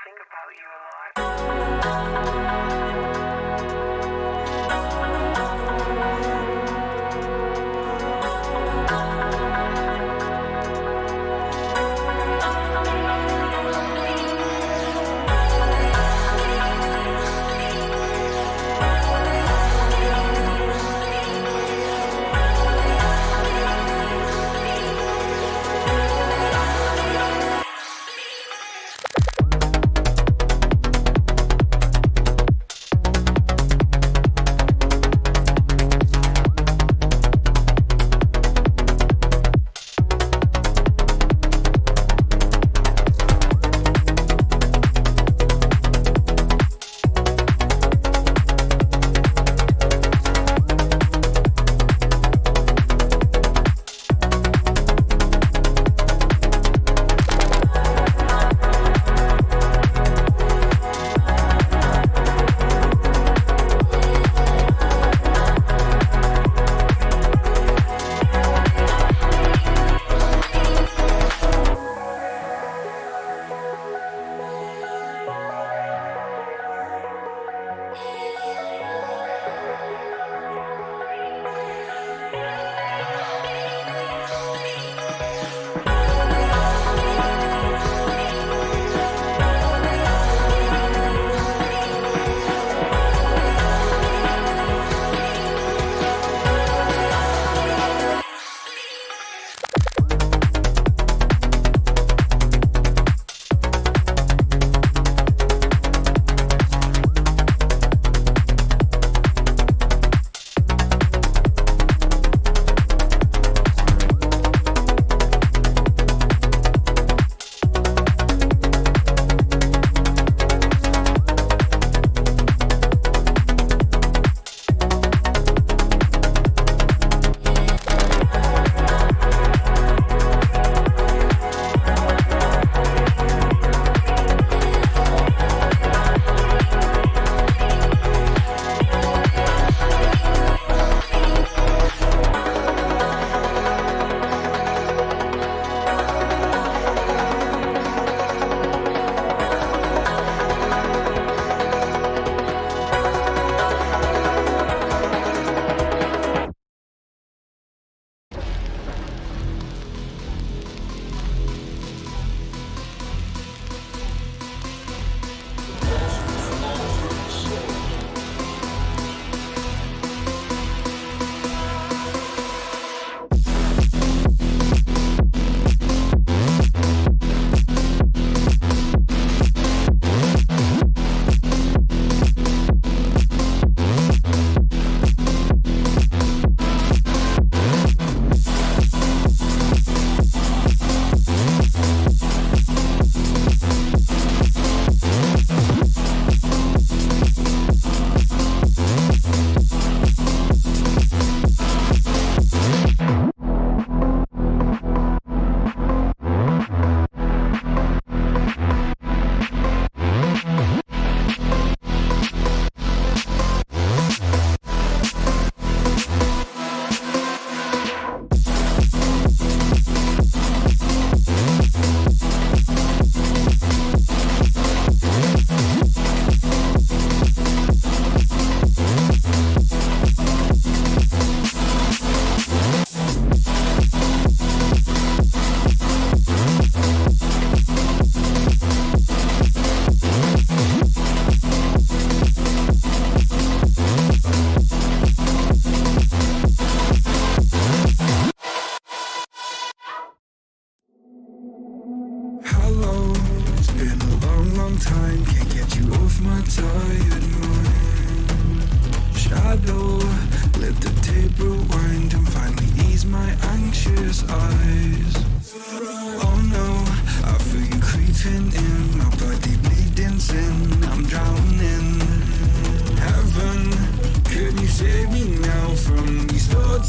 think about you a lot.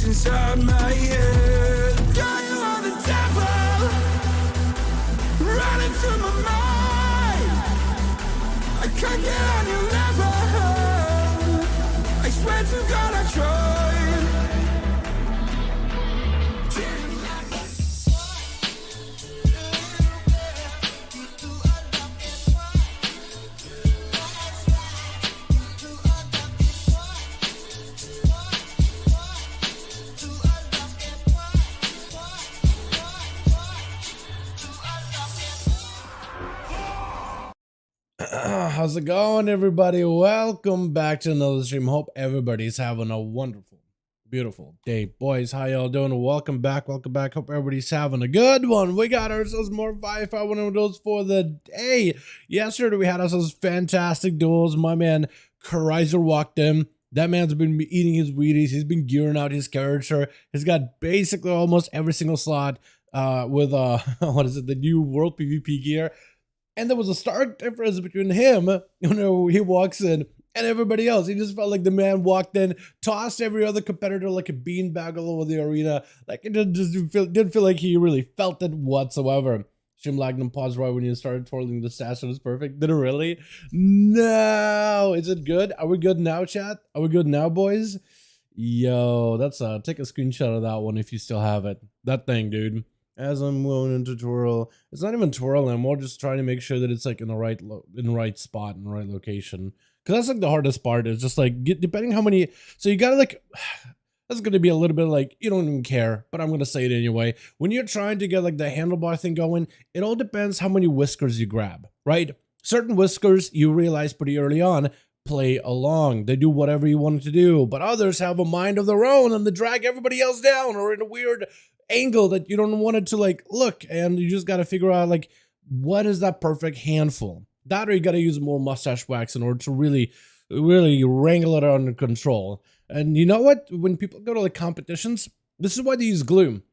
inside my head. Got you on the devil running through my mind. I can't get on your level. I swear to God I tried. How's it going, everybody? Welcome back to another stream. Hope everybody's having a wonderful, beautiful day. Boys, how y'all doing? Welcome back. Hope everybody's having a good one. We got ourselves more 5V5 1V1 duels for the day. Yesterday, we had ourselves fantastic duels. My man, Kaiser walked in. That man's been eating his Wheaties. He's been gearing out his character. He's got basically almost every single slot with, what is it, the new World PvP gear. And there was a stark difference between him, he walks in, and everybody else. He just felt like the man walked in, tossed every other competitor like a beanbag all over the arena. Like, it didn't feel like he really felt it whatsoever. Stream lagged and paused right when you started twirling the stats. It was perfect. Did it really? No. Is it good? Are we good now, chat? Are we good now, boys? Yo, that's take a screenshot of that one if you still have it. That thing, dude. As I'm going into twirl, it's not even twirl. I'm more just trying to make sure that it's like in the right spot, in the right location. Because that's like the hardest part. Is just like depending how many. So you gotta like. That's gonna be a little bit like you don't even care, but I'm gonna say it anyway. When you're trying to get like the handlebar thing going, it all depends how many whiskers you grab, right? Certain whiskers you realize pretty early on play along. They do whatever you want it to do, but others have a mind of their own and they drag everybody else down or in a weird angle that you don't want it to like look, and you just got to figure out like what is that perfect handful. That or you got to use more mustache wax in order to really wrangle it under control. And you know what, when people go to like competitions, this is why they use glue,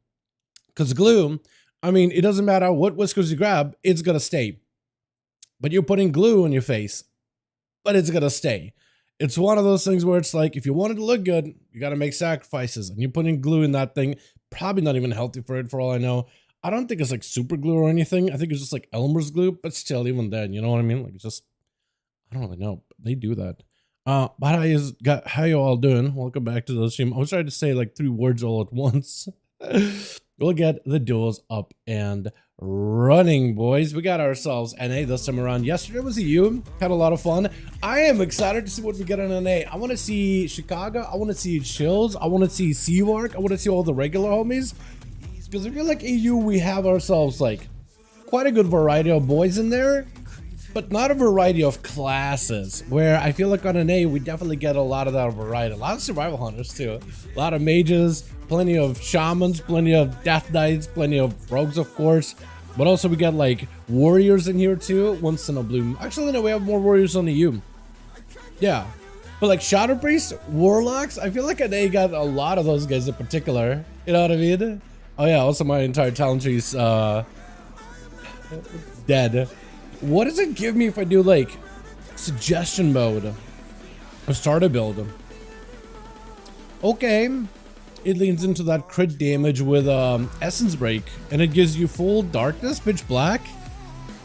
because glue, I mean, it doesn't matter what whiskers you grab, it's gonna stay. But you're putting glue on your face, but it's gonna stay. It's one of those things where it's like, if you want it to look good, you got to make sacrifices, and you're putting glue in that thing. Probably not even healthy for it, for all I know. I don't think it's like super glue or anything. I think it's just like Elmer's glue, but still, even then, you know what I mean? Like, it's just, I don't really know. They do that. But how you all doing? Welcome back to the stream. I was trying to say like 3 words all at once. We'll get the duels up and running, boys. We got ourselves NA this time around. Yesterday was EU. Had a lot of fun. I am excited to see what we get on NA. I want to see Chicago. I want to see Chills. I want to see Seawark. I want to see all the regular homies. Because I feel like EU, we have ourselves like quite a good variety of boys in there, but not a variety of classes, where I feel like on NA, we definitely get a lot of that variety. A lot of survival hunters too. A lot of mages, plenty of shamans, plenty of death knights, plenty of rogues, of course. But also we got like warriors in here too, once in a blue. Actually, no, we have more warriors on the EU. Yeah. But like shadow priests, warlocks, I feel like NA got a lot of those guys in particular. You know what I mean? Oh yeah, also my entire talent tree's dead. What does it give me if I do like suggestion mode or start a build? Okay, it leans into that crit damage with essence break, and it gives you full darkness, pitch black.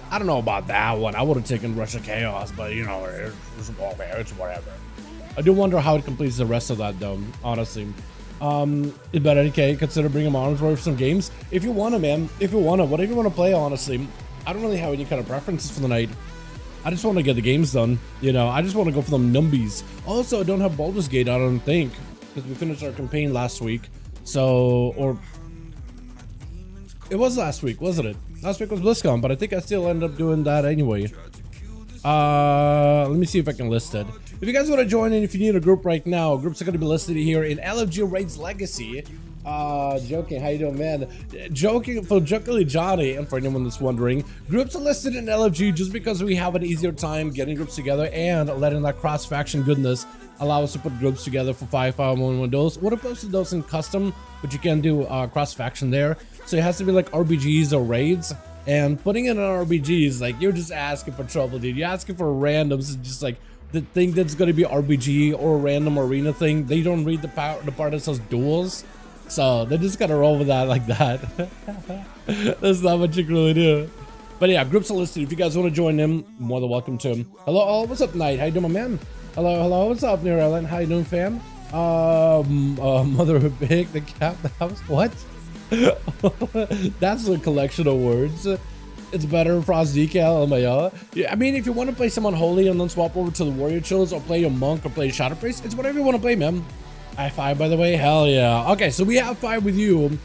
I don't know about that one. I would have taken Rush of Chaos, but you know, it's whatever. I do wonder how it completes the rest of that though, honestly. But okay, consider bringing arms for some games if you want to, man. If you want to, whatever you want to play, honestly. I don't really have any kind of preferences for the night. I just want to get the games done, you know. I just want to go for them numbies. Also, I don't have Baldur's Gate, I don't think, because we finished our campaign last week. So, or it was last week, wasn't it? Last week was BlizzCon, but I think I still end up doing that anyway. Let me see if I can list it. If you guys want to join in, if you need a group right now, groups are going to be listed here in LFG Raids Legacy. Joking, how you doing, man? Joking for Jokily Johnny, and for anyone that's wondering, groups are listed in LFG just because we have an easier time getting groups together and letting that cross-faction goodness allow us to put groups together for 5V5 1v1 duels. Would have posted those in custom, but you can do cross-faction there. So it has to be like RBGs or raids. And putting in an RBGs, like, you're just asking for trouble, dude. You're asking for randoms. It's just like the thing that's going to be RBG or a random arena thing. They don't read the part that says duels. So they just gotta roll with that like that. That's not what you can really do. But yeah, groups are listed. If you guys want to join them, more than welcome to them. Hello, all. What's up, Knight? How you doing, my man? Hello. What's up, Near Ellen? How you doing, fam? Mother Big, the cap, the house. What? That's a collection of words. It's better Frost Decal, LMAO. Yeah, I mean, if you want to play someone holy and then swap over to the warrior chills or play a monk or play a shadow priest, it's whatever you want to play, man. I 5, by the way. Hell yeah. Okay, so we have 5 with you.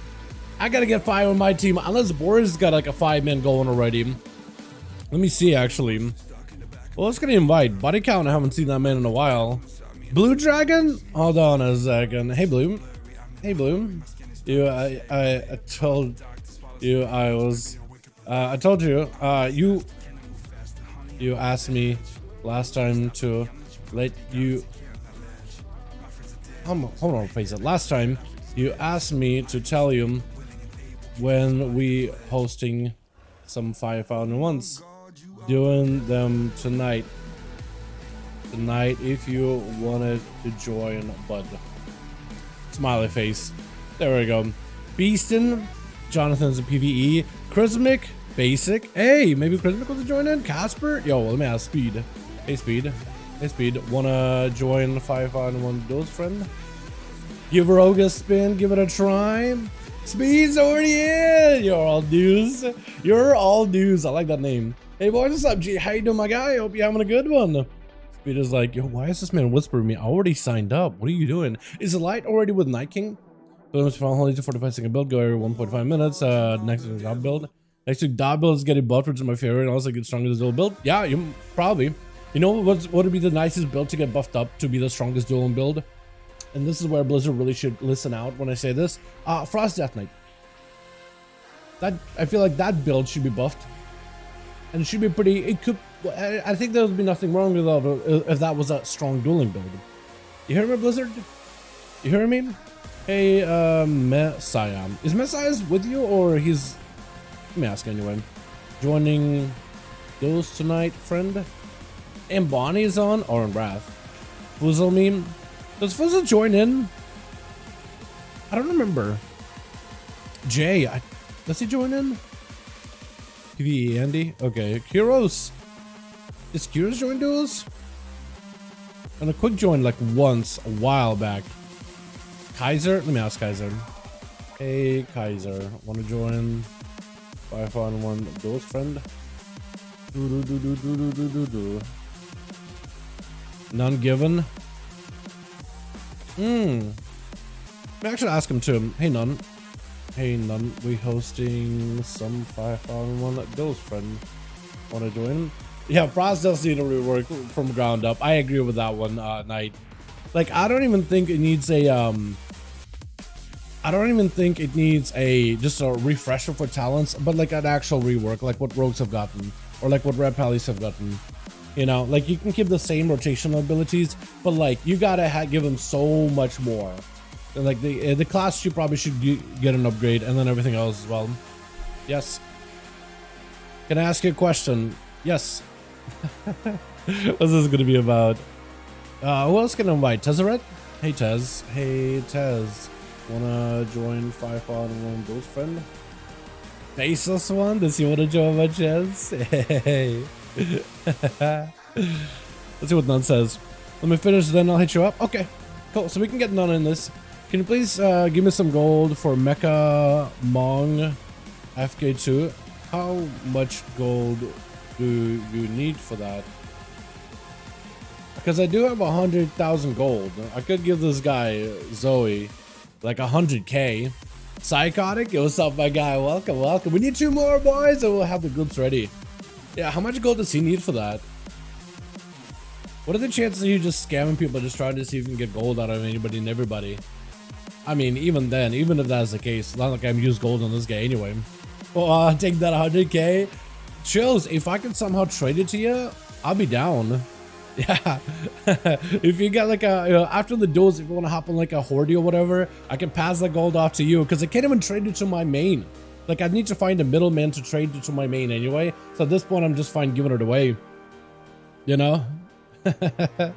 I gotta get 5 on my team, unless Boris has got like a 5-man going already. Let me see, actually. Well, let's get an invite. Body count, I haven't seen that man in a while. Blue Dragon? Hold on a second. Hey, Blue. Hey, Blue. I told you I told you, you asked me last time to let you, hold on, face it. Last time you asked me to tell you when we hosting some 5v1s, doing them tonight if you wanted to join, bud. Smiley face. There we go. Beastin, Jonathan's a PvE, Chrismic, Basic. Hey, maybe Chrismic wants to join in. Casper, yo, let me ask Speed. Hey, Speed. Hey, Speed. Wanna join 5v1 Duels, friend? Give Rogue a spin. Give it a try. Speed's already in. You're all news. You're all news. I like that name. Hey, boys, what's up, G? How you doing, my guy? Hope you're having a good one. Speed is like, yo, why is this man whispering me? I already signed up. What are you doing? Is the light already with Night King? Only 45-second build, go every 1.5 minutes. Next to dot build. Next to dot build is getting buffed, which is my favorite. And also get stronger as dual build. Yeah, you probably. You know what would be the nicest build to get buffed up to be the strongest dual build? And this is where Blizzard really should listen out when I say this. Frost Death Knight. That, I feel like that build should be buffed. And it should be pretty, it could, I think there would be nothing wrong with that if that was a strong dueling build. You hear me, Blizzard? You hear me? Hey, Messiah. Is Messiah with you or he's... Let me ask anyway. Joining those tonight, friend? And Bonnie's on? Or in Wrath? Fuzzle meme? Does Fuzzle join in? I don't remember. Jay, does he join in? PvE Andy? Okay. Kyros. Is Kyros join Duels? And a quick join like once a while back. Kaiser? Let me ask Kaiser. Hey Kaiser, wanna join 5v1 Duels, friend? None given. Maybe I should ask him too. Hey None. Hey None, we hosting some 5v1 Duels, friend. Wanna join? Yeah, Frost does need a rework from ground up. I agree with that one, Knight. Like, I don't even think it needs a, I don't even think it needs a, just a refresher for talents, but like an actual rework, like what rogues have gotten, or like what red pallies have gotten. You know, like you can keep the same rotational abilities, but like you gotta give them so much more. And like the class, you probably should get an upgrade, and then everything else as well. Yes. Can I ask you a question? Yes. What's this gonna be about? Who else can I invite? Tezzeret? Hey Tez. Hey Tez. Wanna join 5v1 Duels, friend? Faceless one? Does he wanna join my chess? Hey. Let's see what None says. Let me finish, then I'll hit you up. Okay, cool. So we can get None in this. Can you please give me some gold for Mecha Mong FK2? How much gold do you need for that? Because I do have 100,000 gold. I could give this guy Zoe like 100k. Psychotic, yo, what's up, my guy? Welcome, welcome. We need 2 more, boys, and we'll have the groups ready. Yeah, how much gold does he need for that? What are the chances of you just scamming people, just trying to see if you can get gold out of anybody and everybody? I mean, even then, even if that's the case, it's not like I'm used gold on this guy anyway. Well, take that 100k. Chills, if I can somehow trade it to you, I'll be down. Yeah. If you get like a, you know, after the duels, if you want to hop on like a Hordy or whatever, I can pass that gold off to you because I can't even trade it to my main. Like I need to find a middleman to trade it to my main anyway. So at this point, I'm just fine giving it away. You know? Because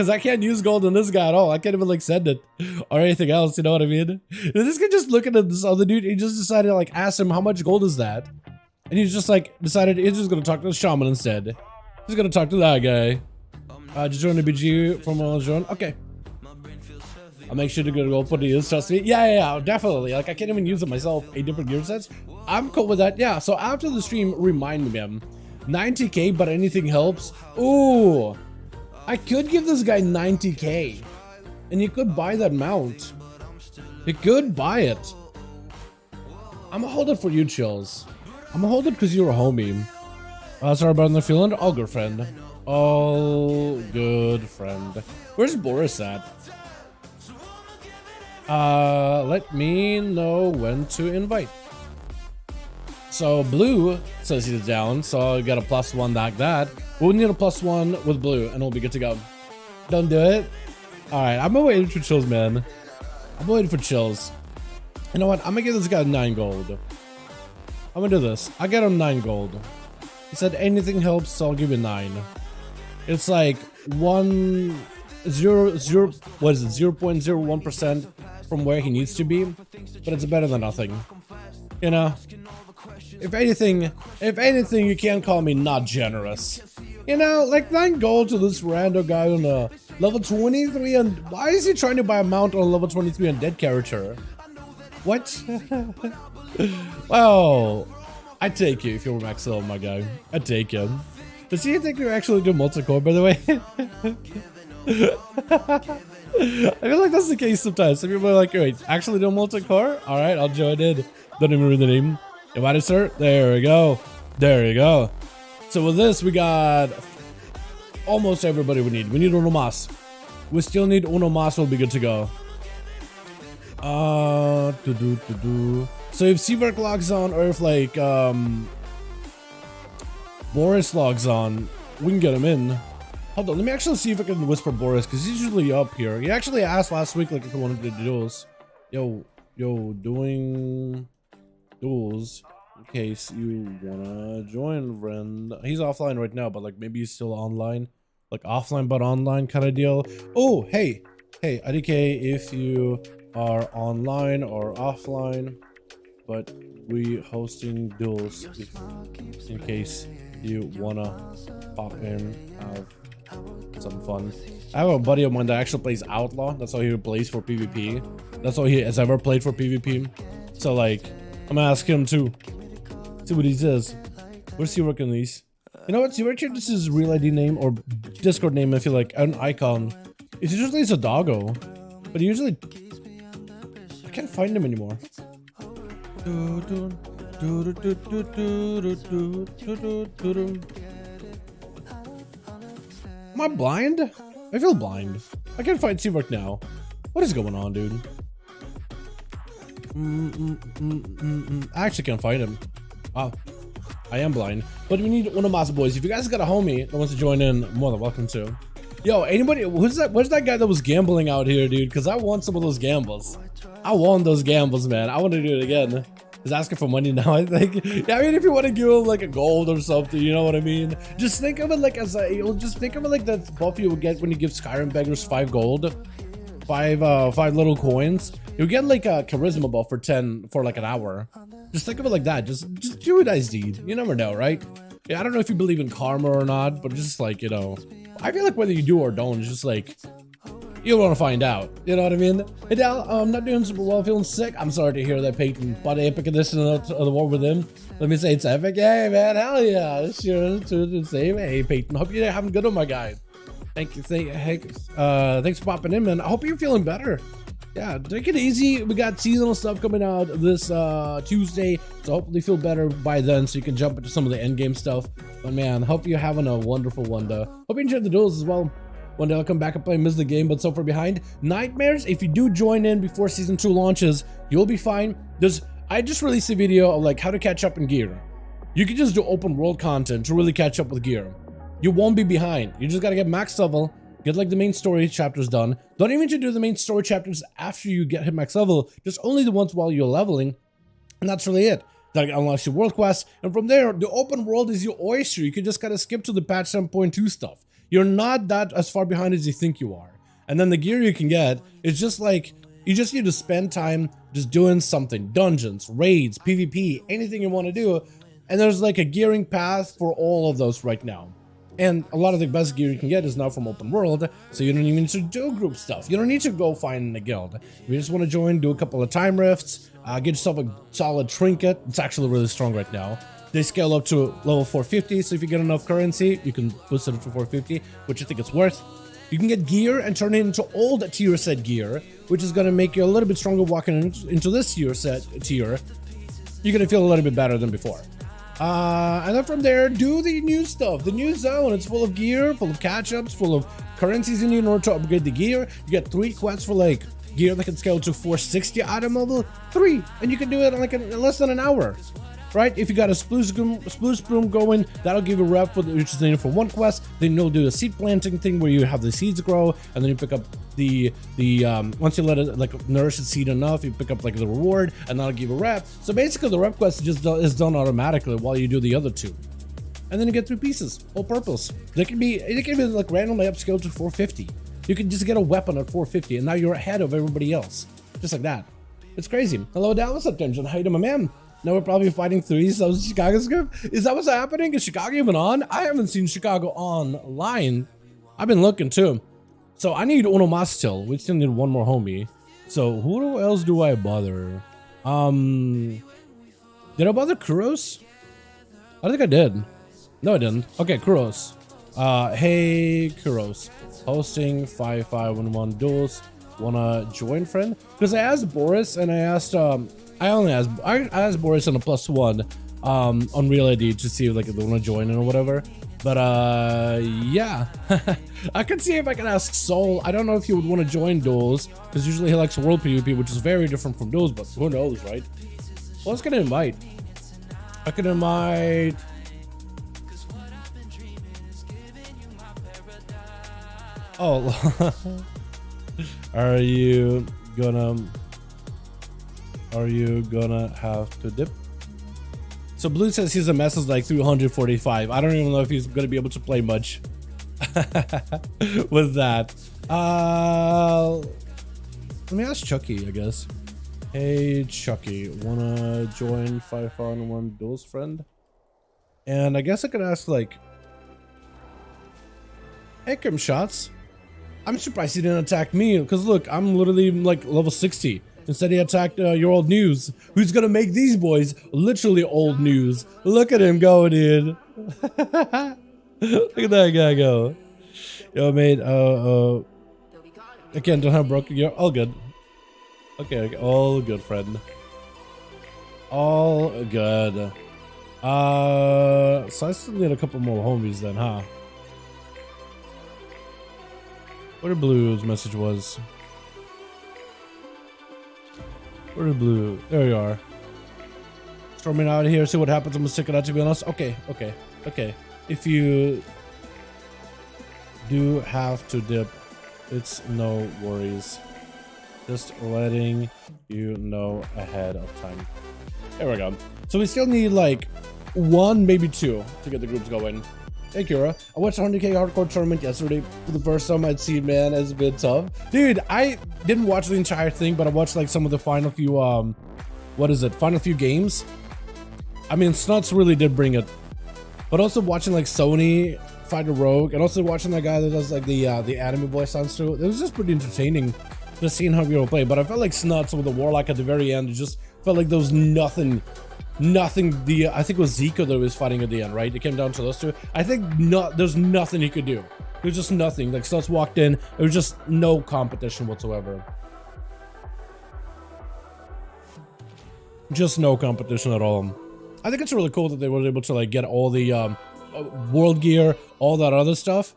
I can't use gold on this guy at all. I can't even like send it or anything else. You know what I mean? This guy just looking at this other dude. He just decided to like ask him how much gold is that, and he's just like decided he's just gonna talk to the shaman instead. He's gonna talk to that guy. Just join the BG from John. Okay. I'll make sure to go put it use. Trust me. Yeah, definitely. Like I can't even use it myself. 8 different gear sets. I'm cool with that. Yeah. So after the stream, remind me, 90k, but anything helps. Ooh, I could give this guy 90k, and he could buy that mount. He could buy it. I'm gonna hold it for you, Chills. I'm gonna hold it because you're a homie. Sorry about the feeling. All good, friend. All good, friend. Where's Boris at? Let me know when to invite. So blue says he's down, so I got a +1 like that. We'll need a +1 with blue, and we'll be good to go. Don't do it. All right, I'm waiting for chills, man. I'm waiting for chills. You know what? I'm gonna give this guy 9 gold. I'm gonna do this. I get him 9 gold. He said anything helps, so I'll give you 9. It's like 0.01% from where he needs to be, but it's better than nothing. You know, if anything, you can't call me not generous. You know, like 9 gold to this rando guy on a level 23, and why is he trying to buy a mount on a level 23 undead character? What? Well, I take you if you were max level, my guy. I take you. Does he think you actually do multi-core, by the way? I feel like that's the case sometimes. Some people are like, wait, actually do multi-core? All right, I'll join in. Don't even read the name. Invited, sir. There we go. There you go. So with this, we got almost everybody we need. We need Uno Mas. We still need Uno Mas. We'll be good to go. So if Seaverk logs on, or if like Boris logs on, we can get him in. Hold on, let me actually see if I can whisper Boris, because he's usually up here. He actually asked last week like if he wanted to do duels. Yo, doing duels in case you wanna join, friend. He's offline right now, but like maybe he's still online, like offline but online kind of deal. Oh, hey, IDK, if you are online or offline, but we hosting duels in case you wanna pop in, have some fun. I have a buddy of mine that actually plays Outlaw. That's how he plays for PvP. That's all he has ever played for PvP. So like, I'm gonna ask him too. See what he says. Where's he working these? You know what? See right here, this is his real ID name or Discord name. I feel like an icon. It's usually a doggo, but usually I can't find him anymore. Am I blind? I feel blind. I can't find Seawork now. What is going on, dude? I actually can't find him. Wow. I am blind. But we need one of my boys. If you guys got a homie that wants to join in, more than welcome to. Yo, anybody, where's that guy that was gambling out here, dude? Because I want some of those gambles. I want those gambles, man. I want to do it again. He's asking for money now, I think. Yeah, I mean, if you want to give him like a gold or something, you know what I mean? Just think of it like as a, just think of it like that buff you would get when you give Skyrim beggars 5 gold. 5 little coins. You get like a charisma buff for 10 for like an hour. Just think of it like that. Just do a nice deed. You never know, right? Yeah, I don't know if you believe in karma or not, but just like, you know, I feel like whether you do or don't, it's just like, you want to find out. You know what I mean? Hey, Dal, I'm not doing super well, feeling sick. I'm sorry to hear that, Peyton. But epic edition of the war with him. Let me say it's epic. Hey, man, hell yeah. Sure, to the same. Hey, Peyton. Hope you're having good on my guy. Thank you. Thanks for popping in, man. I hope you're feeling better. Yeah, take it easy. We got seasonal stuff coming out this Tuesday, so hopefully feel better by then so you can jump into some of the end game stuff. But man, hope you're having a wonderful one, though. Hope you enjoyed the duels as well. One day I'll come back and play, miss the game, but so far behind. Nightmares, if you do join in before season 2 launches, you'll be fine. I just released a video of like how to catch up in gear. You can just do open world content to really catch up with gear. You won't be behind. You just gotta get max level, get like the main story chapters done. Don't even do the main story chapters after you hit max level, just only the ones while you're leveling. And that's really it. That unlocks your world quests, and from there, the open world is your oyster. You can just kind of skip to the patch 7.2 stuff. You're not that as far behind as you think you are. And then the gear you can get is just like, you just need to spend time just doing something. Dungeons, raids, PvP, anything you want to do. And there's like a gearing path for all of those right now. And a lot of the best gear you can get is now from open world, so you don't even need to do group stuff. You don't need to go find a guild. If you just want to join, do a couple of time rifts, get yourself a solid trinket. It's actually really strong right now. They scale up to level 450, so if you get enough currency, you can boost it up to 450, which you think it's worth. You can get gear and turn it into old tier set gear, which is going to make you a little bit stronger walking into this tier. You're going to feel a little bit better than before. And then from there, do the new stuff. The new zone, it's full of gear, full of catch-ups, full of currencies you need in order to upgrade the gear. You get 3 quests for like gear that can scale to 460 item level. 3, and you can do it in like in less than an hour. Right? If you got a spruce broom going, that'll give you a rep for which is needed for 1 quest. Then you'll do a seed planting thing where you have the seeds grow, and then you pick up the once you let it like nourish the seed enough, you pick up like the reward, and that'll give you a rep. So basically, the rep quest is done automatically while you do the other 2, and then you get 3 pieces, all purples. They can be like randomly upscaled to 450. You can just get a weapon at 450, and now you're ahead of everybody else, just like that. It's crazy. Hello, Dallas Attention. How you doing, my man? Now we're probably fighting 3 subs in Chicago script. Is that what's happening? Is Chicago even on? I haven't seen Chicago online. I've been looking too. So I need uno más still. We still need 1 more homie. So who else do I bother? Did I bother Kuros? I think I did. No, I didn't. Okay, Kuros. Hey Kuros. Hosting 5V5 1v1 Duels. Wanna join, friend? Because I asked Boris and I asked I asked Boris on a +1 on Real ID to see like if they want to join or whatever. But yeah, I could see if I can ask Soul. I don't know if he would want to join Duels because usually he likes World PvP, which is very different from Duels. But who knows, right? Well, let's get an invite. I can invite. Oh, are you gonna have to dip? So Blue says his MS is like 345. I don't even know if he's gonna be able to play much with that. Let me ask Chucky, I guess. Hey Chucky, wanna join 5v1 Duels, friend? And I guess I could ask like, hey Kim Shots, I'm surprised he didn't attack me because look, I'm literally like level 60. Instead he attacked your old news. Who's gonna make these boys literally old news? Look at him go, dude. Look at that guy go. Yo, mate. Again, don't have broken gear. All good. Okay, all good, friend. All good. So I still need a couple more homies then, huh? What did Blue's message was? Where did Blue? There you are. Storming out of here, see what happens. I'm gonna stick it out, to be honest. Okay. If you do have to dip, it's no worries. Just letting you know ahead of time. There we go. So we still need like 1, maybe 2 to get the groups going. Hey Kira, I watched 100k hardcore tournament yesterday for the first time I'd seen, man. It's a bit tough. Dude, I didn't watch the entire thing, but I watched like some of the final few, final few games. I mean, Snuts really did bring it. But also watching like Sony fight a rogue and also watching that guy that does like the anime voice sounds too. It was just pretty entertaining just seeing how people play. But I felt like Snuts with the Warlock at the very end, it just felt like there was nothing, I think it was Zico that was fighting at the end, right? It came down to those 2. I think there's nothing he could do. There's just nothing. Like Snuts walked in, there was just no competition whatsoever. Just no competition at all. I think it's really cool that they were able to like get all the world gear, all that other stuff.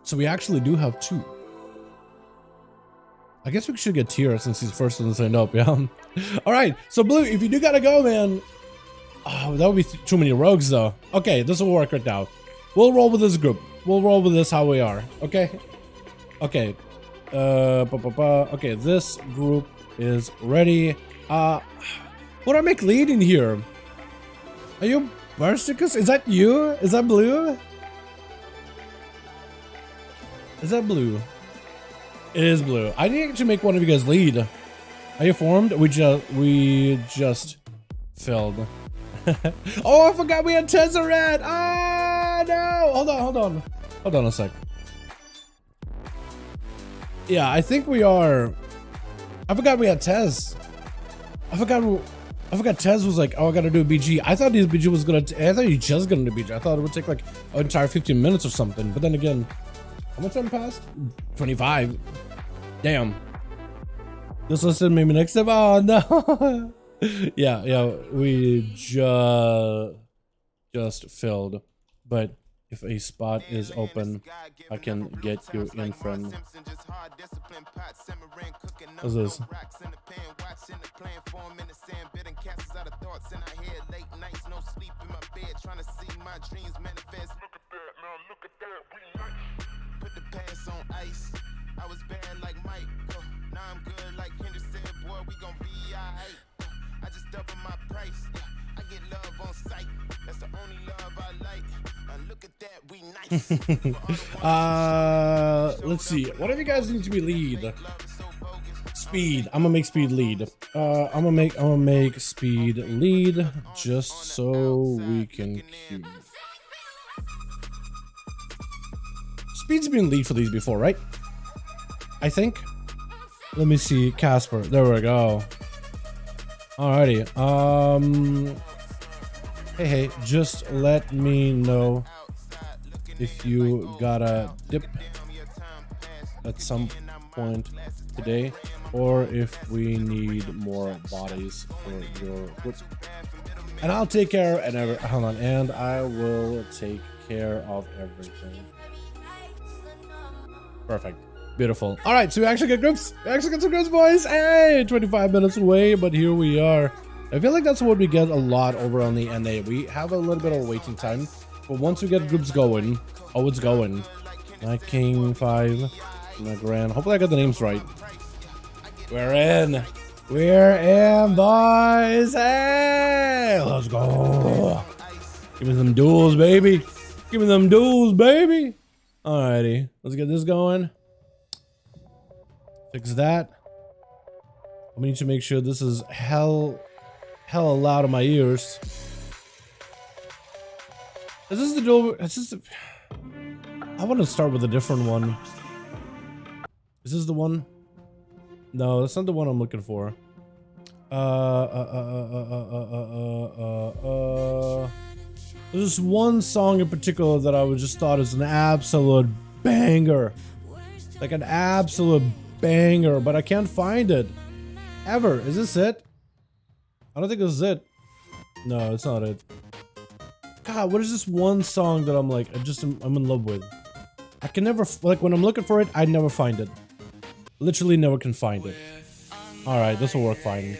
So we actually do have 2. I guess we should get Tier since he's first one to sign up, yeah. All right, so Blue, if you do gotta go, man. Oh, that would be too many rogues though. Okay, this will work right now. We'll roll with this group. We'll roll with this how we are, okay? Okay. Okay, this group is ready. What do I make lead in here? Are you Barsticus? Is that you? Is that Blue? Is that Blue? It is Blue. I need to make one of you guys lead. Are you formed? We just failed. Oh, I forgot we had Tezzeret. Ah, no. Hold on a sec. Yeah, I think we are. I forgot we had Tez. I forgot Tez was like, oh, I gotta do a BG. I thought his BG was I thought he just gonna do BG. I thought it would take like an entire 15 minutes or something. But then again, how much time passed? 25. Damn. Just listen maybe next time. Oh no. yeah, we just just filled. But if a spot is open, I can get you in, friend. What's this? Put the past on ice. I was bad like Mike. Now I'm good like Henderson. Boy, we gon' be alright. I just double my price. I get love on sight. That's the only love I like. Look at that, we nice. Let's see. What do you guys need to be lead? Speed. I'm gonna make speed lead. I'm gonna make speed lead just so we can queue. Speed's been lead for these before, right? I think. Let me see. Casper. There we go. Alrighty. Hey, just let me know if you gotta dip at some point today, or if we need more bodies for your group. And I'll take care and hold on, and I will take care of everything. Perfect. Beautiful. All right, so we actually get groups. We actually get some groups, boys. Hey, 25 minutes away, but here we are. I feel like that's what we get a lot over on the NA. We have a little bit of waiting time, but once we get groups going, oh, it's going. My King 5, my Grand. Hopefully I got the names right. We're in. We're in, boys. Hey, let's go. Give me some duels, baby. Give me them duels, baby. Alrighty, let's get this going. Fix that. We need to make sure this is hella loud in my ears. Is this the duel? Is this the... I want to start with a different one. Is this the one? No, that's not the one I'm looking for. There's one song in particular that I would just thought is an absolute banger. Like an absolute banger, but I can't find it. Ever. Is this it? I don't think this is it. No, it's not it. God, what is this one song that I'm like, I'm in love with? I can never, like when I'm looking for it, I never find it. Literally never can find it. Alright, this will work fine.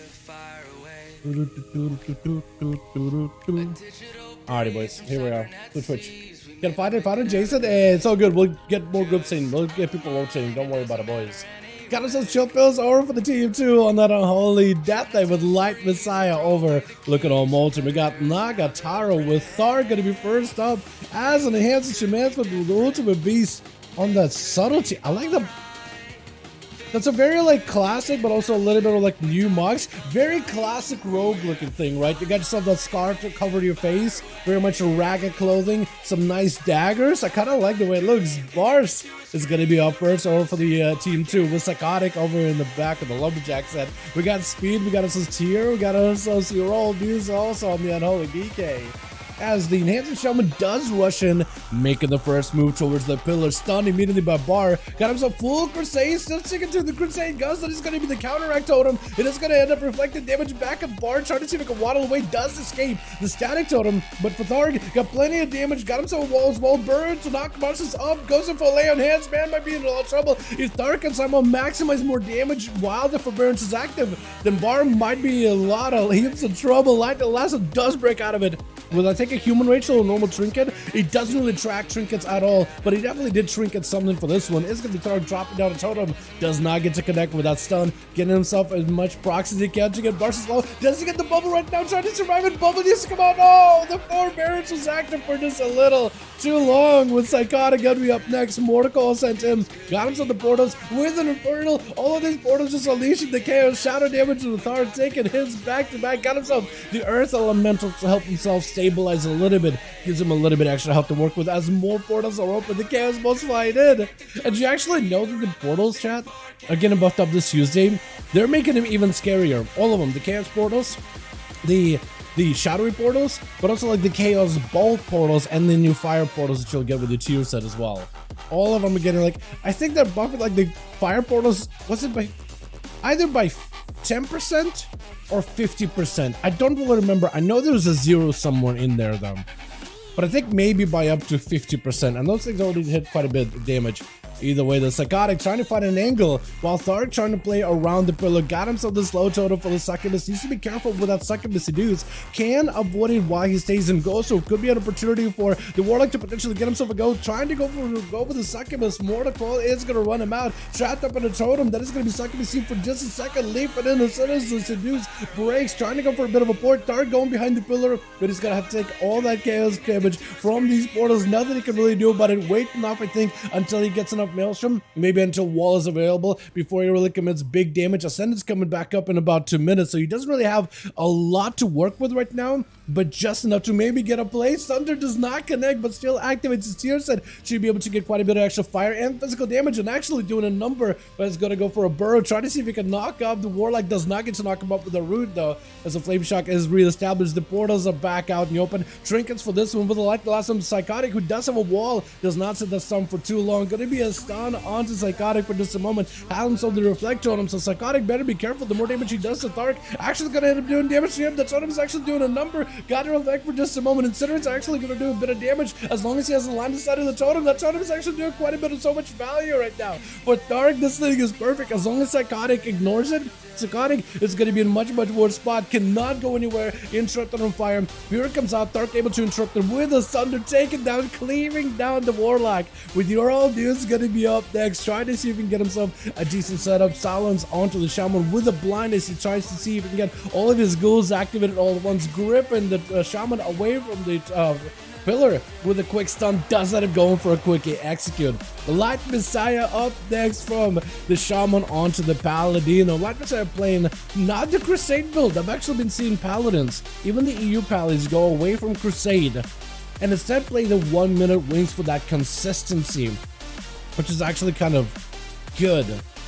Alrighty, boys, here we are. To Twitch. Get find it, Jason. Hey, it's all good. We'll get more groups in. We'll get people rotating. Don't worry about it, boys. Got ourselves chill pills over for the team too on that unholy death day with Light Messiah over. Look at all Molten. We got Nagataro with Thar gonna be first up as an enhanced shaman with the ultimate beast on that subtlety. I like the. That's a very like classic, but also a little bit of like new mugs. Very classic rogue looking thing, right? You got yourself that scarf to cover your face. Very much a ragged clothing. Some nice daggers. I kind of like the way it looks. Bars is going to be up first over for the team 2 with Psychotic over in the back of the Lumberjack set. We got Speed. We got ourselves Tier. We got ourselves Roll. These also on the Unholy DK. As the enhanced shaman does rush in, making the first move towards the pillar, stunned immediately by Bar. Got himself full crusade, still sticking to the crusade guns. That is going to be the counteract totem. It is going to end up reflecting damage back at Bar, trying to see if it can waddle away. Does escape the static totem, but Fatharg got plenty of damage. Got himself walls, wall burn to knock monsters up. Goes in for lay on hands. Man might be in a lot of trouble. If Thar can somehow maximize more damage while the forbearance is active, then Bar might be a lot of heaps of trouble. Light the Lasso does break out of it. Will I take a human rage or a normal trinket? It doesn't really track trinkets at all, but he definitely did trinket something for this one. It's going to be Thar dropping down a totem. Does not get to connect with that stun. Getting himself as much proxy as he can to get Barca's low. Does he get the bubble right now? Trying to survive it. Bubble needs to come out. Oh, the forbearance was active for just a little too long. With Psychotic going to be up next. Mortical sent him. Got himself the portals with an Infernal. All of these portals just unleashing the chaos. Shadow damage to the Thar, taking hits back to back. Got himself the Earth Elemental to help himself stabilize a little bit. Gives him a little bit extra help to work with as more portals are open. The Chaos Bolts flying in. And you actually know that the portals, chat, are getting buffed up this Tuesday. They're making them even scarier. All of them. The Chaos portals, the Shadowy portals, but also like the Chaos Bolt portals and the new Fire portals that you'll get with the tier set as well. All of them are getting like, I think they're buffing like the Fire portals, was it by either by 10% or 50%? I don't really remember. I know there's a 0 somewhere in there though. but I think maybe by up to 50%, and those things already hit quite a bit of damage. Either way, the Psychotic trying to find an angle while Thark trying to play around the pillar. Got himself this low totem for the succubus. Needs to be careful with that succubus he does. Can avoid it while he stays in ghost, so it could be an opportunity for the Warlock to potentially get himself a go. Trying to go for the succubus. Mortal Coil is going to run him out. Trapped up in a totem. That is going to be succubus seen for just a second. Leaping in as soon as the seduce breaks. Trying to go for a bit of a port. Thark going behind the pillar, but he's going to have to take all that chaos damage from these portals. Nothing he can really do about it. Wait enough, I think, until he gets enough Maelstrom. Maybe until wall is available before he really commits big damage. Ascendant's coming back up in about 2 minutes, so he doesn't really have a lot to work with right now, but just enough to maybe get a play. Thunder does not connect, but still activates his tier set. Should be able to get quite a bit of extra fire and physical damage, and actually doing a number, but it's going to go for a burrow. Trying to see if he can knock off the Warlock. Does not get to knock him up with a root, though, as the Flame Shock is reestablished. The portals are back out in the open. Trinkets for this one with the light last one. Psychotic, who does have a wall, does not sit the stun for too long. Going to be a stun onto Psychotic for just a moment. Has himself the reflect on him, so Psychotic better be careful. The more damage he does to Thark, actually going to end up doing damage to him. The totem is actually doing a number. Got to reflect for just a moment. Incinerat's actually going to do a bit of damage as long as he has the line inside of the totem. That totem is actually doing quite a bit of so much value right now. For Thark, this thing is perfect. As long as Psychotic ignores it, Psychotic is going to be in much worse spot. Cannot go anywhere. Interrupted on fire. Here comes out. Thark able to interrupt him with a Thunder, taking down, cleaving down the Warlock. With your old dude's going to be up next. Trying to see if he can get himself a decent setup. Silence onto the Shaman with a blind as he tries to see if he can get all of his ghouls activated all at once. Gripping the Shaman away from the pillar with a quick stun. Does let him go for a quickie execute. The Light Messiah up next from the Shaman onto the Paladino. Light Messiah playing not the Crusade build. I've actually been seeing Paladins, even the EU Paladins, go away from Crusade and instead play the 1 minute wings for that consistency, which is actually kind of good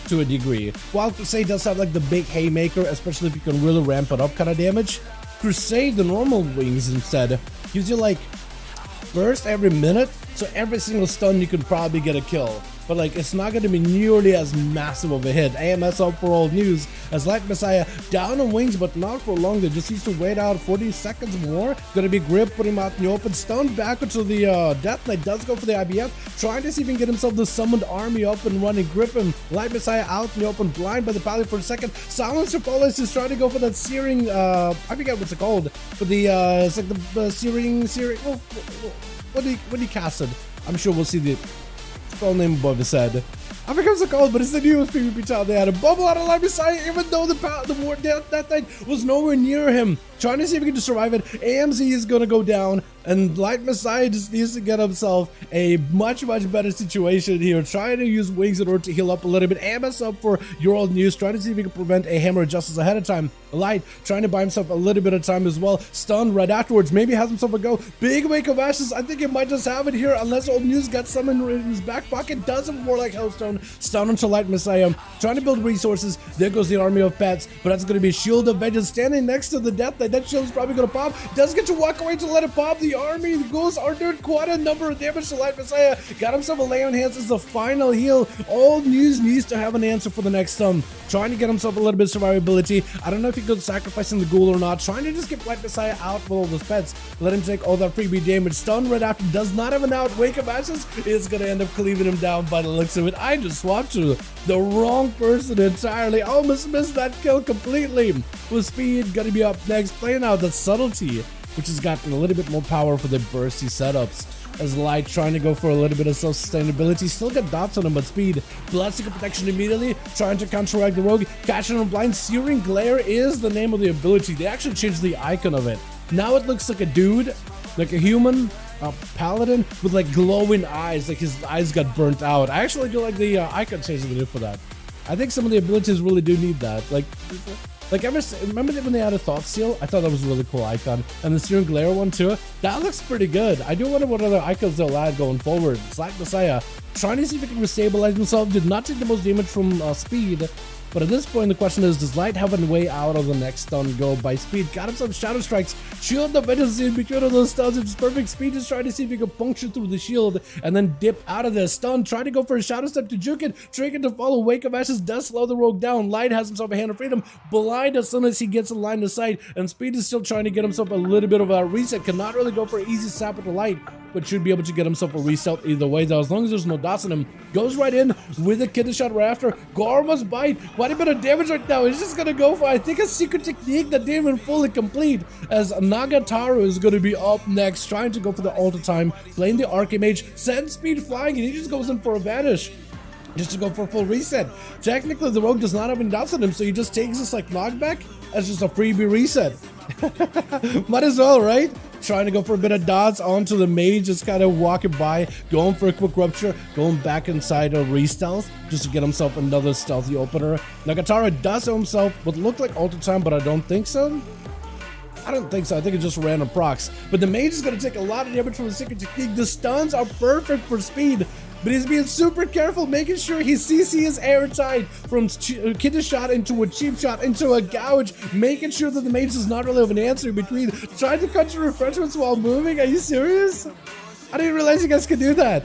to a degree. While Crusade does have like the big haymaker, especially if you can really ramp it up kind of damage, Crusade, the normal wings instead, gives you like burst every minute, so every single stun you can probably get a kill. But like, it's not going to be nearly as massive of a hit. AMS up for old news as Light Messiah down on wings, but not for long. They just needs to wait out 40 seconds more. Going to be grip, put him out in the open. Stunned back into the Death Knight. Does go for the IBF. Trying to see if he can get himself the summoned army up and running. Grip him. Light Messiah out in the open. Blind by the Paladin for a second. Silencer Police is trying to go for that searing, I forget what's it called. For the, it's like the searing, oh, what do you cast it? I'm sure we'll see the spell name above his head. I forget what's it called, but it's the newest PvP child. They had a bubble out of Light Messiah, even though that thing was nowhere near him. Trying to see if he can just survive it. AMZ is going to go down, and Light Messiah just needs to get himself a much better situation here. Trying to use wings in order to heal up a little bit. AMS up for your old news. Trying to see if he can prevent a Hammer of Justice ahead of time. Light trying to buy himself a little bit of time as well. Stunned right afterwards. Maybe has himself a go. Big Wake of Ashes. I think he might just have it here, unless old news got summoned in his back pocket. Doesn't more like Hellstone. Stun onto Light Messiah. Trying to build resources. There goes the army of pets, but that's going to be Shield of Vengeance standing next to the Death Knight. That shield is probably going to pop. Does get to walk away to let it pop. The army, the ghouls are doing quite a number of damage to Light Messiah. Got himself a lay on hands as the final heal. Old news needs to have an answer for the next stun. Trying to get himself a little bit of survivability. I don't know if he could sacrificing the ghoul or not. Trying to just get Light Messiah out with all those pets. Let him take all that freebie damage. Stun right after. Does not have an out. Wake of Ashes is going to end up cleaving him down by the looks of it. I just swapped to the wrong person entirely. Almost missed that kill completely. With speed, gonna be up next. Playing out the subtlety, which has gotten a little bit more power for the bursty setups. As Light trying to go for a little bit of self-sustainability. Still got dots on him, but speed. Bloodseeker protection immediately. Trying to counteract the rogue. Catching him blind. Searing Glare is the name of the ability. They actually changed the icon of it. Now it looks like a dude, like a human, a paladin with like glowing eyes, like his eyes got burnt out. I actually do like the icon change they did for that. I think some of the abilities really do need that. Like remember when they had a Thought Seal? I thought that was a really cool icon. And the Searing Glare one too. That looks pretty good. I do wonder what other icons they'll add going forward. Light Messiah trying to see if he can restabilize himself. Did not take the most damage from speed. But at this point, the question is, does Light have a way out of the next stun go by Speed? Got himself Shadow Strikes, shield the vengeance in between of those stuns, which is perfect. Speed is trying to see if he can puncture through the shield and then dip out of the stun, trying to go for a Shadow Step to juke it, Trinket to follow, Wake of Ashes does slow the rogue down. Light has himself a Hand of Freedom, blind as soon as he gets a line of sight, and Speed is still trying to get himself a little bit of a reset. Cannot really go for an easy sap with the Light, but should be able to get himself a reset either way though, as long as there's no dots in him. Goes right in with a kidney shot right after. Garma's Bite, quite a bit of damage right now. He's just gonna go for, I think, a secret technique that didn't even fully complete, as Nagataru is gonna be up next, trying to go for the ulti time, playing the Archimage, sends Speed flying, and he just goes in for a vanish just to go for a full reset. Technically, the rogue does not have any dots on him, so he just takes this like knockback as just a freebie reset. Might as well, right? Trying to go for a bit of dots onto the mage, just kind of walking by, going for a quick rupture, going back inside a re-stealth just to get himself another stealthy opener. Nagatara does himself what looked like ulti time, but I don't think so. I don't think so. I think it's just random procs. But the mage is going to take a lot of damage from the secret technique. The stuns are perfect for Speed, but he's being super careful, making sure his CC is airtight from kidney shot into a cheap shot into a gouge, making sure that the mage does not really have an answer in between, trying to cut your refreshments while moving. Are you serious? I didn't realize you guys could do that.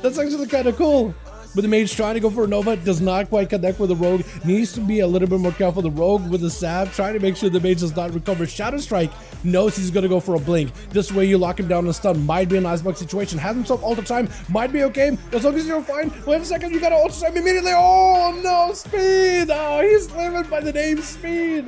That's actually kind of cool. But the mage trying to go for a Nova, does not quite connect with the rogue, needs to be a little bit more careful. The rogue with the sab, trying to make sure the mage does not recover. Shadow Strike, knows he's gonna go for a blink. This way you lock him down in a stun, might be an icebox situation. Has himself ulti time, might be okay, as long as you're fine. Wait a second, you got an ulti time immediately. Oh no, Speed! Oh, he's living by the name Speed.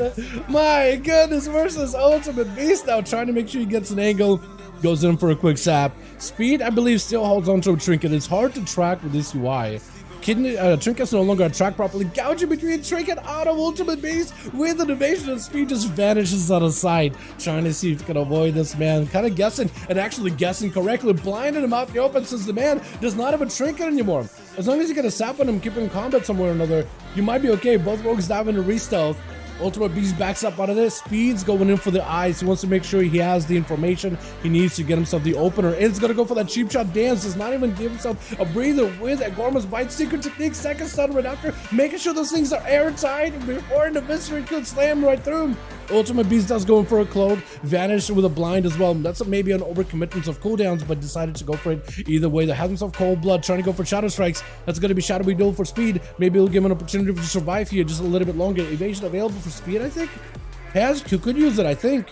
My goodness, versus Ultimate Beast now, trying to make sure he gets an angle. Goes in for a quick sap. Speed, I believe, still holds onto a Trinket. It's hard to track with this UI. Trinket's no longer tracked properly. Gouging between Trinket out of Ultimate Beast with an evasion, and Speed just vanishes out of sight. Trying to see if he can avoid this man. Kind of guessing, and actually guessing correctly. Blinding him out in the open since the man does not have a Trinket anymore. As long as you get a sap on him, keep him in combat somewhere or another, you might be okay. Both rogues dive into re-stealth. Ultimate Beast backs up out of this. Speed's going in for the eyes. He wants to make sure he has the information he needs to get himself the opener. It's going to go for that cheap shot dance. Does not even give himself a breather with a Garma's Bite. Secret technique, second stun right after. Making sure those things are airtight before the Viscery could slam right through him. Ultimate Beast does go in for a cloak. Vanished with a blind as well. That's maybe an overcommitment of cooldowns, but decided to go for it either way. That has himself Cold Blood, trying to go for Shadow Strikes. That's going to be Shadowy Duel for Speed. Maybe it'll give him an opportunity to survive here just a little bit longer. Evasion available for Speed, I think. Could use it, I think.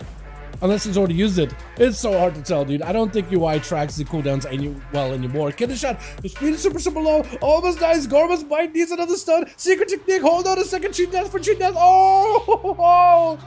Unless he's already used it. It's so hard to tell, dude. I don't think UI tracks the cooldowns well anymore. Get a shot. The speed is super low. Almost dies. Garma's Bite needs another stun. Secret technique. Hold on a second. Cheat death for cheat death. Oh,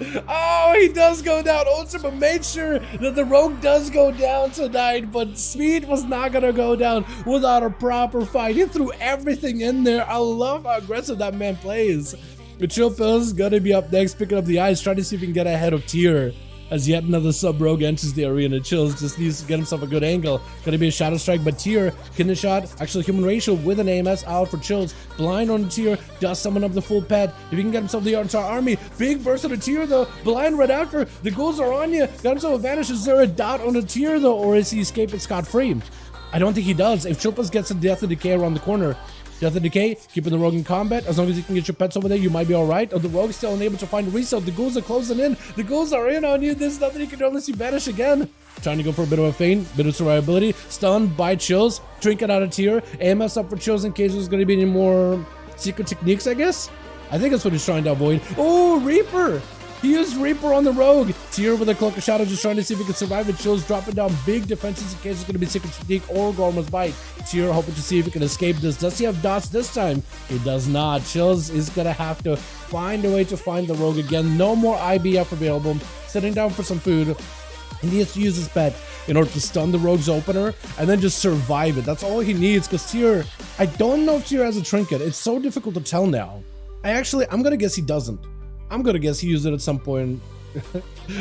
he does go down. Ultimate made sure that the rogue does go down tonight, but Speed was not gonna go down without a proper fight. He threw everything in there. I love how aggressive that man plays. The Chill Pill's gonna be up next, picking up the eyes, trying to see if he can get ahead of Tier. As yet another sub-rogue enters the arena. Chills just needs to get himself a good angle. Gonna be a Shadow Strike, but Tier, kidney shot, actually human ratio with an AMS out for Chills. Blind on Tier, does summon up the full pet. If he can get himself the entire army. Big burst on the Tier though, blind right after. The ghouls are on you. Got himself a vanish. Is there a dot on the Tier though, or is he escaping scot-free? I don't think he does. If Chilpas gets a Death of Decay around the corner, Death of Decay, keeping the rogue in combat. As long as you can get your pets over there, you might be alright. Oh, the rogue is still unable to find a reset. The ghouls are closing in. The ghouls are in on you. There's nothing you can do unless you vanish again. Trying to go for a bit of a feint, bit of survivability. Stunned by Chills. Trinket out of Tier. AMS up for Chills in case there's going to be any more secret techniques, I guess. I think that's what he's trying to avoid. Oh, Reaper! He used Reaper on the rogue. Tier with a Cloak of Shadow, just trying to see if he can survive it. Chills dropping down big defenses in case it's going to be Secret Technique or Garma's Bite. Tier hoping to see if he can escape this. Does he have dots this time? He does not. Chills is going to have to find a way to find the rogue again. No more IBF available. Sitting down for some food. He needs to use his pet in order to stun the rogue's opener and then just survive it. That's all he needs, because Tier, I don't know if Tier has a trinket. It's so difficult to tell now. I'm going to guess he doesn't. I'm gonna guess he used it at some point.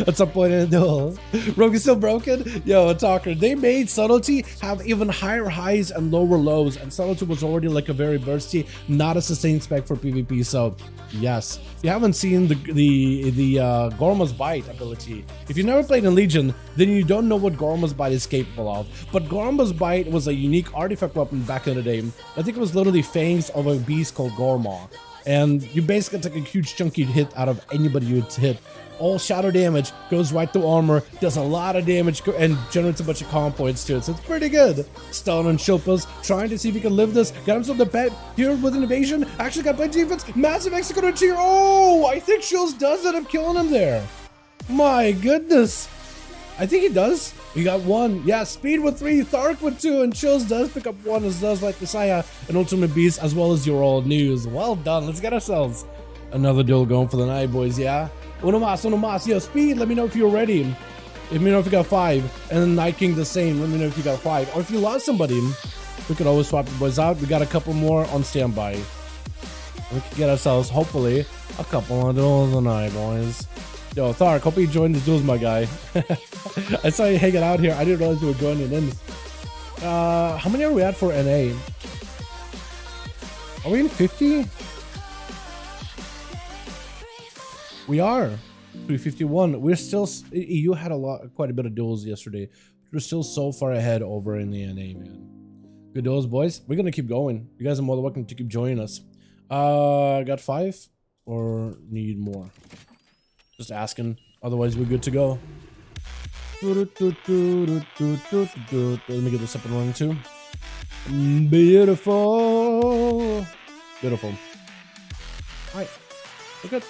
At some point in the duel. Rogue is still broken? Yo, Talker. They made Subtlety have even higher highs and lower lows, and Subtlety was already like a very bursty, not a sustained spec for PvP. So yes, if you haven't seen the Garma's Bite ability, if you never played in Legion, then you don't know what Garma's Bite is capable of. But Garma's Bite was a unique artifact weapon back in the day. I think it was literally fangs of a beast called Garma. and you basically take a huge chunky hit out of anybody you hit. All shadow damage goes right through armor, does a lot of damage, and generates a bunch of comp points too, so it's pretty good. Stun on Shilpas, trying to see if he can live this. Got himself the pet here with an evasion. Actually got by defense. Massive executor tier. Oh, I think Shields does end up killing him there. My goodness. I think he does. He got one. Yeah, Speed with 3, Thark with 2, and Chills does pick up 1, as does like Messiah and Ultimate Beast, as well as your old news. Well done. Let's get ourselves another duel going for the night, boys. Yeah. Uno mas. Yo, Speed, let me know if you're ready. Let me know if you got 5. And then Night King the same. Let me know if you got 5. Or if you lost somebody, we could always swap the boys out. We got a couple more on standby. We can get ourselves, hopefully, a couple of duels tonight, boys. Yo, Thark, hope you joined the duels, my guy. I saw you hanging out here. I didn't realize you were joining in. How many are we at for NA? Are we in 50? We are 351. We're still, EU had quite a bit of duels yesterday. We're still so far ahead over in the NA, man. Good duels, boys. We're gonna keep going. You guys are more than welcome to keep joining us. Got 5 or need more? Just asking. Otherwise, we're good to go. Let me get this up and running too. Beautiful. Beautiful. Alright. We're good.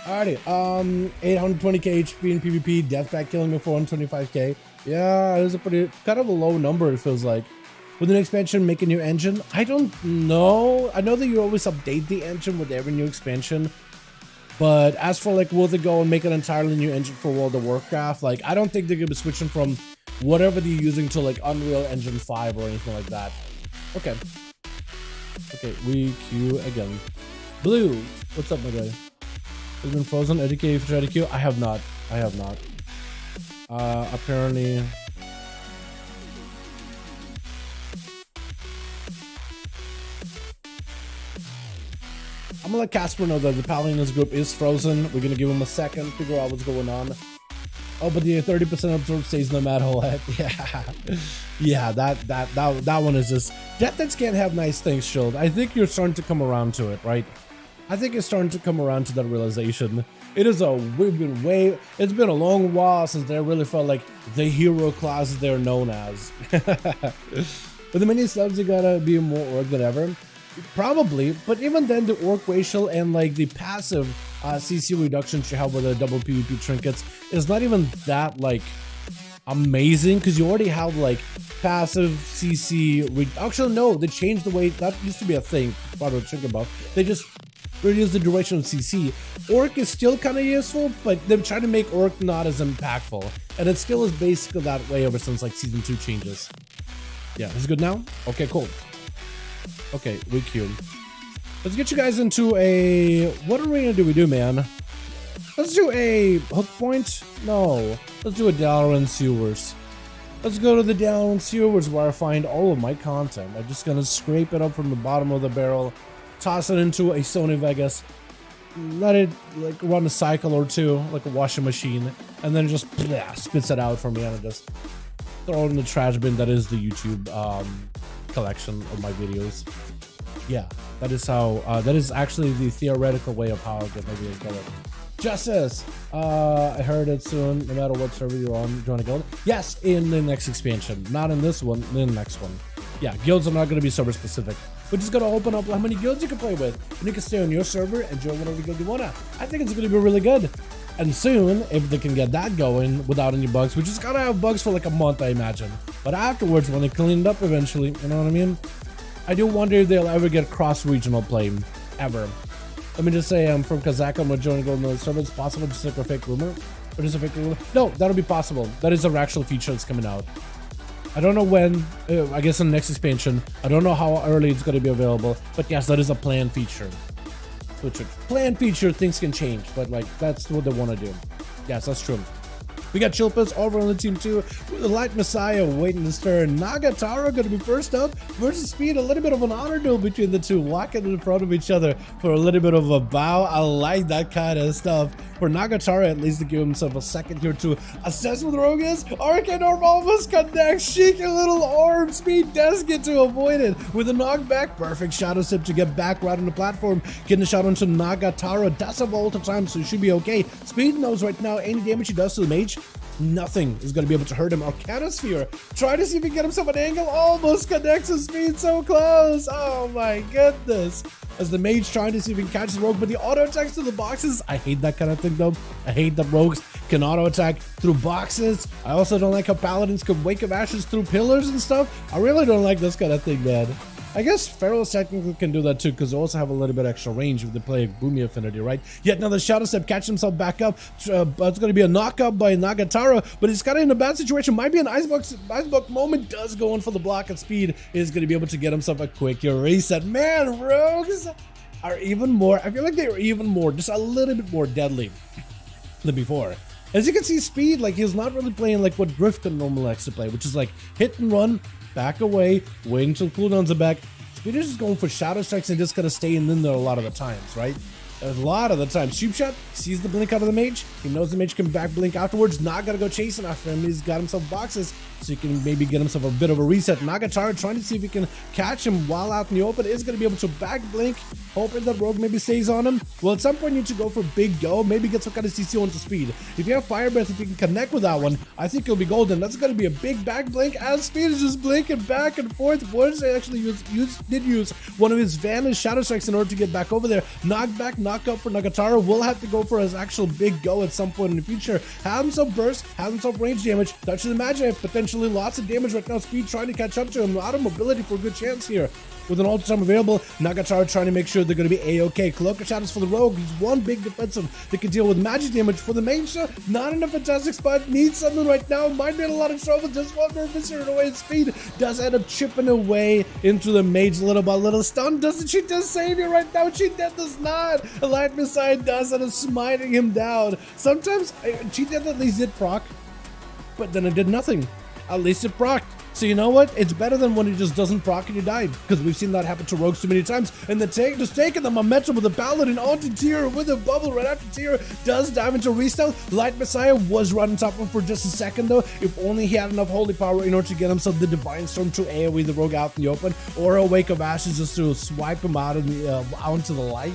Alrighty. 820k HP in PvP. Deathback killing me for 125k. Yeah, it was a pretty kind of a low number, it feels like. With an expansion, make a new engine? I don't know. I know that you always update the engine with every new expansion. But as for like, will they go and make an entirely new engine for World of Warcraft? Like, I don't think they're going to be switching from whatever they're using to like Unreal Engine 5 or anything like that. Okay. Okay, we queue again. Blue, what's up, my guy? Has been frozen. Educate if you try to queue. I have not. I have not. Apparently. I'm gonna let Casper know that the Paladins group is frozen. We're gonna give him a second, figure out what's going on. Oh, but the 30% absorb stays no matter what. Yeah, that one is just Deathheads can't have nice things, Shield. I think you're starting to come around to it, right? I think you're starting to come around to that realization. It's been a long while since they really felt like the hero class they're known as. With the many subs, you gotta be more orc than ever. Probably, but even then, the orc racial and like the passive CC reductions you have with the double PvP trinkets is not even that like amazing, because you already have like passive CC. Actually, no, they changed the way that used to be a thing. Part of the trinket buff. They just reduced the duration of CC. Orc is still kind of useful, but they're trying to make orc not as impactful, and it still is basically that way ever since like season 2 changes. Yeah, is it good now? Okay, cool. Okay, we queue. Let's get you guys into a... What arena do we do, man? Let's do a hook point? No. Let's do a Dalaran sewers. Let's go to the Dalaran sewers where I find all of my content. I'm just gonna scrape it up from the bottom of the barrel, toss it into a Sony Vegas, let it like run a cycle or two, like a washing machine, and then just spits it out for me, and I just throw it in the trash bin that is the YouTube collection of my videos. Yeah, that is how that is actually the theoretical way of how I get my videos going. Justice, I heard it soon. No matter what server you're on, join a guild. Yes, in the next expansion, not in this one, in the next one. Yeah, guilds are not going to be server specific. We're just going to open up how many guilds you can play with, and you can stay on your server and join whatever guild you wanna. I think it's going to be really good. And soon, if they can get that going without any bugs, we just gotta have bugs for like a month, I imagine. But afterwards, when they clean it up eventually, you know what I mean? I do wonder if they'll ever get cross-regional play, ever. Let me just say I'm from Kazakh, I'm gonna join Gold Node server. It's possible just like a fake rumor? Or just a fake rumor? No, that'll be possible. That is an actual feature that's coming out. I don't know when, I guess in the next expansion. I don't know how early it's gonna be available, but yes, that is a planned feature. Which planned feature, things can change, but like that's what they want to do. Yes, that's true. We got Chilpus over on the team 2 with the Light Messiah waiting his turn. Nagatoro going to be first up versus Speed. A little bit of an honor duel between the two, walking in front of each other for a little bit of a bow. I like that kind of stuff. For Nagatoro, at least to give himself a second here to assess what the rogue is. Arcane Orb almost connects. Cheeky little orb. Speed does get to avoid it with a knockback. Perfect shadow sip to get back right on the platform. Getting a shot onto Nagatoro. Does have ult of time, so he should be okay. Speed knows right now any damage he does to the mage, nothing is going to be able to hurt him. Arcanosphere, try to see if he can get himself an angle. Almost connects his Speed, so close. Oh my goodness. As the mage trying to see if he can catch the rogue, but the auto attacks through the boxes. I hate that kind of thing though. I hate that rogues can auto attack through boxes. I also don't like how paladins can Wake of Ashes through pillars and stuff. I really don't like this kind of thing, man. I guess Pharaohs technically can do that too, because they also have a little bit extra range if they play Boomy Affinity, right? Yet another Shadow Step, catch himself back up. But it's going to be a knockup by Nagatoro, but he's kind of in a bad situation. Might be an Icebox moment. Does go in for the block, and Speed is going to be able to get himself a quick reset. Man, rogues are even more, I feel like they are even more, just a little bit more deadly than before. As you can see, Speed, like, he's not really playing like what Griffin normally likes to play, which is like hit and run, back away, wait until cooldowns are back. Speed is just going for shadow strikes and just gonna stay in there a lot of the times, right? A lot of the time. Sheep Shot sees the blink out of the mage. He knows the mage can back blink afterwards. Not gonna go chasing after him. He's got himself boxes, so he can maybe get himself a bit of a reset. Nagatoro trying to see if he can catch him while out in the open. Is gonna be able to back blink, hoping that rogue maybe stays on him. Well, at some point you need to go for big go, maybe get some kind of CC onto Speed. If you have Fire Breath, if you can connect with that one, I think it'll be golden. That's gonna be a big back blink as Speed is just blinking back and forth. Woods actually did use one of his Vanish Shadow Strikes in order to get back over there. Knockback, knockup for Nagatoro. Will have to go for his actual big go at some point in the future. Have himself burst, have himself range damage, touch the Magi, potentially lots of damage right now. Speed trying to catch up to him. A lot of mobility for a good chance here. With an ultra time available, Nagatoro trying to make sure they're going to be a-okay. Cloak of Shadows for the rogue. He's one big defensive that can deal with magic damage. For the mage, not in a fantastic spot. Needs something right now. Might be in a lot of trouble. Just one more viscer away. Speed does end up chipping away into the mage little by little. Stun, doesn't she just save you right now? She does not. A Light Messiah does end up smiting him down. Sometimes Cheat Death at least did proc, but then it did nothing. At least it procced. So you know what? It's better than when it just doesn't proc and you died, because we've seen that happen to rogues too many times. And the tank just taking the momentum with the paladin onto tier with a bubble right after tier does dive into restealth. Light Messiah was running top of him for just a second though. If only he had enough holy power in order to get himself the Divine Storm to AoE the rogue out in the open, or a Wake of Ashes just to swipe him out in the out into the light.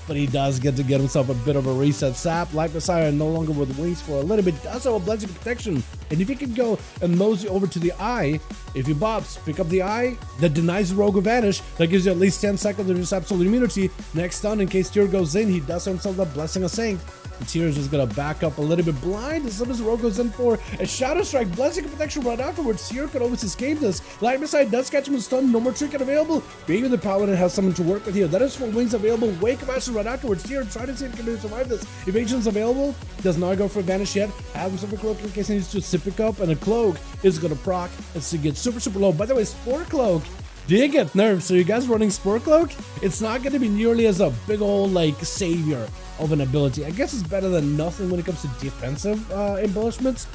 But he does get to get himself a bit of a reset. Sap, Light Messiah no longer with wings for a little bit, does have a blessing of protection. And if he can go and mosey over to the eye, if he bops, pick up the eye, that denies the rogue a vanish, that gives you at least 10 seconds of just absolute immunity. Next stun, in case Tyr goes in, he does himself that blessing of Saint. The Tyr is just gonna back up a little bit blind as soon as the rogue goes in for a Shadow Strike. Blessing of protection right afterwards. Tyr could always escape this. Light Messiah does catch him in stun, no more trinket available. Maybe the paladin has someone to work with here. That is for wings available. Wake of Ashes right afterwards. Tyr try to see if he can survive this. Evasion's available. Does not go for vanish yet. Have himself a cloak in case he needs to sip it up, and a cloak is gonna proc as he gets super low. By the way, Spore Cloak did get nerfed, so you guys running Spore Cloak, it's not going to be nearly as a big old like savior of an ability. I guess it's better than nothing when it comes to defensive embellishments,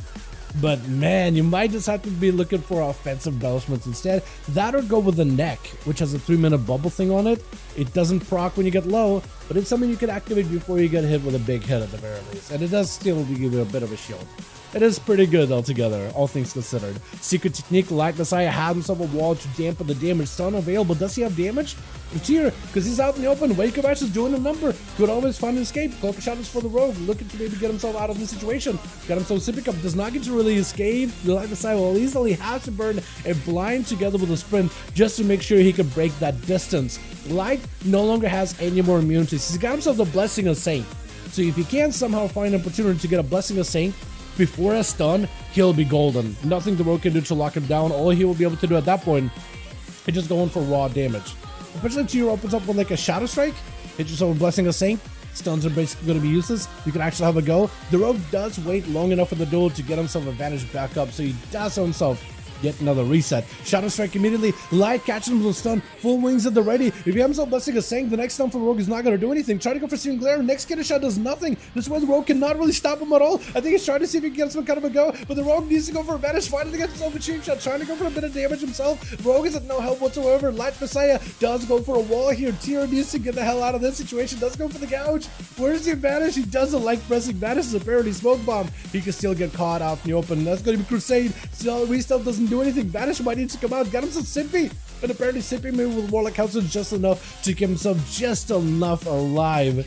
but man, you might just have to be looking for offensive embellishments instead. That or go with the neck, which has a 3-minute bubble thing on it. It doesn't proc when you get low, but it's something you can activate before you get hit with a big hit at the very least, and it does still give you a bit of a shield. It is pretty good altogether, all things considered. Secret technique, Light Messiah has himself a wall to dampen the damage. Stun available. Does he have damage? It's here, because he's out in the open. Wake of Ashes is doing a number. Could always find an escape. Cloak of Shadows for the rogue, looking to maybe get himself out of this situation. Got himself sipping up. Does not get to really escape. The Light Messiah will easily have to burn a blind together with a sprint just to make sure he can break that distance. Light no longer has any more immunities. He's got himself the Blessing of Saint. So if he can somehow find an opportunity to get a Blessing of Saint before a stun, he'll be golden. Nothing the rogue can do to lock him down. All he will be able to do at that point is just go in for raw damage. Especially Tyr opens up with like a Shadow Strike, hit yourself a Blessing of Saint. Stuns are basically going to be useless. You can actually have a go. The rogue does wait long enough for the duel to get himself a vanish back up, so he does himself get another reset. Shadow Strike immediately. Light catches him with a stun. Full wings at the ready. If he happens up blessing a saying, the next stun for Rogue is not going to do anything. Try to go for Searing Glare. Next Kidder Shot does nothing. This way the Rogue cannot really stop him at all. I think he's trying to see if he can get some kind of a go, but the Rogue needs to go for a vanish. Finally gets himself a cheap shot. Trying to go for a bit of damage himself. Rogue is at no help whatsoever. Light Messiah does go for a wall here. Tier needs to get the hell out of this situation. Does go for the gouge. Where's the advantage? He doesn't like pressing vanish. Is apparently smoke bomb. He can still get caught out in the open. That's going to be Crusade. Still, Restealth doesn't do anything. Vanish might need to come out. Got himself Simpy. And apparently Simpy maybe with Warlock House is just enough to keep himself just enough alive.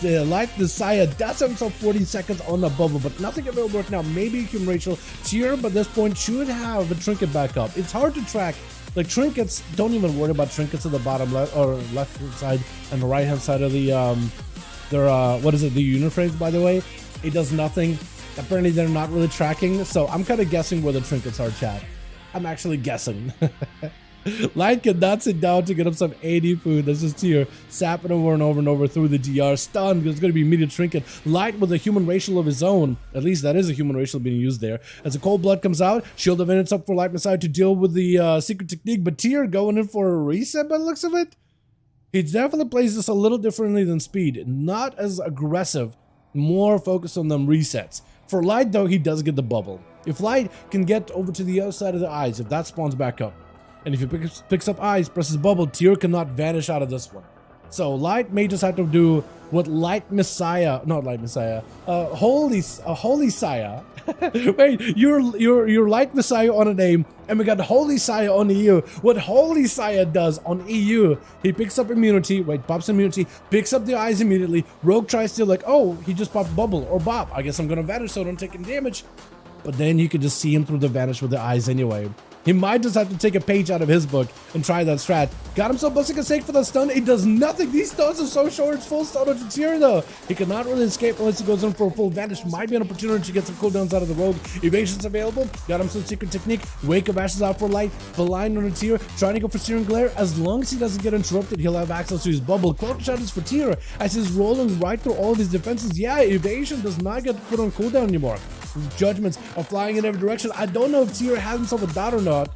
Light Messiah does have himself 40 seconds on the bubble, but nothing available right now. Maybe Human Rachel. Tier, but at this point, should have a trinket back up. It's hard to track. Like trinkets, don't even worry about trinkets at the bottom left or left hand side and the right hand side of the what is it, the unit frames, by the way. It does nothing. Apparently they're not really tracking, so I'm kind of guessing where the trinkets are, chat. I'm actually guessing. Light cannot sit down to get himself 80 food. This is Tier sapping over and over and over through the DR. Stun, there's going to be immediate trinket. Light with a human racial of his own. At least that is a human racial being used there. As the cold blood comes out, Shield of Endance up for Light Messiah to deal with the secret technique, but Tier going in for a reset by the looks of it. He definitely plays this a little differently than Speed. Not as aggressive, more focused on them resets. For Light though, he does get the bubble. If Light can get over to the other side of the eyes, if that spawns back up, and if he picks up eyes, presses bubble, Tier cannot vanish out of this one. So Light may just have to do what Light Messiah, not Light Messiah, Holy Sire. Wait, you're Light Messiah on a name, and we got Holy Sire on EU. What Holy Sire does on EU, he picks up immunity, pops immunity, picks up the eyes immediately. Rogue tries to like, oh, he just popped bubble or bop. I guess I'm gonna vanish so I don't take any damage. But then you can just see him through the vanish with the eyes anyway. He might just have to take a page out of his book and try that strat. Got himself busting a sake for the stun. It does nothing. These stuns are so short. It's full stun on Tier though. He cannot really escape unless he goes in for a full vanish. Might be an opportunity to get some cooldowns out of the Rogue. Evasion's available. Got him some secret technique. Wake of Ashes out for Light. Blind on a Tier. Trying to go for Searing Glare. As long as he doesn't get interrupted, he'll have access to his bubble. Cloak Shot is for Tier as he's rolling right through all these defenses. Yeah, Evasion does not get put on cooldown anymore. Judgments are flying in every direction. I don't know if Tier has himself a dot or not.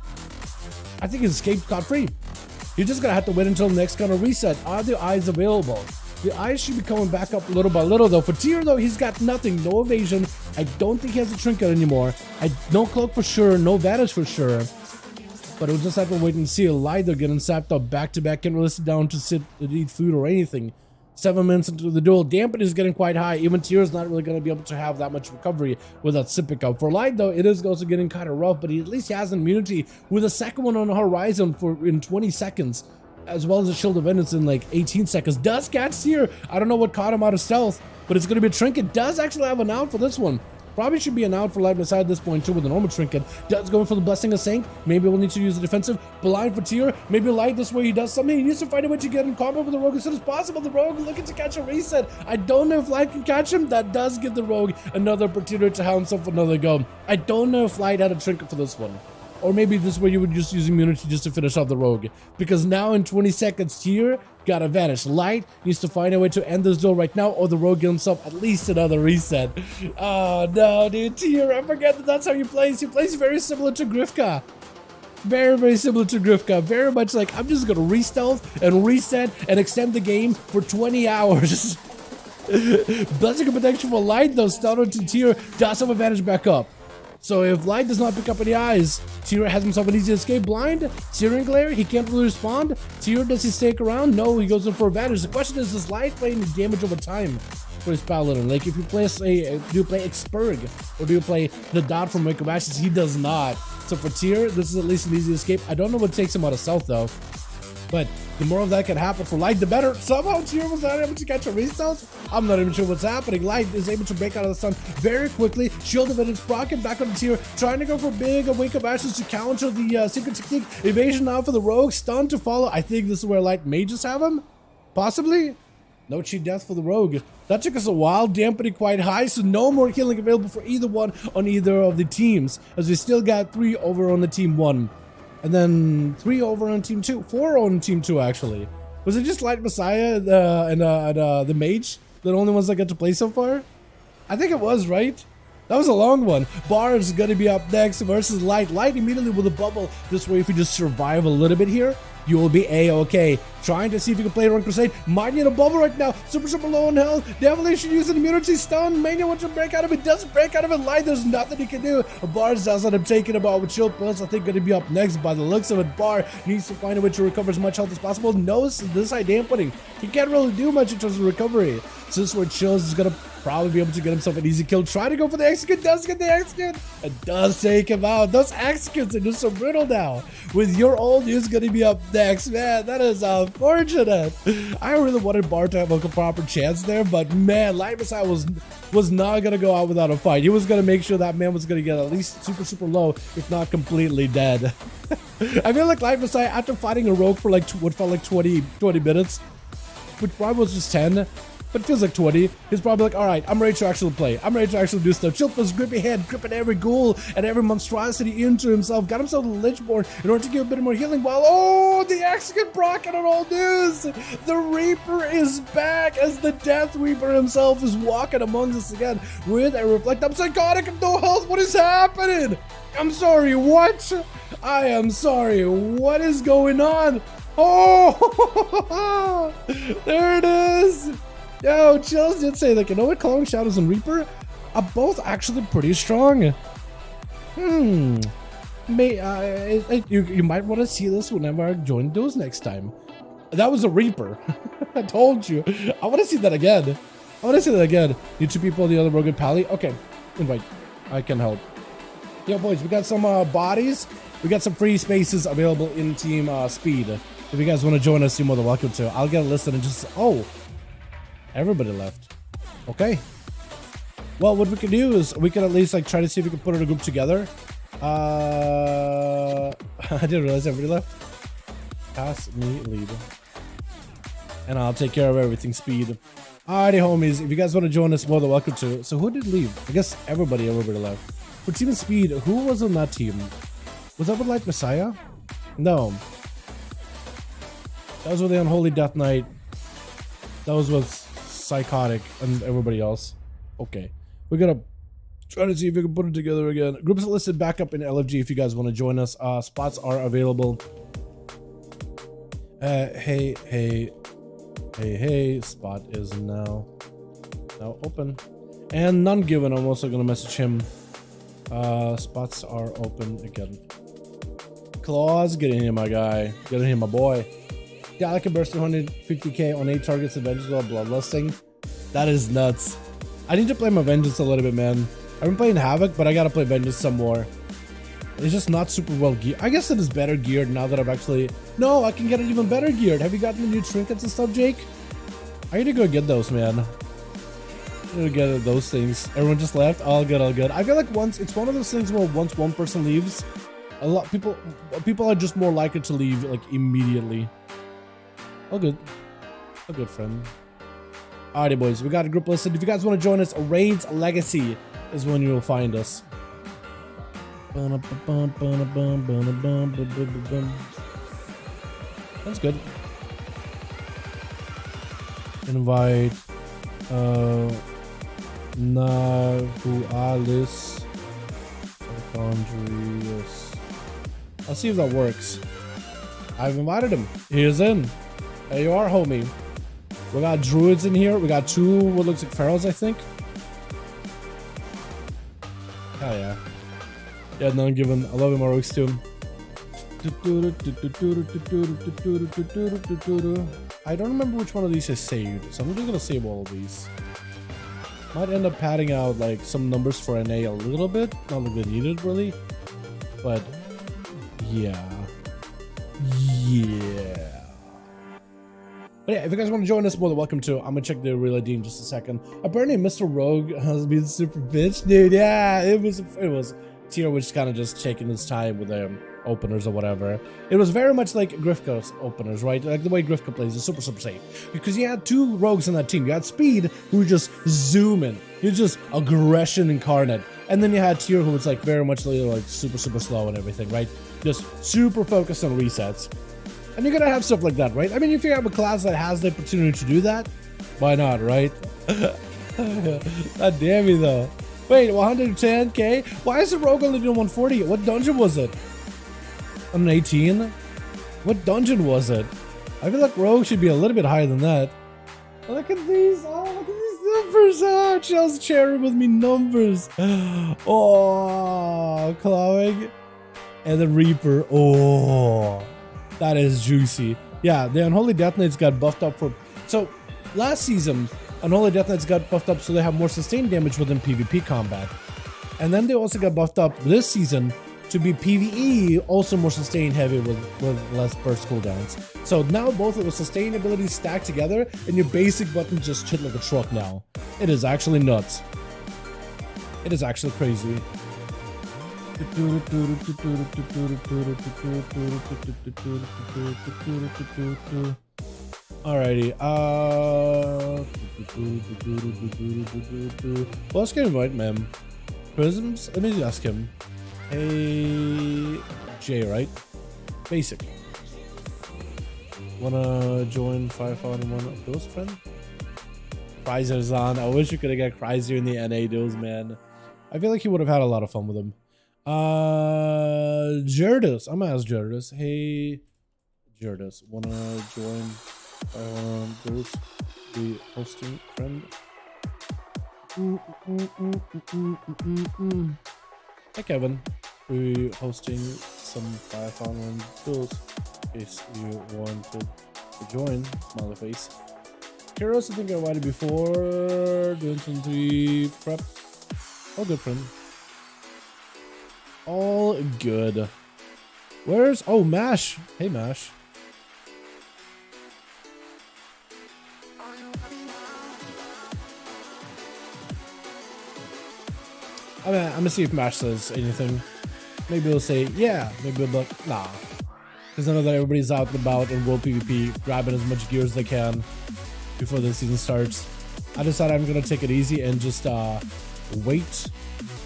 I think he's escaped scot-free. You're just gonna have to wait until the next kind of reset. Are the eyes available? The eyes should be coming back up little by little though. For Tier though, he's got nothing, no evasion. I don't think he has a trinket anymore. No cloak for sure, no vanish for sure. But we'll just have to wait and see. Light, they're getting sapped up back to back. Can't really sit down to sit and eat food or anything. 7 minutes into the duel, dampen is getting quite high. Even Tier is not really going to be able to have that much recovery without sipping up. For Light though, it is also getting kind of rough, but he at least has immunity with a second one on the horizon in 20 seconds, as well as a Shield of Endance in like 18 seconds. Does catch Tier. I don't know what caught him out of stealth, but it's going to be a trinket. Does actually have an out for this one. Probably should be an out for Light Messiah at this point too with a normal trinket. Does going for the Blessing of Saint. Maybe we'll need to use the defensive. Blind for Tier. Maybe Light this way he does something. He needs to find a way to get in combat with the Rogue as soon as possible. The Rogue looking to catch a reset. I don't know if Light can catch him. That does give the Rogue another opportunity to have himself another go. I don't know if Light had a trinket for this one. Or maybe this way you would just use immunity just to finish off the Rogue. Because now in 20 seconds, Tier gotta vanish. Light needs to find a way to end this duel right now, or the Rogue gives himself at least another reset. Oh no, dude, Tier, I forget that that's how he plays. He plays very similar to Grifka. Very, very similar to Grifka. Very much like, I'm just gonna re-stealth and reset and extend the game for 20 hours. Blessing of Protection for Light though, stun onto Tier, does have advantage back up. So if Light does not pick up any eyes, Tier has himself an easy escape. Blind, Searing Glare, he can't really respond. Tier, does he stake around? No, he goes in for advantage. The question is, does Light play any damage over time for his Paladin? Like if you play do you play Expurg or do you play the Dot from Wake of Ashes? He does not. So for Tier, this is at least an easy escape. I don't know what takes him out of stealth though. But the more of that can happen for Light, the better. Somehow Tier was not able to catch a re-stealth. I'm not even sure what's happening. Light is able to break out of the stun very quickly. Shield of Endance proccing back on the Tier, trying to go for big Wake of Ashes to counter the secret technique. Evasion now for the Rogue, stun to follow. I think this is where Light may just have him. Possibly. No cheat death for the Rogue. That took us a while, dampening quite high, so no more healing available for either one on either of the teams, as we still got 3 over on the team 1. And then 3 over on team 2, 4 on team 2 actually. Was it just Light Messiah and the Mage, the only ones that got to play so far? I think it was, right? That was a long one. Bar is gonna be up next versus Light. Light immediately with a bubble. This way, if you just survive a little bit here, you will be A-okay. Trying to see if you can play Run Crusade. Might need a bubble right now. Super low on health. Definitely should use an immunity stun. Mania wants to break out of it. Doesn't break out of it. Light, there's nothing he can do. Bar's does end up taking him out with Chill Pills. I think going to be up next by the looks of it. Bar needs to find a way to recover as much health as possible. Knows this side dampening. He can't really do much in terms of recovery. So this is where Chills is going to probably be able to get himself an easy kill. Try to go for the execute. Does get the execute. It does take him out. Those executes are just so brittle now. With your old, he's going to be up next. Man, that is unfortunate. I really wanted Bar to have a proper chance there, but man, Light Messiah was not going to go out without a fight. He was going to make sure that man was going to get at least super low, if not completely dead. I feel like Light Messiah, after fighting a rogue for like what felt like 20 minutes, which probably was just 10, but it feels like 20. He's probably like, all right, I'm ready to actually play. I'm ready to actually do stuff. Chilpa's grippy head, gripping every ghoul and every monstrosity into himself. Got himself a Lichborn in order to give a bit more healing while, oh, the execute Brocken on all news. The Reaper is back as the Death Reaper himself is walking among us again with a reflect. I'm psychotic and no health. What is happening? I'm sorry, what? I am sorry. What is going on? Oh, there it is. Yo, Chills did say, like, you know what, Clone Shadows and Reaper are both actually pretty strong. You might want to see this whenever I join Duels next time. That was a Reaper. I told you. I want to see that again. You two people, the other Rogan Pally. Okay, invite. I can help. Yo, boys, we got some bodies. We got some free spaces available in Team Speed. If you guys want to join us, you're more than welcome to. I'll get a list and just, oh. Everybody left. Okay. Well, what we can do is we can at least like try to see if we can put a group together. I didn't realize everybody left. Pass me lead. And I'll take care of everything, Speed. Alrighty, homies. If you guys want to join us, more than welcome to. So who did leave? I guess everybody left. For Team Speed, who was on that team? Was that with Light Messiah? No. That was with the Unholy Death Knight. That was with Psychotic and everybody else. Okay, we're gonna try to see if we can put it together again. Groups listed back up in LFG if you guys want to join us. Spots are available. Hey, spot is now open and none given. I'm also gonna message him. Spots are open again. Claws, get in here, my guy. Get in here, my boy. Yeah, I can burst 250k on 8 targets of Vengeance while bloodlusting. That is nuts. I need to play my Vengeance a little bit, man. I've been playing Havoc, but I gotta play Vengeance some more. It's just not super well geared. I guess it is better geared now that I've actually... No, I can get it even better geared. Have you gotten the new trinkets and stuff, Jake? I need to go get those, man. I need to get those things. Everyone just left? All good, all good. I feel like it's one of those things where once one person leaves, a lot people are just more likely to leave like immediately. All good, friend. Alrighty, boys, we got a group listed. If you guys want to join us, Raids Legacy is when you will find us. That's good. Invite Nagu Alice Andreas. I'll see if that works. I've invited him. He is in. There you are, homie. We got druids in here. We got 2 what looks like pharaohs, I think. Hell yeah. Yeah, none given. I love him, Rogues too. I don't remember which one of these is saved, so I'm just gonna save all of these. Might end up padding out like some numbers for NA a little bit. Not like they needed really. But yeah. But yeah, if you guys want to join us, more than welcome to. I'm gonna check the real ID in just a second. Apparently, Mr. Rogue has been super bitch, dude. Yeah, it was Tier which kind of just taking his time with the openers or whatever. It was very much like Grifka's openers, right? Like the way Grifka plays is super safe. Because you had 2 rogues in that team. You had Speed, who just zooming. You're just aggression incarnate. And then you had Tier, who was like very much like super slow and everything, right? Just super focused on resets. And you're gonna have stuff like that, right? I mean, if you have a class that has the opportunity to do that, why not, right? God damn me though. Wait, 110k? Why is the rogue only doing 140? What dungeon was it? On an 18? What dungeon was it? I feel like rogue should be a little bit higher than that. Look at these. Oh, look at these numbers. Oh, Chell's sharing with me numbers. Oh, clawing. And the Reaper. Oh, that is juicy. Yeah, the Unholy Death Knights got buffed up for... So, last season, Unholy Death Knights got buffed up so they have more sustained damage within PvP combat. And then they also got buffed up this season to be PvE, also more sustained heavy with less burst cooldowns. So now both of the sustain abilities stack together and your basic buttons just hit like a truck now. It is actually nuts. It is actually crazy. Alrighty, well, let's get invite, man. Prisms? Let me ask him. Hey, Jay, right? Basic. Wanna join 5V5 1V1 DUELS, friend? Chrysler's on. I wish we could have got Chrysler in the NA duels, man. I feel like he would have had a lot of fun with him. Jerdus. I'm gonna ask Jerdus. Hey, Jerdus, wanna join 5V5 DUELS? The hosting friend? Hey, Kevin. We're hosting some 5V5 DUELS in case you wanted to join. Smiley face. Heroes, I think I invited before. Doing some 3 prep. All good, friend. All good. Where's... Oh, Mash. Hey, Mash. I'm gonna see if Mash says anything. Maybe he'll say, yeah. Maybe he'll be like, nah. Because I know that everybody's out and about in World PvP, grabbing as much gear as they can before the season starts. I decided I'm gonna take it easy and just wait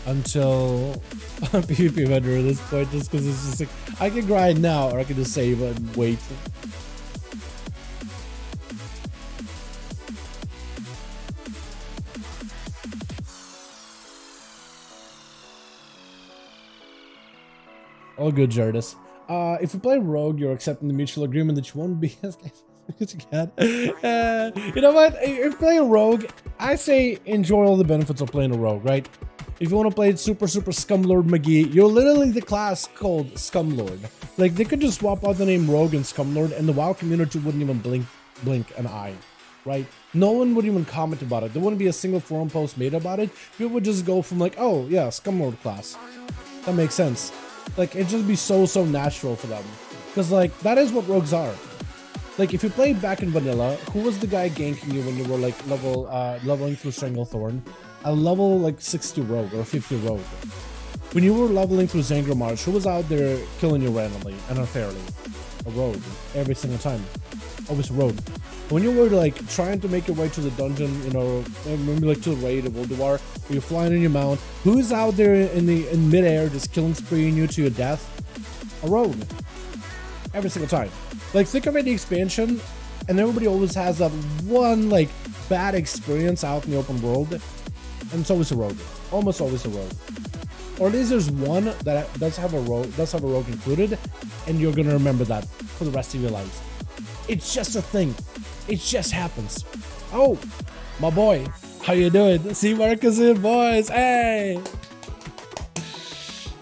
until PvP vendor at this point, just because it's just like, I can grind now, or I can just save and wait. All good, Jardis. If you play Rogue, you're accepting the mutual agreement that you won't be as because you can. You know what? If you play a Rogue, I say enjoy all the benefits of playing a Rogue, right? If you want to play super Scumlord McGee, you're literally the class called Scumlord. Like, they could just swap out the name Rogue and Scumlord, and the WoW community wouldn't even blink an eye, right? No one would even comment about it. There wouldn't be a single forum post made about it. People would just go from like, oh yeah, Scumlord class. That makes sense. Like, it'd just be so natural for them. Because, like, that is what rogues are. Like, if you played back in vanilla, who was the guy ganking you when you were, like, leveling through Stranglethorn? A level, like, 60 rogue or 50 rogue. When you were leveling through Zangarmarsh, who was out there killing you randomly and unfairly? A rogue. Every single time. Always a rogue. When you were, like, trying to make your way to the dungeon, you know, maybe, like, to the raid of World War, where you're flying on your mount, who's out there in midair just killing spreeing you to your death? A rogue. Every single time. Like, think of any expansion, and everybody always has that one, like, bad experience out in the open world, and it's always a rogue. Almost always a rogue. Or at least there's one that does have a rogue included, and you're gonna remember that for the rest of your lives. It's just a thing. It just happens. Oh, my boy, how you doing? See Marcus in, boys. Hey.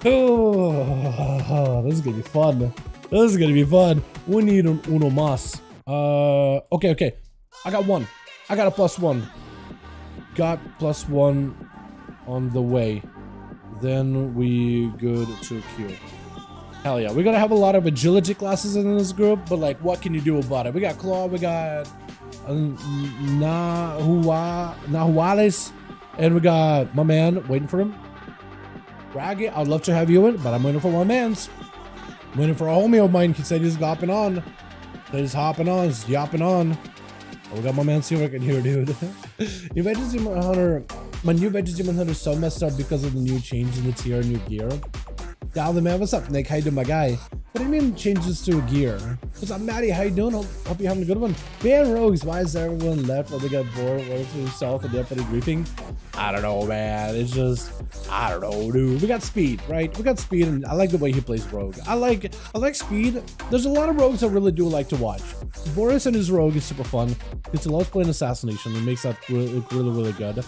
Oh, this is gonna be fun. This is gonna be fun. We need an uno mas. Okay. I got one. I got a +1. Got +1 on the way. Then we good to queue. Hell yeah, we're gonna have a lot of agility classes in this group, but like, what can you do about it? We got Claw, we got Nahuales, and we got my man waiting for him. Raggy, I'd love to have you in, but I'm waiting for my man's. I'm waiting for a homie of mine. He said he's hopping on. He's hopping on, he's yapping on. Oh, we got my man Silver in here, dude. New Veggies Demon Hunter. My new Veggies Demon Hunter is so messed up because of the new change in the tier and new gear. Down the man, what's up, Nick? How you doing, my guy? What do you mean changes to gear? What's up, Maddie? How you doing? Hope you're having a good one. Man, Rogues, why is everyone left while they got bored? What is himself and deputy griefing? I don't know, man. It's just, I don't know, dude. We got Speed, right? We got Speed, and I like the way he plays Rogue. I like Speed. There's a lot of Rogues I really do like to watch. Boris and his Rogue is super fun. He loves playing Assassination. He makes that look really good.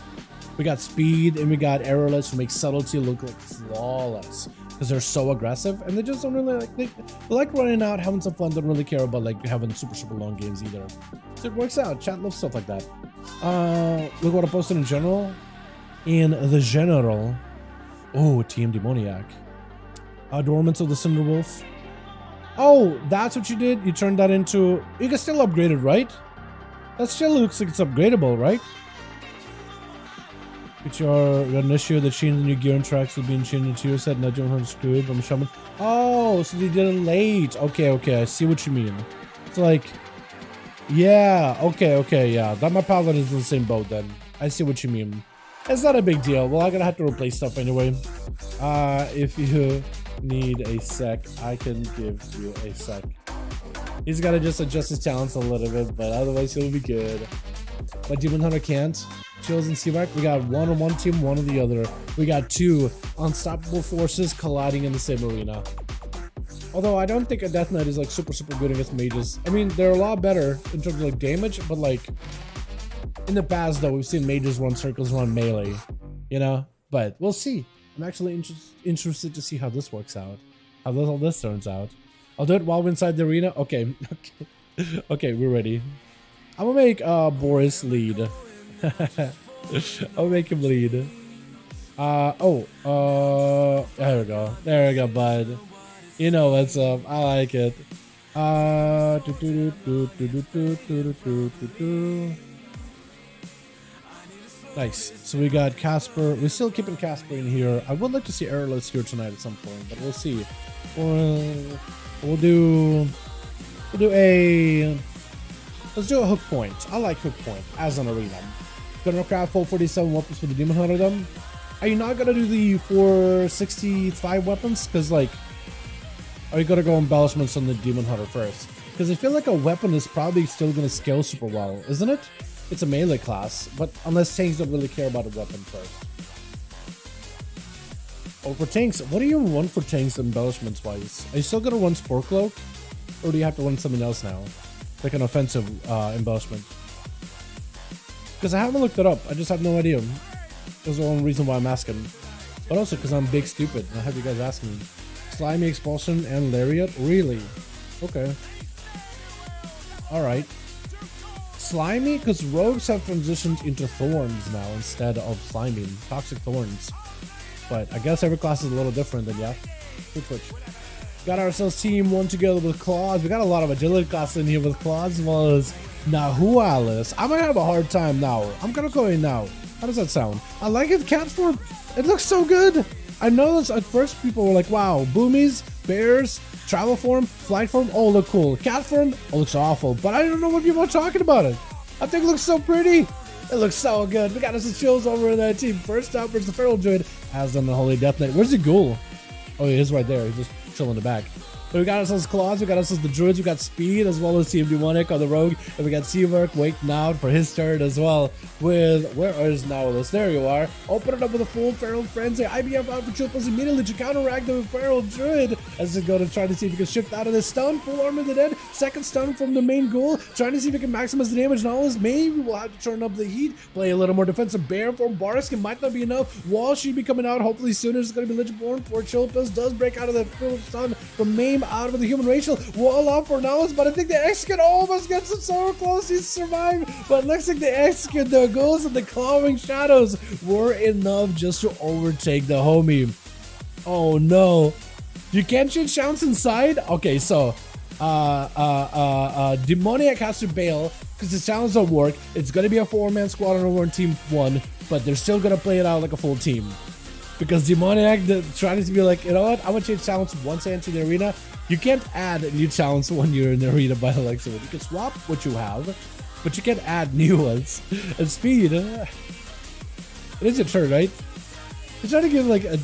We got Speed, and we got Errorless, who makes Subtlety look like flawless. Because they're so aggressive, and they just don't really like, they like running out, having some fun, don't really care about like having super long games either. So it works out. Chat loves stuff like that. Look what I posted in general. In the general, oh, Team Demoniac. Dormants of the Cinderwolf. Oh, that's what you did? You turned that into, you can still upgrade it, right? That still looks like it's upgradable, right? It's an issue that changing your gear and tracks will be in changing to your set, not doing her screwed from Shaman. Oh, so they did it late. Okay, I see what you mean. It's like, yeah, okay, yeah. That my paladin is in the same boat then. I see what you mean. It's not a big deal. Well, I'm gonna have to replace stuff anyway. If you need a sec, I can give you a sec. He's gotta just adjust his talents a little bit, but otherwise he'll be good. But Demon Hunter can't. Chills and Seaback, we got one on one team, one on the other. We got two unstoppable forces colliding in the same arena. Although I don't think a Death Knight is like super good against mages. I mean, they're a lot better in terms of like damage, but like in the past though, we've seen mages run circles around melee, you know? But we'll see. I'm actually interested to see how this works out, how all this turns out. I'll do it while we're inside the arena. Okay, okay, we're ready. I'm gonna make Boris lead. I'll make him lead. There we go, bud. You know what's up. I like it. Nice. So we got Casper. We're still keeping Casper in here. I would like to see Errorless here tonight at some point, but we'll see. We'll do a. Let's do a hook point. I like hook point as an arena. Gonna craft 447 weapons for the Demon Hunter then. Are you not gonna do the 465 weapons? Because like, are you gonna go embellishments on the Demon Hunter first? Because I feel like a weapon is probably still gonna scale super well, isn't it? It's a melee class, but unless tanks don't really care about a weapon first. Oh, for tanks, what do you run for tanks embellishments wise? Are you still gonna run Spore Cloak? Or do you have to run something else now? Like an offensive embellishment? Because I haven't looked it up. I just have no idea. That's the only reason why I'm asking. But also because I'm big stupid. I have you guys asking me. Slimy, Expulsion, and Lariat? Really? Okay. Alright. Slimy? Because rogues have transitioned into thorns now instead of slimy. Toxic thorns. But I guess every class is a little different then, yeah. Good Twitch. Got ourselves team one together with Claws. We got a lot of agility classes in here with Claws as well as Nahualis. I'm gonna have a hard time now. I'm gonna go in now. How does that sound? I like it. Cat form. It looks so good. I know this at first people were like, wow, boomies, bears, travel form, flight form, all look cool. Cat form, it looks awful. But I don't know what people are talking about it. I think it looks so pretty. It looks so good. We got us some chills over in that team. First up is the Feral Druid, as on the Holy Death Knight. Where's the ghoul? Oh, he is right there. He's just chilling in the back. But we got ourselves Claws, we got ourselves the Druids, we got Speed, as well as Team Demonic on the Rogue, and we got Seawork waiting out for his turn as well with, where is Nautilus? There you are. Open it up with a full Feral Frenzy. IBF out for Chilpos immediately to counteract the Feral Druid as they go to try to see if he can shift out of this stun. Full Armor of the Dead, second stun from the main ghoul, trying to see if he can maximize the damage. Nautilus maybe will have to turn up the heat, play a little more defensive. Bear from Barskin might not be enough. Wall should be coming out hopefully sooner. It's going to be Lichborn for Chilpos, does break out of the full stun from Maim out of the human racial. Wall off for Nautilus, but I think the Execute almost gets him so close. He's survived, but looks like the Execute, the ghouls and the clawing shadows were enough just to overtake the homie. Oh no. You can't change chance inside? Okay, so Demoniac has to bail because the challenge don't work. It's gonna be a 4-man squad over on team 1, but they're still gonna play it out like a full team. Because Demoniac trying to be like, you know what, I'm gonna change talents once I enter the arena. You can't add new talents when you're in the arena by the likes of it. You can swap what you have, but you can't add new ones. And Speed, it is your turn, right? He's trying to give like a,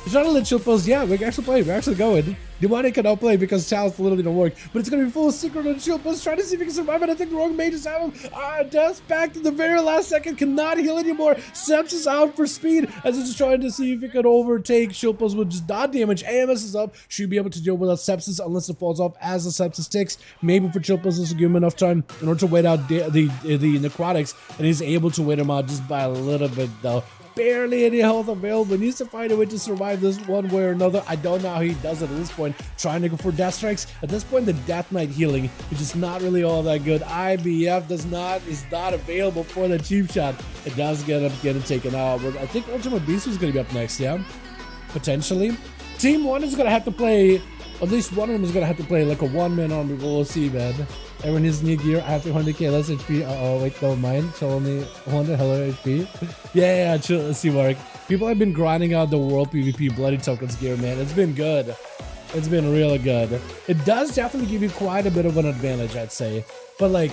he's trying to let Chilpos, yeah, we can actually play, we're actually going. Demonic cannot play because Tal's literally don't work, but it's gonna be full of secret and shield plus trying to see if he can survive it. I think the rogue mages have him. Death back to the very last second, cannot heal anymore. Sepsis out for speed as he's just trying to see if he can overtake. Shield plus with just dot damage. AMS is up, should be able to deal with that sepsis unless it falls off as the sepsis ticks. Maybe for Shield plus this will give him enough time in order to wait out the necrotics, and he's able to wait him out just by a little bit though. Barely any health available. Needs to find a way to survive this one way or another. I don't know how he does it at this point. Trying to go for death strikes. At this point, the Death Knight healing is just not really all that good. IBF is not available for the cheap shot. It does get up getting taken out. But I think Ultimate Beast is going to be up next, yeah? Potentially. Team 1 is going to have to play, at least one of them is going to have to play like a one-man army. We'll see, man. Everyone needs new gear. I have 200k less HP. Oh, wait, don't mind. So only 100 hello HP. Yeah, chill. Let's see, Mark. People have been grinding out the World PvP Bloody Tokens gear, man. It's been good. It's been really good. It does definitely give you quite a bit of an advantage, I'd say. But, like,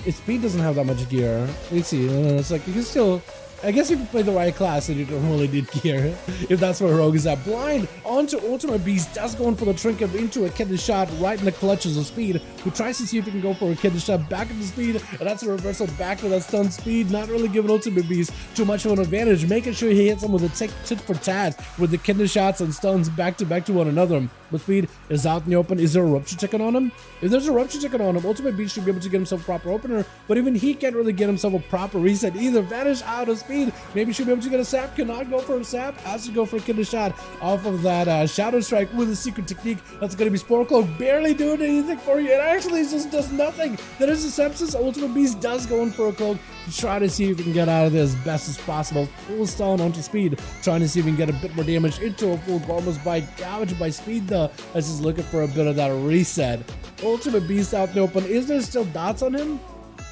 its speed doesn't have that much gear. Let's see. It's like, you can still... I guess if you play the right class and you don't really need gear, if that's where Rogue is at. Blind onto Ultimate Beast, does going for the trinket into a kidney shot right in the clutches of speed, who tries to see if he can go for a kidney shot back into speed, and that's a reversal back to that stun speed, not really giving Ultimate Beast too much of an advantage, making sure he hits him with a tit for tat with the kidney shots and stuns back to one another. But speed is out in the open. Is there a rupture ticket on him? If there's a rupture ticket on him, Ultimate Beast should be able to get himself a proper opener, but even he can't really get himself a proper reset either. Vanish out of speed. Maybe should be able to get a sap. Cannot go for a sap. Has to go for a kidney shot off of that Shadow Strike with a secret technique. That's going to be Spore Cloak. Barely doing anything for you. It actually just does nothing. There is a sepsis. Ultimate Beast does go in for a cloak to try to see if he can get out of this as best as possible. Full stun onto speed. Trying to see if he can get a bit more damage into a full Gormos Bite. Damage by speed though, as he's looking for a bit of that reset. Ultimate Beast out in the open. Is there still dots on him?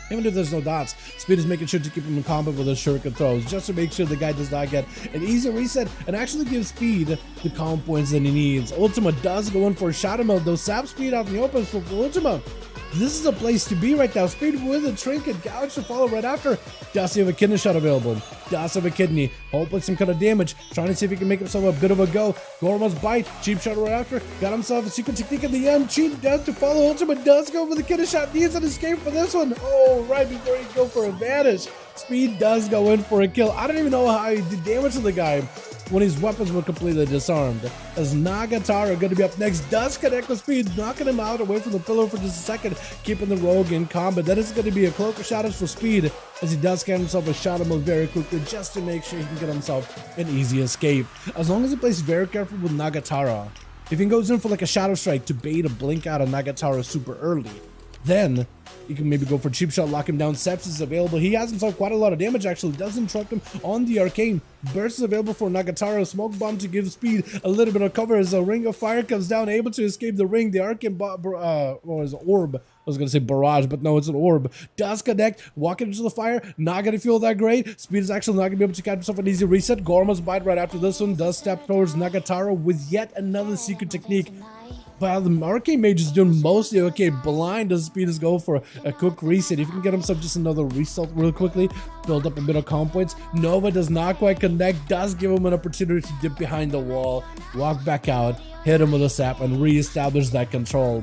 Even if there's no dots, Speed is making sure to keep him in combat with his shuriken throws, just to make sure the guy does not get an easy reset and actually give Speed the calm points that he needs. Ultima does go in for a Shadow Meld, though. Sap Speed out in the open for Ultima. This is a place to be right now. Speed with a trinket, gouge to follow right after. Does he have a kidney shot available? Does have a kidney. Hoping some kind of damage. Trying to see if he can make himself a bit of a go. Gorma's Bite. Cheap shot right after. Got himself a secret technique in the end. Cheap death to follow. Ultimate does go for the kidney shot. Needs an escape for this one. Oh, right before he go for a vanish. Speed does go in for a kill. I don't even know how he did damage to the guy when his weapons were completely disarmed. As Nagatara going to be up next, does connect with Speed, knocking him out away from the pillar for just a second, keeping the rogue in combat. That is going to be a cloak of shadows for Speed, as he does get himself a shadow mode very quickly, just to make sure he can get himself an easy escape. As long as he plays very careful with Nagatara, if he goes in for like a shadow strike to bait a blink out of Nagatara super early, then you can maybe go for cheap shot, lock him down. Sepsis is available. He has himself quite a lot of damage, actually. Does interrupt him on the arcane. Burst is available for Nagataro. Smoke bomb to give Speed a little bit of cover as a ring of fire comes down, able to escape the ring. The arcane orb. I was going to say barrage, but no, it's an orb. Does connect, walking into the fire, not going to feel that great. Speed is actually not going to be able to catch himself an easy reset. Gorma's Bite right after this one does step towards Nagataro with yet another secret technique. But the Arcane Mage is doing mostly okay. Blind does Speed is go for a quick reset. If he can get himself just another reset real quickly, build up a bit of calm points. Nova does not quite connect, does give him an opportunity to dip behind the wall, walk back out, hit him with a sap, and reestablish that control.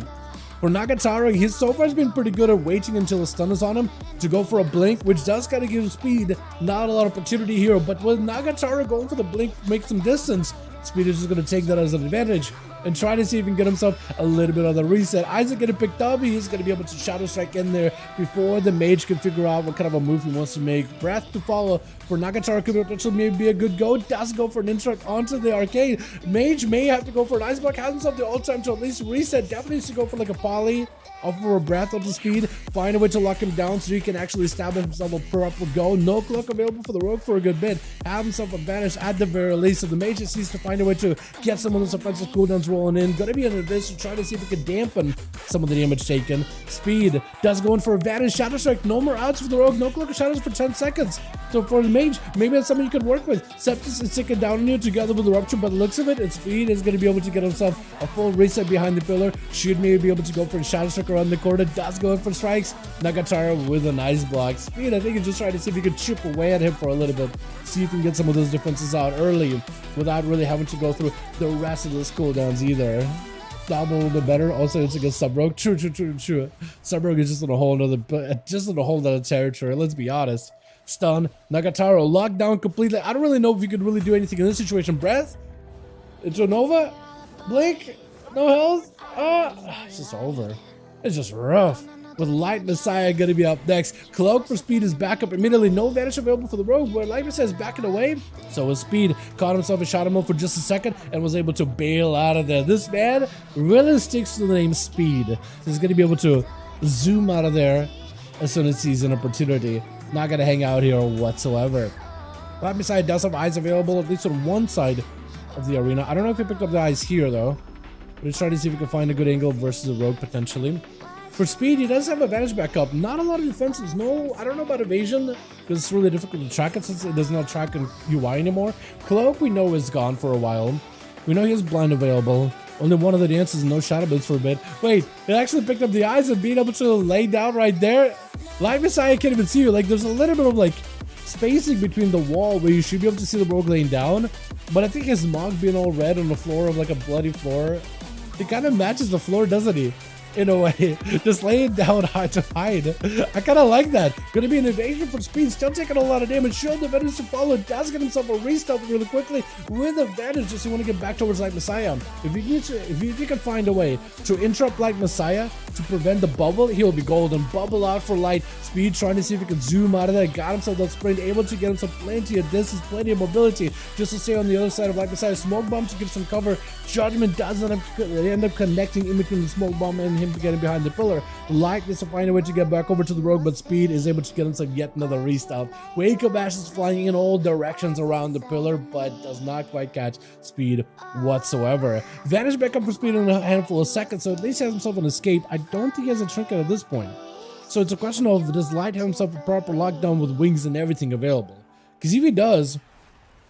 For Nagataro, he's so far been pretty good at waiting until the stun is on him to go for a blink, which does kind of give Speed not a lot of opportunity here. But with Nagataro going for the blink, make some distance, Speed is just going to take that as an advantage and try to see if he can get himself a little bit of the reset. Isaac getting picked up. He's going to be able to Shadow Strike in there before the mage can figure out what kind of a move he wants to make. Breath to follow for Nagataro could potentially maybe be a good go. Does go for an interact onto the arcade. Mage may have to go for an ice block. Has himself the ult time to at least reset. Definitely needs to go for like a poly. Offer a breath onto Speed, find a way to lock him down so he can actually establish himself a proper go. No cloak available for the rogue for a good bit. Have himself a vanish at the very least. So the mage just needs to find a way to get some of those offensive cooldowns rolling in. Gonna be an advantage to try to see if he can dampen some of the damage taken. Speed does go in for a vanish. Shadow Strike, no more outs for the rogue. No cloak of shadows for 10 seconds. So for the mage, maybe that's something you could work with. Sepsis is ticking down on you together with the rupture, but the looks of it, and Speed is going to be able to get himself a full reset behind the pillar. Should maybe be able to go for a Shadow Strike around the corner. Does go in for strikes. Nagataro with a nice block. Speed, I think, is just trying to see if he could chip away at him for a little bit. See if he can get some of those defenses out early without really having to go through the rest of those cooldowns either. stop a little bit better. Also, it's against Sub-Rogue. True. Sub-Rogue is just in a whole other territory. Let's be honest. Stun. Nagataro locked down completely. I don't really know if you could really do anything in this situation. Breath. Into Nova. Blink. No health. It's just over. It's just rough. With Light Messiah gonna be up next. Cloak for Speed is back up immediately. No vanish available for the Rogue, where Light Messiah is backing away. So with Speed, caught himself in shot mode for just a second and was able to bail out of there. This man really sticks to the name Speed. So he's gonna be able to zoom out of there as soon as he sees an opportunity. Not gonna hang out here whatsoever. Light Messiah does have eyes available, at least on one side of the arena. I don't know if he picked up the eyes here though. But he's trying to see if he can find a good angle versus the Rogue potentially. For Speed, he does have advantage back up. Not a lot of defenses. No, I don't know about evasion because it's really difficult to track it since it does not track in UI anymore. Cloak, we know, is gone for a while. We know he has blind available. Only one of the dances, no shadow blades for a bit. Wait, it actually picked up the eyes and being able to lay down right there. Light Messiah can't even see you. Like, there's a little bit of like spacing between the wall where you should be able to see the Rogue laying down. But I think his mog being all red on the floor of like a bloody floor, it kind of matches the floor, doesn't he? In a way, just lay it down hard to hide. I kind of like that. Gonna be an evasion for Speed, still taking a lot of damage. Showed the advantage to follow. Does get himself a restart really quickly with advantage. Just want to get back towards Light Messiah. If you can find a way to interrupt Light Messiah to prevent the bubble, he'll be golden. Bubble out for Light. Speed trying to see if he can zoom out of there. Got himself that sprint, able to get himself plenty of distance, plenty of mobility, just to stay on the other side of Light Messiah. Smoke bomb to give some cover. Judgment doesn't end up connecting in between the smoke bomb and him getting behind the pillar. Light needs to find a way to get back over to the Rogue, but Speed is able to get himself yet another restart. Wake of Ashes flying in all directions around the pillar, but does not quite catch Speed whatsoever. Vanish back up for Speed in a handful of seconds, so at least he has himself an escape. I don't think he has a trinket at this point. So it's a question of, does Light have himself a proper lockdown with wings and everything available? Because if he does,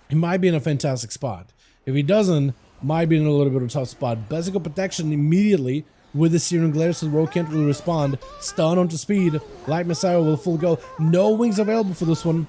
he might be in a fantastic spot. If he doesn't, might be in a little bit of a tough spot. Basic protection immediately with the Searing Glare, so the Rogue can't really respond. Stun onto Speed. Light Messiah will full go. No wings available for this one.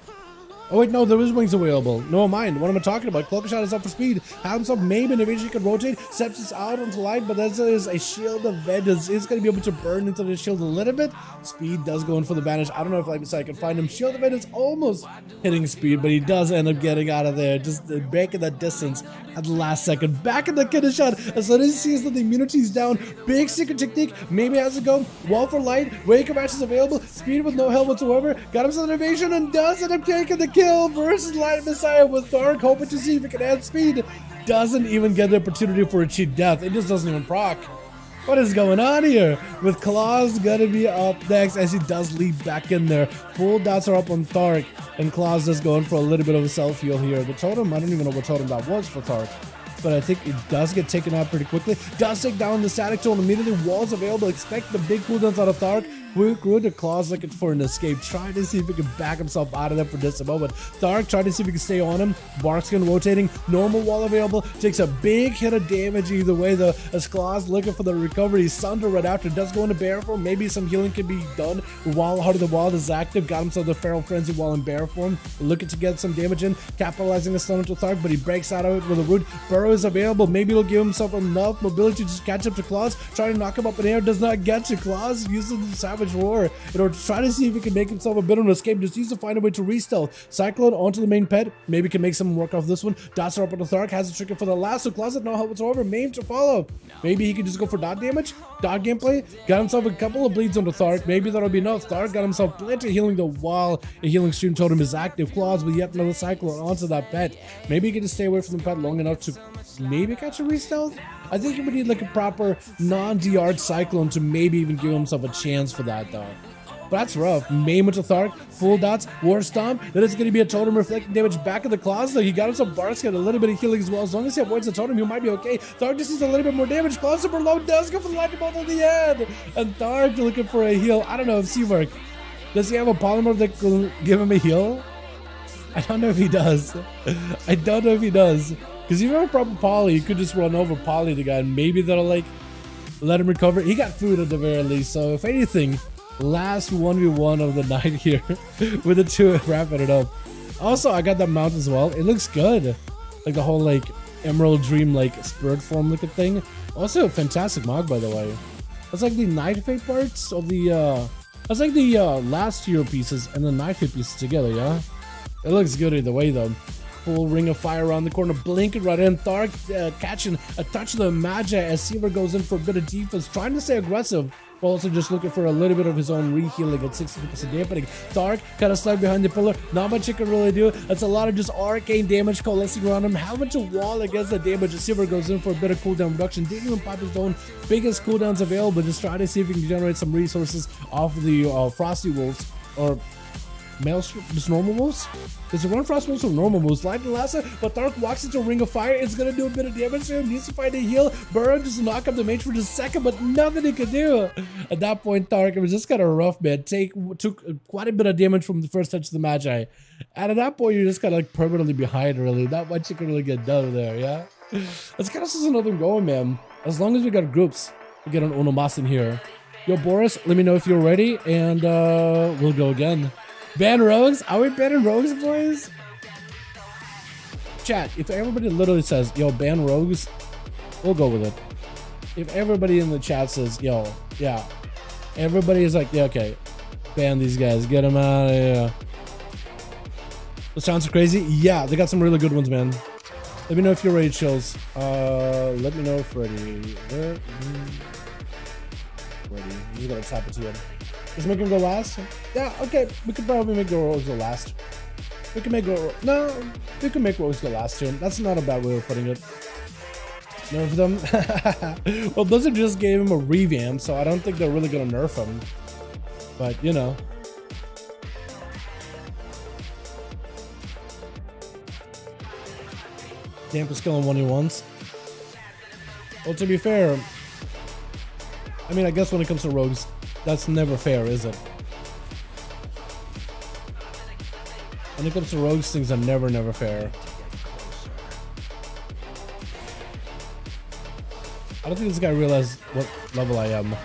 Oh wait, no, there is wings available. No, mind. What am I talking about? Cloak Shot is up for Speed. Have himself maybe and eventually can rotate. Sepsis out onto Light, but that is a shield of vengeance. Is going to be able to burn into the shield a little bit. Speed does go in for the vanish. I don't know if Light Messiah can find him. Shield of vengeance almost hitting Speed, but he does end up getting out of there. Just breaking that distance at the last second. Back in the kidney shot. As soon as he sees that the immunity is down. Big secret technique. Maybe has to go. Wall for Light. Wake of Ashes available. Speed with no health whatsoever. Got himself an evasion and does end up taking the kill versus Light Messiah with Thark, hoping to see if he can add Speed. Doesn't even get the opportunity for a cheat death. It just doesn't even proc. What is going on here? With Claws gonna be up next as he does leap back in there. Full dots are up on Thark, and Claws does go in for a little bit of a self-heal here. The totem, I don't even know what totem that was for Thark, but I think it does get taken out pretty quickly. Does take down the static tone immediately. Walls available. Expect the big cooldowns out of Thark. Quick the Claws looking for an escape, trying to see if he can back himself out of there for just a moment. Thark trying to see if he can stay on him. Barkskin rotating, normal wall available, takes a big hit of damage either way though, as Claws looking for the recovery. Sunder right after, does go into bear form. Maybe some healing can be done while Heart of the Wild is active. Got himself the Feral Frenzy while in bear form, looking to get some damage in, capitalizing the stun into Thark, but he breaks out of it with a root. Burrow is available, maybe he'll give himself enough mobility to just catch up to Claws. Trying to knock him up in air, does not get to Claws, using the Savage Roar in order to try to see if he can make himself a bit of an escape. Just needs to find a way to re-stealth. Cyclone onto the main pet. Maybe can make someone work off this one. Dots are up on the Thark. Has a trigger for the last. So Closet, no help whatsoever. Maim to follow. Maybe he can just go for dot damage. Dot gameplay. Got himself a couple of bleeds on the Thark. Maybe that'll be enough. Thark got himself plenty of healing though while a healing stream totem is active. Claws with yet another Cyclone onto that pet. Maybe he can just stay away from the pet long enough to maybe catch a re-stealth. I think he would need like a proper non-DR Cyclone to maybe even give himself a chance for that though. But that's rough. Maim with the Thark, full dots, War Stomp. Then it's going to be a totem reflecting damage back of the Claws. Though he got himself Barkskin, a little bit of healing as well. As long as he avoids the totem, he might be okay. Thark just needs a little bit more damage. Claws super low, does go for the lightning bolt on the end. And Thark looking for a heal. I don't know if Seawork, does he have a polymer that can give him a heal? I don't know if he does. I don't know if he does. Because if you have a proper poly, you could just run over poly the guy and maybe that'll like let him recover. He got food at the very least. So if anything, last 1v1 of the night here with the two wrapping it up. Also, I got that mount as well. It looks good. Like the whole like Emerald Dream like spirit form looking thing. Also a fantastic mod, by the way. That's like the Night Fate parts of the that's like the last hero pieces and the Night Fate pieces together, yeah? It looks good either way though. Full ring of fire around the corner, blinking right in. Thark catching a touch of the Magi as Seaver goes in for a bit of defense, trying to stay aggressive, but also just looking for a little bit of his own re-healing at 60% dampening. Thark kind of stuck behind the pillar, not much he can really do. It's a lot of just arcane damage coalescing around him. How much a wall against the damage? Seaver goes in for a bit of cooldown reduction. Didn't even pop his own biggest cooldowns available, just trying to see if he can generate some resources off of the Frosty Wolves, or Maelstrom, just normal wolves? Does it run frost wolves or normal wolves? Lightning Lassa, but Thark walks into a ring of fire. It's gonna do a bit of damage to him. Needs to find a heal. Burrow just knock up the mage for just a second, but nothing he could do. At that point, Thark, it was just kind of rough, man. Took quite a bit of damage from the first touch of the Magi. And at that point, you're just kind of like permanently behind, really. Not much you can really get done there, yeah? Let's kind of see another going, man. As long as we got groups, we get an Onomas in here. Yo, Boris, let me know if you're ready, and we'll go again. Ban rogues? Are we banning rogues, boys? Chat, if everybody literally says, yo, ban rogues, we'll go with it. If everybody in the chat says, yo, yeah, everybody is like, yeah, okay, ban these guys, get them out of here. Those sounds crazy? Yeah, they got some really good ones, man. Let me know if you're ready, chills. Let me know if ready. Ready. You gotta tap it to you. Just make him go last? Yeah, okay. We could probably make the rogues go last. We can make we can make rogues go last too. That's not a bad way of putting it. Nerf them? Well, Blizzard just gave him a revamp, so I don't think they're really gonna nerf him. But, you know. Damp is killing 1v1s. Well, to be fair, I mean, I guess when it comes to rogues, that's never fair, is it? When it comes to rogues, things are never fair. I don't think this guy realized what level I am.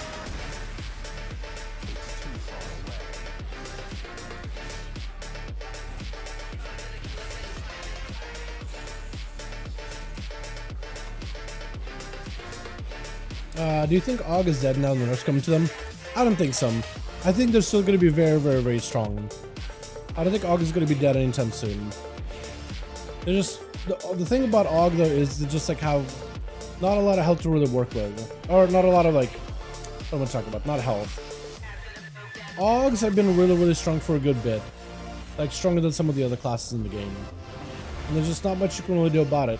Do you think Og is dead now and the nerf's coming to them? I don't think so. I think they're still going to be very strong. I don't think Og is going to be dead anytime soon. They're just the thing about Og though is they just like have not a lot of health to really work with, or not a lot of like, what am I talking about? Not health. Ogs have been really strong for a good bit, like stronger than some of the other classes in the game, and there's just not much you can really do about it.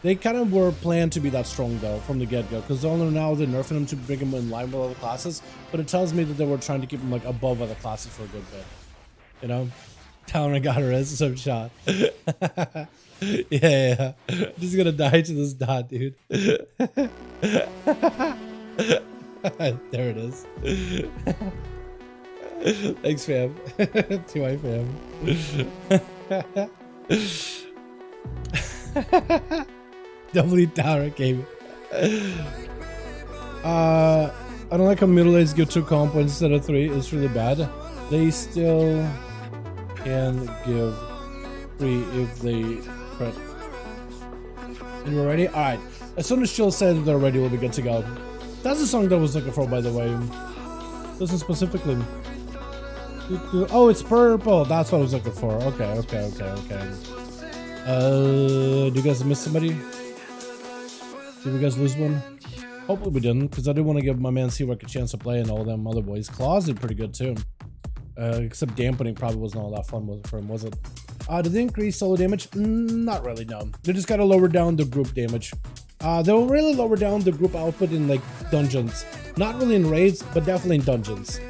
They kind of were planned to be that strong though from the get-go, because only now they're nerfing them to bring them in line with other classes, but it tells me that they were trying to keep them like above other classes for a good bit, you know? Dalaran got a res shot. yeah. Just gonna die to this dot, dude. There it is. Thanks, fam. TY fam. Definitely Dalaran game. I don't like how middle aged get 2 comp instead of 3. It's really bad. They still can give 3 if they crit. And we're ready? Alright. As soon as Chill said that they're ready, we'll be good to go. That's the song that I was looking for, by the way. This is specifically. Oh, it's purple. That's what I was looking for. Okay. Do you guys miss somebody? Did we guys lose one? Hopefully we didn't, because I did want to give my man Seawork a chance to play and all them other boys. Claws did pretty good too. Except dampening probably wasn't all that fun for him, was it? Did they increase solo damage? Not really, no. They just gotta lower down the group damage. They'll really lower down the group output in like dungeons. Not really in raids, but definitely in dungeons.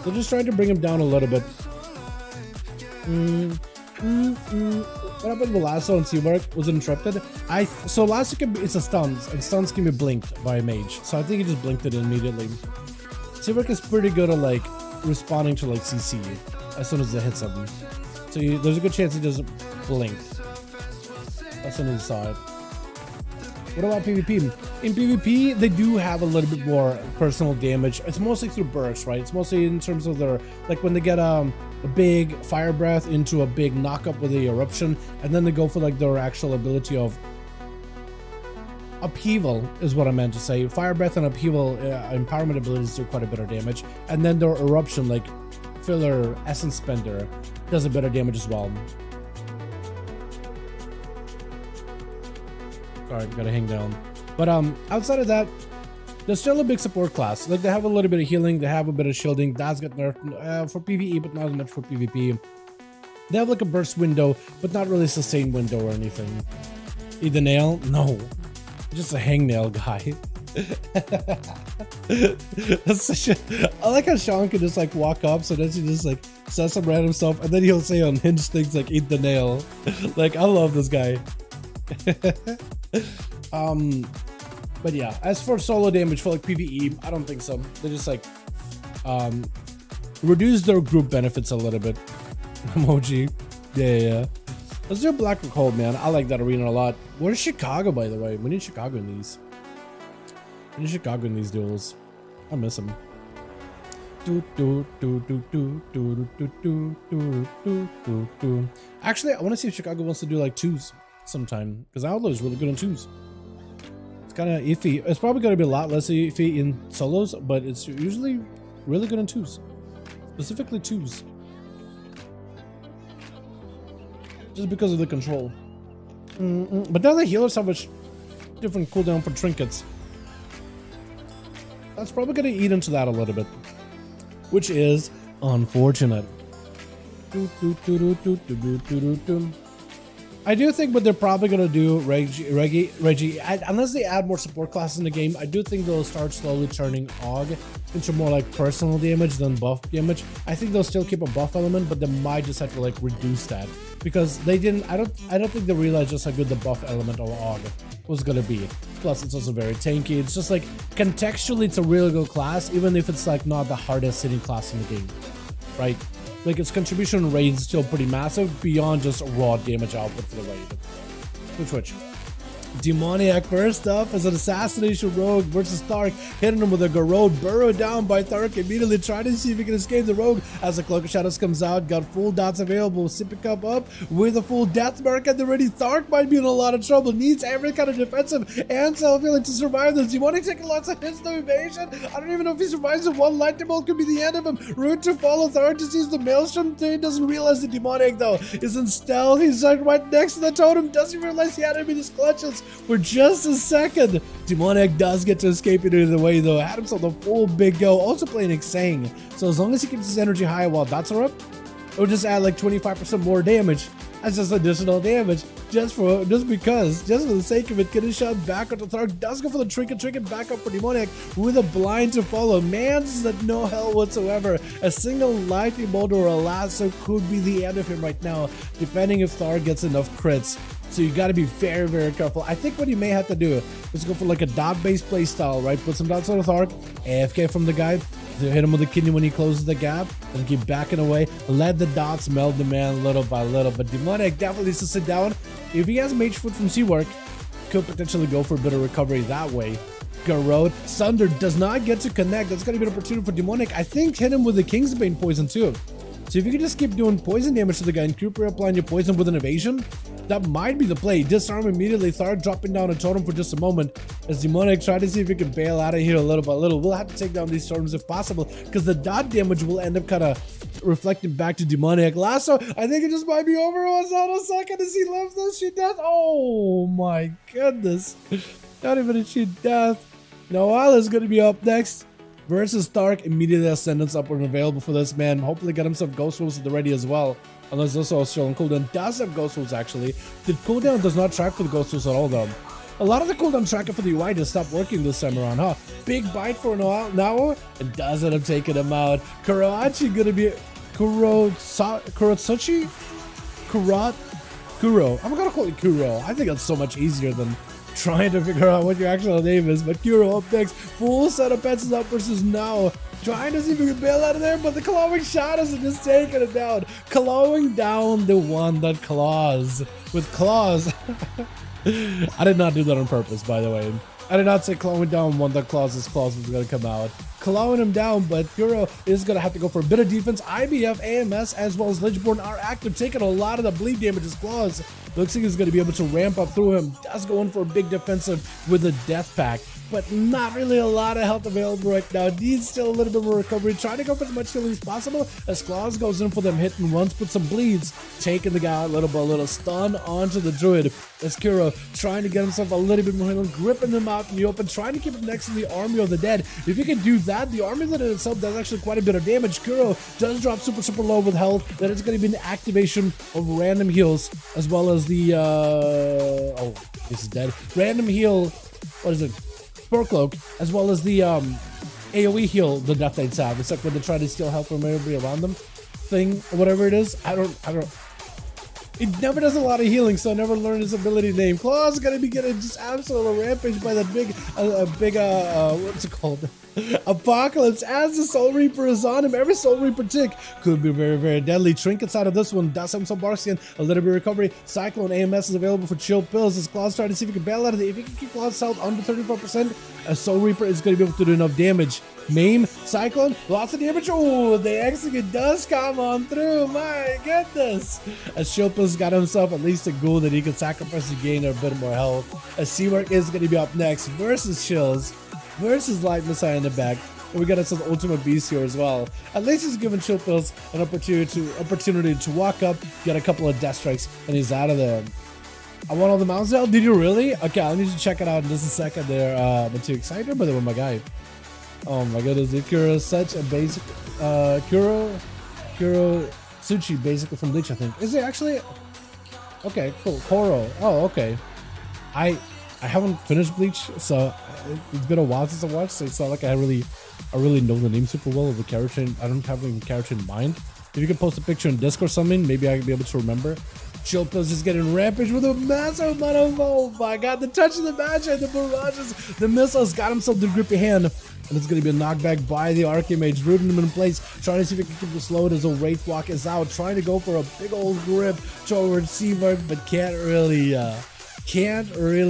They're just trying to bring him down a little bit. What happened with Lasso and Seawork? Was it interrupted? So Lasso it's a stuns, and stuns can be blinked by a mage. So I think he just blinked it immediately. Seawork is pretty good at like responding to like CC as soon as it hits him. So there's a good chance he doesn't blink as soon as he saw it. What about PvP? In PvP, they do have a little bit more personal damage. It's mostly through bursts, right? It's mostly in terms of their, like when they get a big fire breath into a big knock up with the eruption, and then they go for like their actual ability of upheaval is what I meant to say. Fire breath and upheaval empowerment abilities do quite a bit of damage, and then their eruption, like filler essence spender, does a bit of damage as well. Sorry, gotta hang down. But outside of that, they're still a big support class. Like, they have a little bit of healing, they have a bit of shielding. That's got nerfed for PvE, but not as much for PvP. They have like a burst window, but not really a sustained window or anything. Eat the nail? No. Just a hangnail guy. That's such a, I like how Sean can just like walk up, so then he just like says some random stuff, and then he'll say unhinged things like eat the nail. Like, I love this guy. But yeah, as for solo damage for like PvE, I don't think so. They just like reduce their group benefits a little bit. Emoji. Yeah. Let's do a Black Rock Hold, man. I like that arena a lot. Where's Chicago, by the way? We need Chicago in these. We need Chicago in these duels. I miss him. Actually, I want to see if Chicago wants to do like twos sometime, because Outlaw is really good on twos. It's kind of iffy. It's probably going to be a lot less iffy in solos, but it's usually really good on twos. Specifically twos. Just because of the control. But now the healers have a different cooldown for trinkets. That's probably going to eat into that a little bit, which is unfortunate. I do think what they're probably going to do, Reggie, unless they add more support classes in the game, I do think they'll start slowly turning AUG into more like personal damage than buff damage. I think they'll still keep a buff element, but they might just have to like reduce that, because they didn't. I don't think they realized just how good the buff element of AUG was going to be. Plus, it's also very tanky. It's just like contextually, it's a really good class, even if it's like not the hardest hitting class in the game, right? Like, its contribution rate is still pretty massive beyond just raw damage output for the raid. Which. Demoniac first up as an assassination rogue versus Thark, hitting him with a Garrode, burrowed down by Thark, immediately trying to see if he can escape the rogue. As the Cloak of Shadows comes out, got full dots available, sipping cup up with a full death mark at the ready. Thark might be in a lot of trouble, needs every kind of defensive and self-healing to survive this. Demonic taking lots of hits, no evasion. I don't even know if he survives if one lightning bolt could be the end of him. Route to follow. Thark just sees the maelstrom thing, doesn't realize the Demonic though is in stealth. He's like right next to the totem, doesn't realize he had him in his clutches for just a second. Demonic does get to escape it either way though. Had himself a full big go, also playing Xang. So as long as he keeps his energy high while dots are up, it'll just add like 25% more damage. That's just additional damage, just for the sake of it. Getting shot back onto Thark, does go for the trinket back up for Demonic with a blind to follow. Man's at no hell whatsoever. A single lightning bolt or a lasso could be the end of him right now, depending if Thark gets enough crits. So you got to be very, very careful. I think what you may have to do is go for like a dot-based play style, right? Put some dots on the Thark, AFK from the guy, hit him with the kidney when he closes the gap, and keep backing away. Let the dots meld the man little by little. But Demonic definitely needs to sit down. If he has Mage Foot from Seawork, could potentially go for a bit of recovery that way. Garrode, Sunder does not get to connect. That's going to be an opportunity for Demonic. I think hit him with the Kingsbane poison too. So if you can just keep doing poison damage to the guy and keep applying your poison with an evasion, that might be the play. Disarm immediately. Thark dropping down a totem for just a moment as Demonic try to see if he can bail out of here a little by little. We'll have to take down these totems if possible, because the dot damage will end up kind of reflecting back to Demonic. Lasso, I think it just might be over. Hold on a second as he left this. She death. Oh my goodness. Not even a cheat death. Noel is going to be up next versus Thark. Immediately Ascendance up and available for this man. Hopefully get himself Ghost Wolves at the ready as well. Unless also still on cooldown. Does have Ghost Wolves actually. The cooldown does not track for the Ghost Wolves at all though. A lot of the cooldown tracker for the UI just stopped working this time around, huh? Big bite for now, and does end up taking him out. Kurachi gonna be Kurotsuchi? Kuro. I'm gonna call it Kuro. I think that's so much easier than trying to figure out what your actual name is. But Kuro up next. Full set of pets is up versus now. Trying to see if we can bail out of there, but the clawing shadows are just taking it down. Clawing down the one that claws. With claws. I did not do that on purpose, by the way. I did not say clawing down one that claws was going to come out. clawing him down, but QVO is going to have to go for a bit of defense. IBF, AMS, as well as Lichborn are active, taking a lot of the bleed damage as Claws. Looks like he's going to be able to ramp up through him. Does go in for a big defensive with a death pack, but not really a lot of health available right now. Needs still a little bit more recovery. Trying to go for as much healing as possible as Claws goes in for them hit and runs, put some bleeds, taking the guy out a little stun onto the druid. As QVO trying to get himself a little bit more healing, gripping him out in the open, trying to keep him next to the Army of the Dead. If you can do that, the Army of the Dead itself does actually quite a bit of damage. QVO does drop super low with health. That is going to be an activation of random heals, as well as the oh, this is dead. Random heal, what is it? Spore Cloak, as well as the AoE heal the Death Knights have. It's like when they try to steal health from everybody around them thing, or whatever it is. I don't. It never does a lot of healing, so I never learned his ability name. Claw's gonna be getting just absolute rampage by that big, what's it called? Apocalypse. As the Soul Reaper is on him, every Soul Reaper tick could be very deadly. Trinkets out of this one does have some Barksian, a little bit of recovery. Cyclone AMS is available for chill pills as Claw's trying to see if he can bail out of it. If he can keep Claw's health under 35%, a Soul Reaper is going to be able to do enough damage. Maim, Cyclone, lots of damage. Oh, the execute does come on through. My goodness. As Shilpa's got himself at least a ghoul that he can sacrifice to gain a bit more health. As Seamark is going to be up next versus Chills versus Light Messiah in the back. And we got us an Ultimate Beast here as well. At least he's giving Chill Pills an opportunity to walk up, get a couple of death strikes, and he's out of there. I want all the mounts now. Did you really? Okay, I need to check it out in just a second there. I'm too excited, but they were my guy. Oh my goodness, QVO is such a basic QVO Suchi basically from Bleach, I think. Is it actually? Okay, cool. Koro. Oh, okay. I haven't finished Bleach, so it's been a while since I watched, so it's not like I really know the name super well of the character. I don't have any character in mind. If you could post a picture in Discord or something, maybe I could be able to remember. Chilpa's just getting rampage with a massive amount of, oh my god, the touch of the magic, the barrages, the missiles, got himself the grippy hand. And it's going to be a knockback by the Archimage, rooting him in place, trying to see if he can keep the slow as a Wraith Walk is out, trying to go for a big old grip towards Seamark, but can't really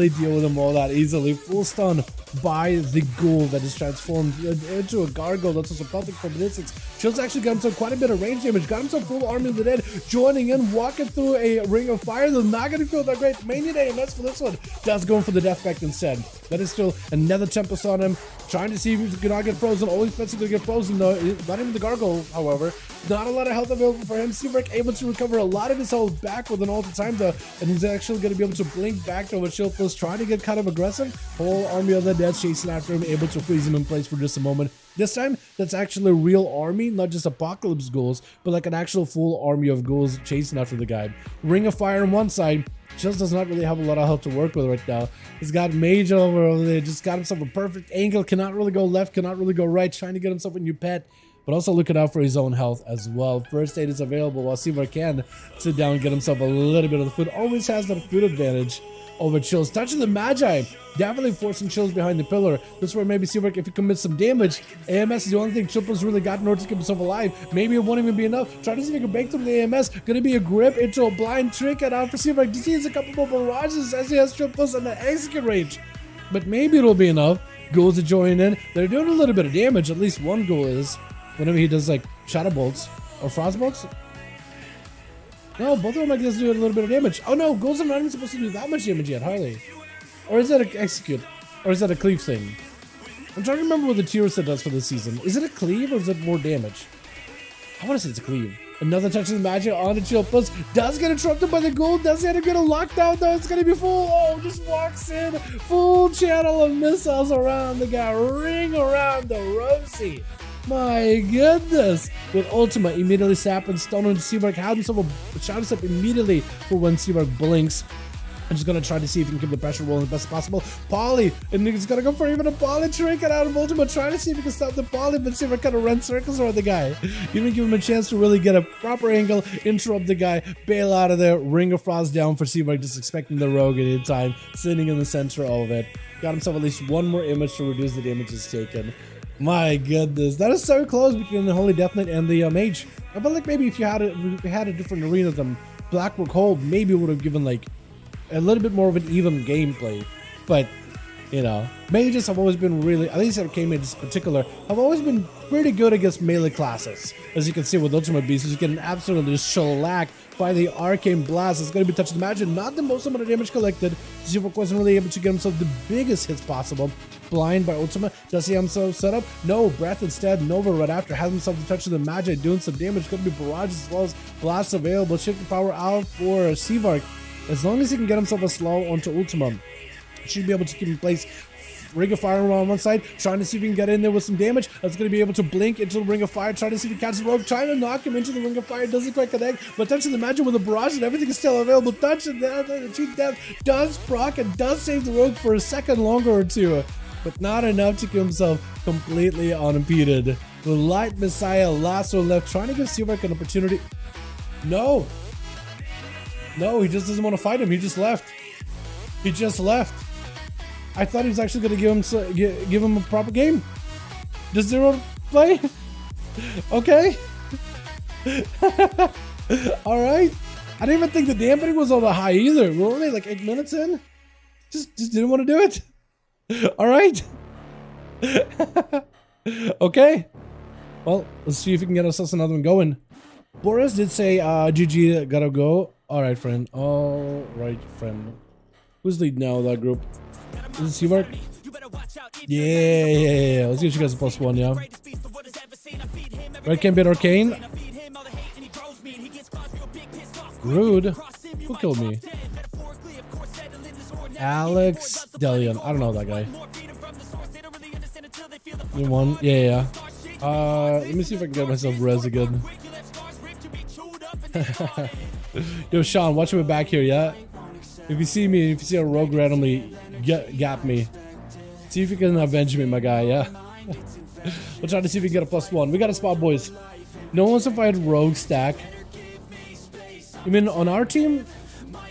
deal with him all that easily. Full stun by the ghoul that is transformed into a gargoyle that's also pelting from distance. Chill's actually got himself quite a bit of range damage, got himself full Army of the Dead, joining in, walking through a ring of fire. They're not going to feel that great. Mainly AMS for this one. That's going for the death pact instead. That is still another Tempest on him, trying to see if he cannot get frozen. Always expecting to get frozen though. Not even the gargoyle, however. Not a lot of health available for him. Seamark able to recover a lot of his health back with an ult time though, and he's actually going to be able to blink back to what Shilpa's trying to get kind of aggressive. Whole Army of the Dead chasing after him, able to freeze him in place for just a moment. This time, that's actually a real army, not just apocalypse ghouls, but like an actual full army of ghouls chasing after the guy. Ring of Fire on one side. Just does not really have a lot of health to work with right now. He's got Mage over there, just got himself a perfect angle, cannot really go left, cannot really go right, trying to get himself a new pet, but also looking out for his own health as well. First aid is available while Seamark can sit down and get himself a little bit of the food. Always has that food advantage over Chills. Touching the Magi, definitely forcing Chills behind the pillar. This is where maybe Seamark, if he commits some damage, AMS is the only thing Chilpa's really got in order to keep himself alive. Maybe it won't even be enough. Trying to see if he can break through the AMS. Gonna be a grip into a blind trinket out for Seamark. He sees a couple more barrages as he has Chilpa's on the execute range. But maybe it'll be enough. Ghouls are joining in. They're doing a little bit of damage. At least one ghoul is. Whenever he does like Shadow Bolts or Frost Bolts. No, both of them I guess do a little bit of damage. Oh no, ghouls are not even supposed to do that much damage yet, hardly. Or is that an execute? Or is that a cleave thing? I'm trying to remember what the tier set does for this season. Is it a cleave or is it more damage? I want to say it's a cleave. Another touch of the magic on the Chilpas. Does get interrupted by the ghoul. Does get a good lockdown though. It's going to be full. Oh, just walks in. Full channel of missiles around the guy. Ring around the Rosie. My goodness. With Ultima immediately sapping, stun on Seamark. Had himself a shout us up immediately for when Seamark blinks. I'm just going to try to see if he can keep the pressure rolling the best possible. Polly, and he's going to go for even a Polly trinket out of Ultima, trying to see if he can stop the Polly, but Seamark kind of runs circles around the guy. Even give him a chance to really get a proper angle, interrupt the guy, bail out of there, Ring of Frost down for Seamark, just expecting the rogue at any time, sitting in the center of it. Got himself at least one more image to reduce the damages taken. My goodness, that is so close between the Holy Death Knight and the Mage. I feel like maybe if you had a different arena than Blackrock Hold, maybe it would have given like a little bit more of an even gameplay. But You know, mages have always been really, at least arcane mages in particular, have always been pretty good against melee classes. As you can see with Ultimate Beasts, you get an absolutely shellac by the Arcane Blast. It's going to be touching the magic, not the most amount of damage collected. GeForce wasn't really able to get himself the biggest hits possible. Blind by Ultima. Does he have himself set up? No, Breath instead. Nova right after has himself the touch of the magic, doing some damage. Could be barrages as well as blasts available. Shifting power out for Seavark. As long as he can get himself a slow onto Ultima, should be able to keep in place. Ring of Fire on one side, trying to see if he can get in there with some damage. That's going to be able to blink into the Ring of Fire, trying to see if he catches the rogue, trying to knock him into the Ring of Fire. Doesn't quite connect, but touching the magic with a barrage and everything is still available. Touching the cheap death does proc and does save the rogue for a second longer or two, but not enough to keep himself completely unimpeded. The Light Messiah last one left, trying to give Seavark an opportunity. No, he just doesn't want to fight him. He just left. He just left. I thought he was actually going to give him a proper game. Does Zero play? Okay. All right. I didn't even think the dampening was on the high either. We're only like 8 minutes in. Just didn't want to do it. All right. Okay. Well, let's see if we can get ourselves another one going. Boris did say, GG, gotta go. All right, friend. All right, friend. Who's lead now that group? Is it Seavark? Yeah. Let's get you guys a +1, yeah. Red can beat Arcane. Rude. Who killed me? Alex Delian. I don't know that guy. You won? Yeah. Let me see if I can get myself res again. Yo, Sean, watch me back here, yeah? If you see me, if you see a rogue randomly gap me, see if you can avenge me, my guy, yeah? We'll try to see if we can get a +1. We got a spot, boys. No one wants to fight rogue stack. You mean on our team?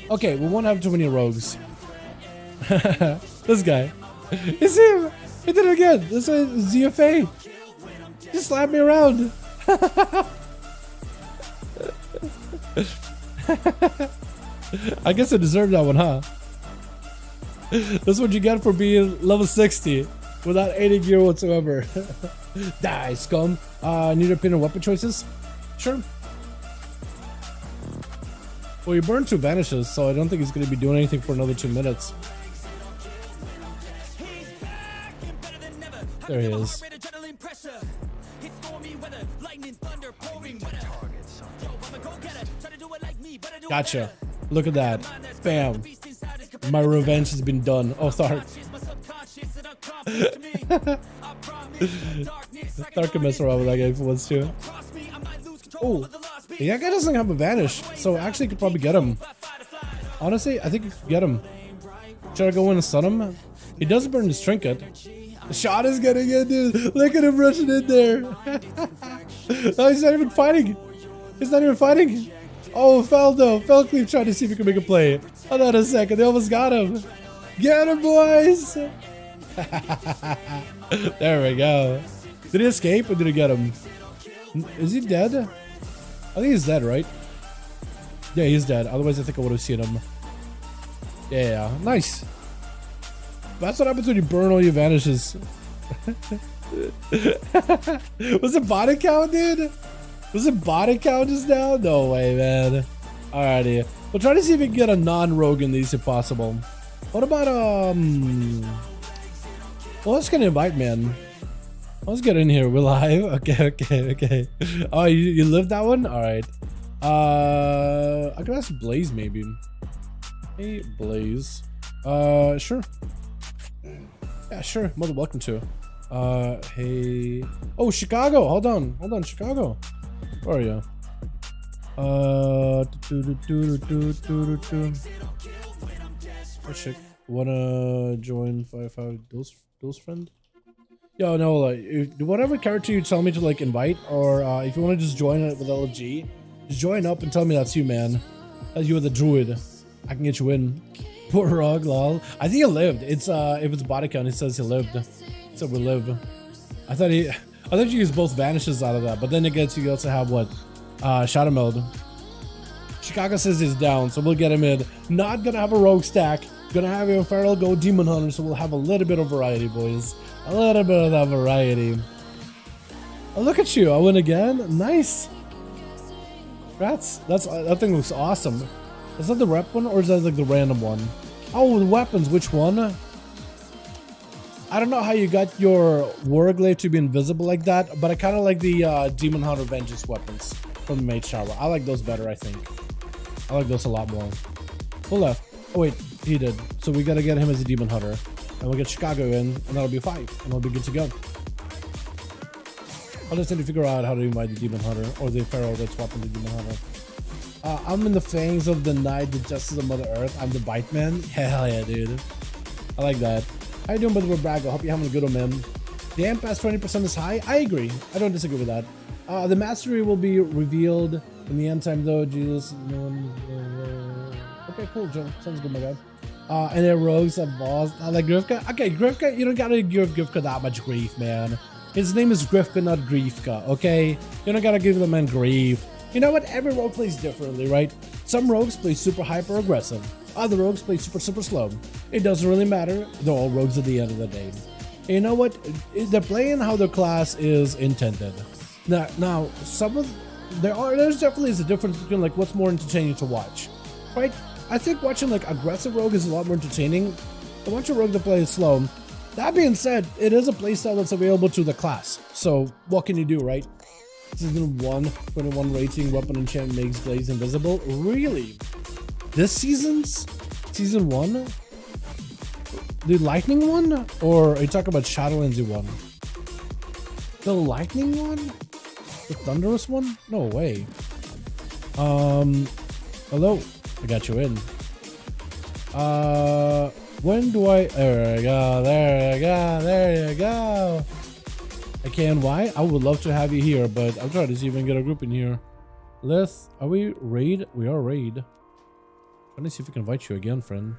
Okay, we won't have too many rogues. This guy. It's him! He did it again! This is ZFA! Just slap me around! I guess I deserved that one, huh? That's what you get for being level 60 without any gear whatsoever. Die, scum. Need your opinion on weapon choices? Sure. Well, you burned 2 vanishes, so I don't think he's going to be doing anything for another 2 minutes. There he is. Gotcha. Look at that. Bam. My revenge has been done. Oh, Thark. Thark can mess around with that guy if he wants to. Oh, that guy doesn't have a vanish, so actually could probably get him. Honestly, I think you could get him. Should I go in and stun him? He does burn his trinket. The shot is getting in, dude. Look at him rushing in there. No, he's not even fighting. He's not even fighting. Oh, Feldo. Felcleave trying to see if he can make a play. Hold on a second. They almost got him. Get him, boys. There we go. Did he escape or did he get him? Is he dead? I think he's dead, right? Yeah, he's dead. Otherwise, I think I would have seen him. Yeah, nice. That's what happens when you burn all your vanishes. Was it body count, dude? Was it body count just now? No way, man. Alrighty. We'll try to see if we can get a non-rogue in these if possible. What about, well, let's get an invite, man. Let's get in here. We're live. Okay. Oh, you lived that one? Alright. I can ask Blaze, maybe. Hey, Blaze. Sure. Yeah, sure. More than welcome to. Hey. Oh, Chicago. Hold on, Chicago. Where are you? Oh, shit. Wanna join 5V5 Duels friend? Yo, no, like, whatever character you tell me to, like, invite, or if you want to just join it with LG, just join up and tell me that's you, man. That's you with the druid. I can get you in. Poor Rog, lol. I think he lived. It's if it's body count, it says he lived. So we live. I thought you used both vanishes out of that, but then it gets you also have what? Shadow mode. Chicago says he's down, so we'll get him in. Not gonna have a rogue stack. Gonna have your Feral go Demon Hunter, so we'll have a little bit of variety, boys. A little bit of that variety. Oh, look at you. I win again. Nice. Congrats. That thing looks awesome. Is that the rep one or is that like the random one? Oh, the weapons. Which one? I don't know how you got your Warglaive to be invisible like that, but I kind of like the Demon Hunter Vengeance weapons from the Mage Tower. I like those better, I think. I like those a lot more. Who left? Oh, wait. He did. So we got to get him as a Demon Hunter. And we'll get Chicago in, and that'll be 5. And we'll be good to go. I'll just need to figure out how to invite the Demon Hunter or the Pharaoh that's swapping the Demon Hunter. I'm in the fangs of the night, the justice of Mother Earth. I'm the Bite Man. Hell yeah, dude. I like that. How you doing, Brother Braggo? Hope you're having a good one, man. The amp past 20% is high. I agree. I don't disagree with that. The mastery will be revealed in the end time, though. Jesus. Okay, cool, Joe. Sounds good, my guy. And then rogues and boss. I like Grifka. Okay, Grifka, you don't gotta give Grifka that much grief, man. His name is Grifka, not Griefka, okay? You don't gotta give the man grief. You know what? Every rogue plays differently, right? Some rogues play super hyper aggressive. Other rogues play super slow. It doesn't really matter. They're all rogues at the end of the day. And you know what? They're playing how their class is intended. Now there's definitely a difference between like what's more entertaining to watch, right? I think watching like aggressive rogue is a lot more entertaining than watching a rogue that plays slow. That being said, it is a playstyle that's available to the class. So what can you do, right? Season 1, 21 rating, weapon enchantment makes Blaze invisible. Really? This season's? Season 1? The lightning one? Or are you talking about Shadowlands one? The lightning one? The thunderous one? No way. Hello? I got you in. When do I... There you go, there you go, there you go. I can. Why? I would love to have you here, but I'm trying to see if I can get a group in here. Lith, are we raid? We are raid. Trying to see if we can invite you again, friend.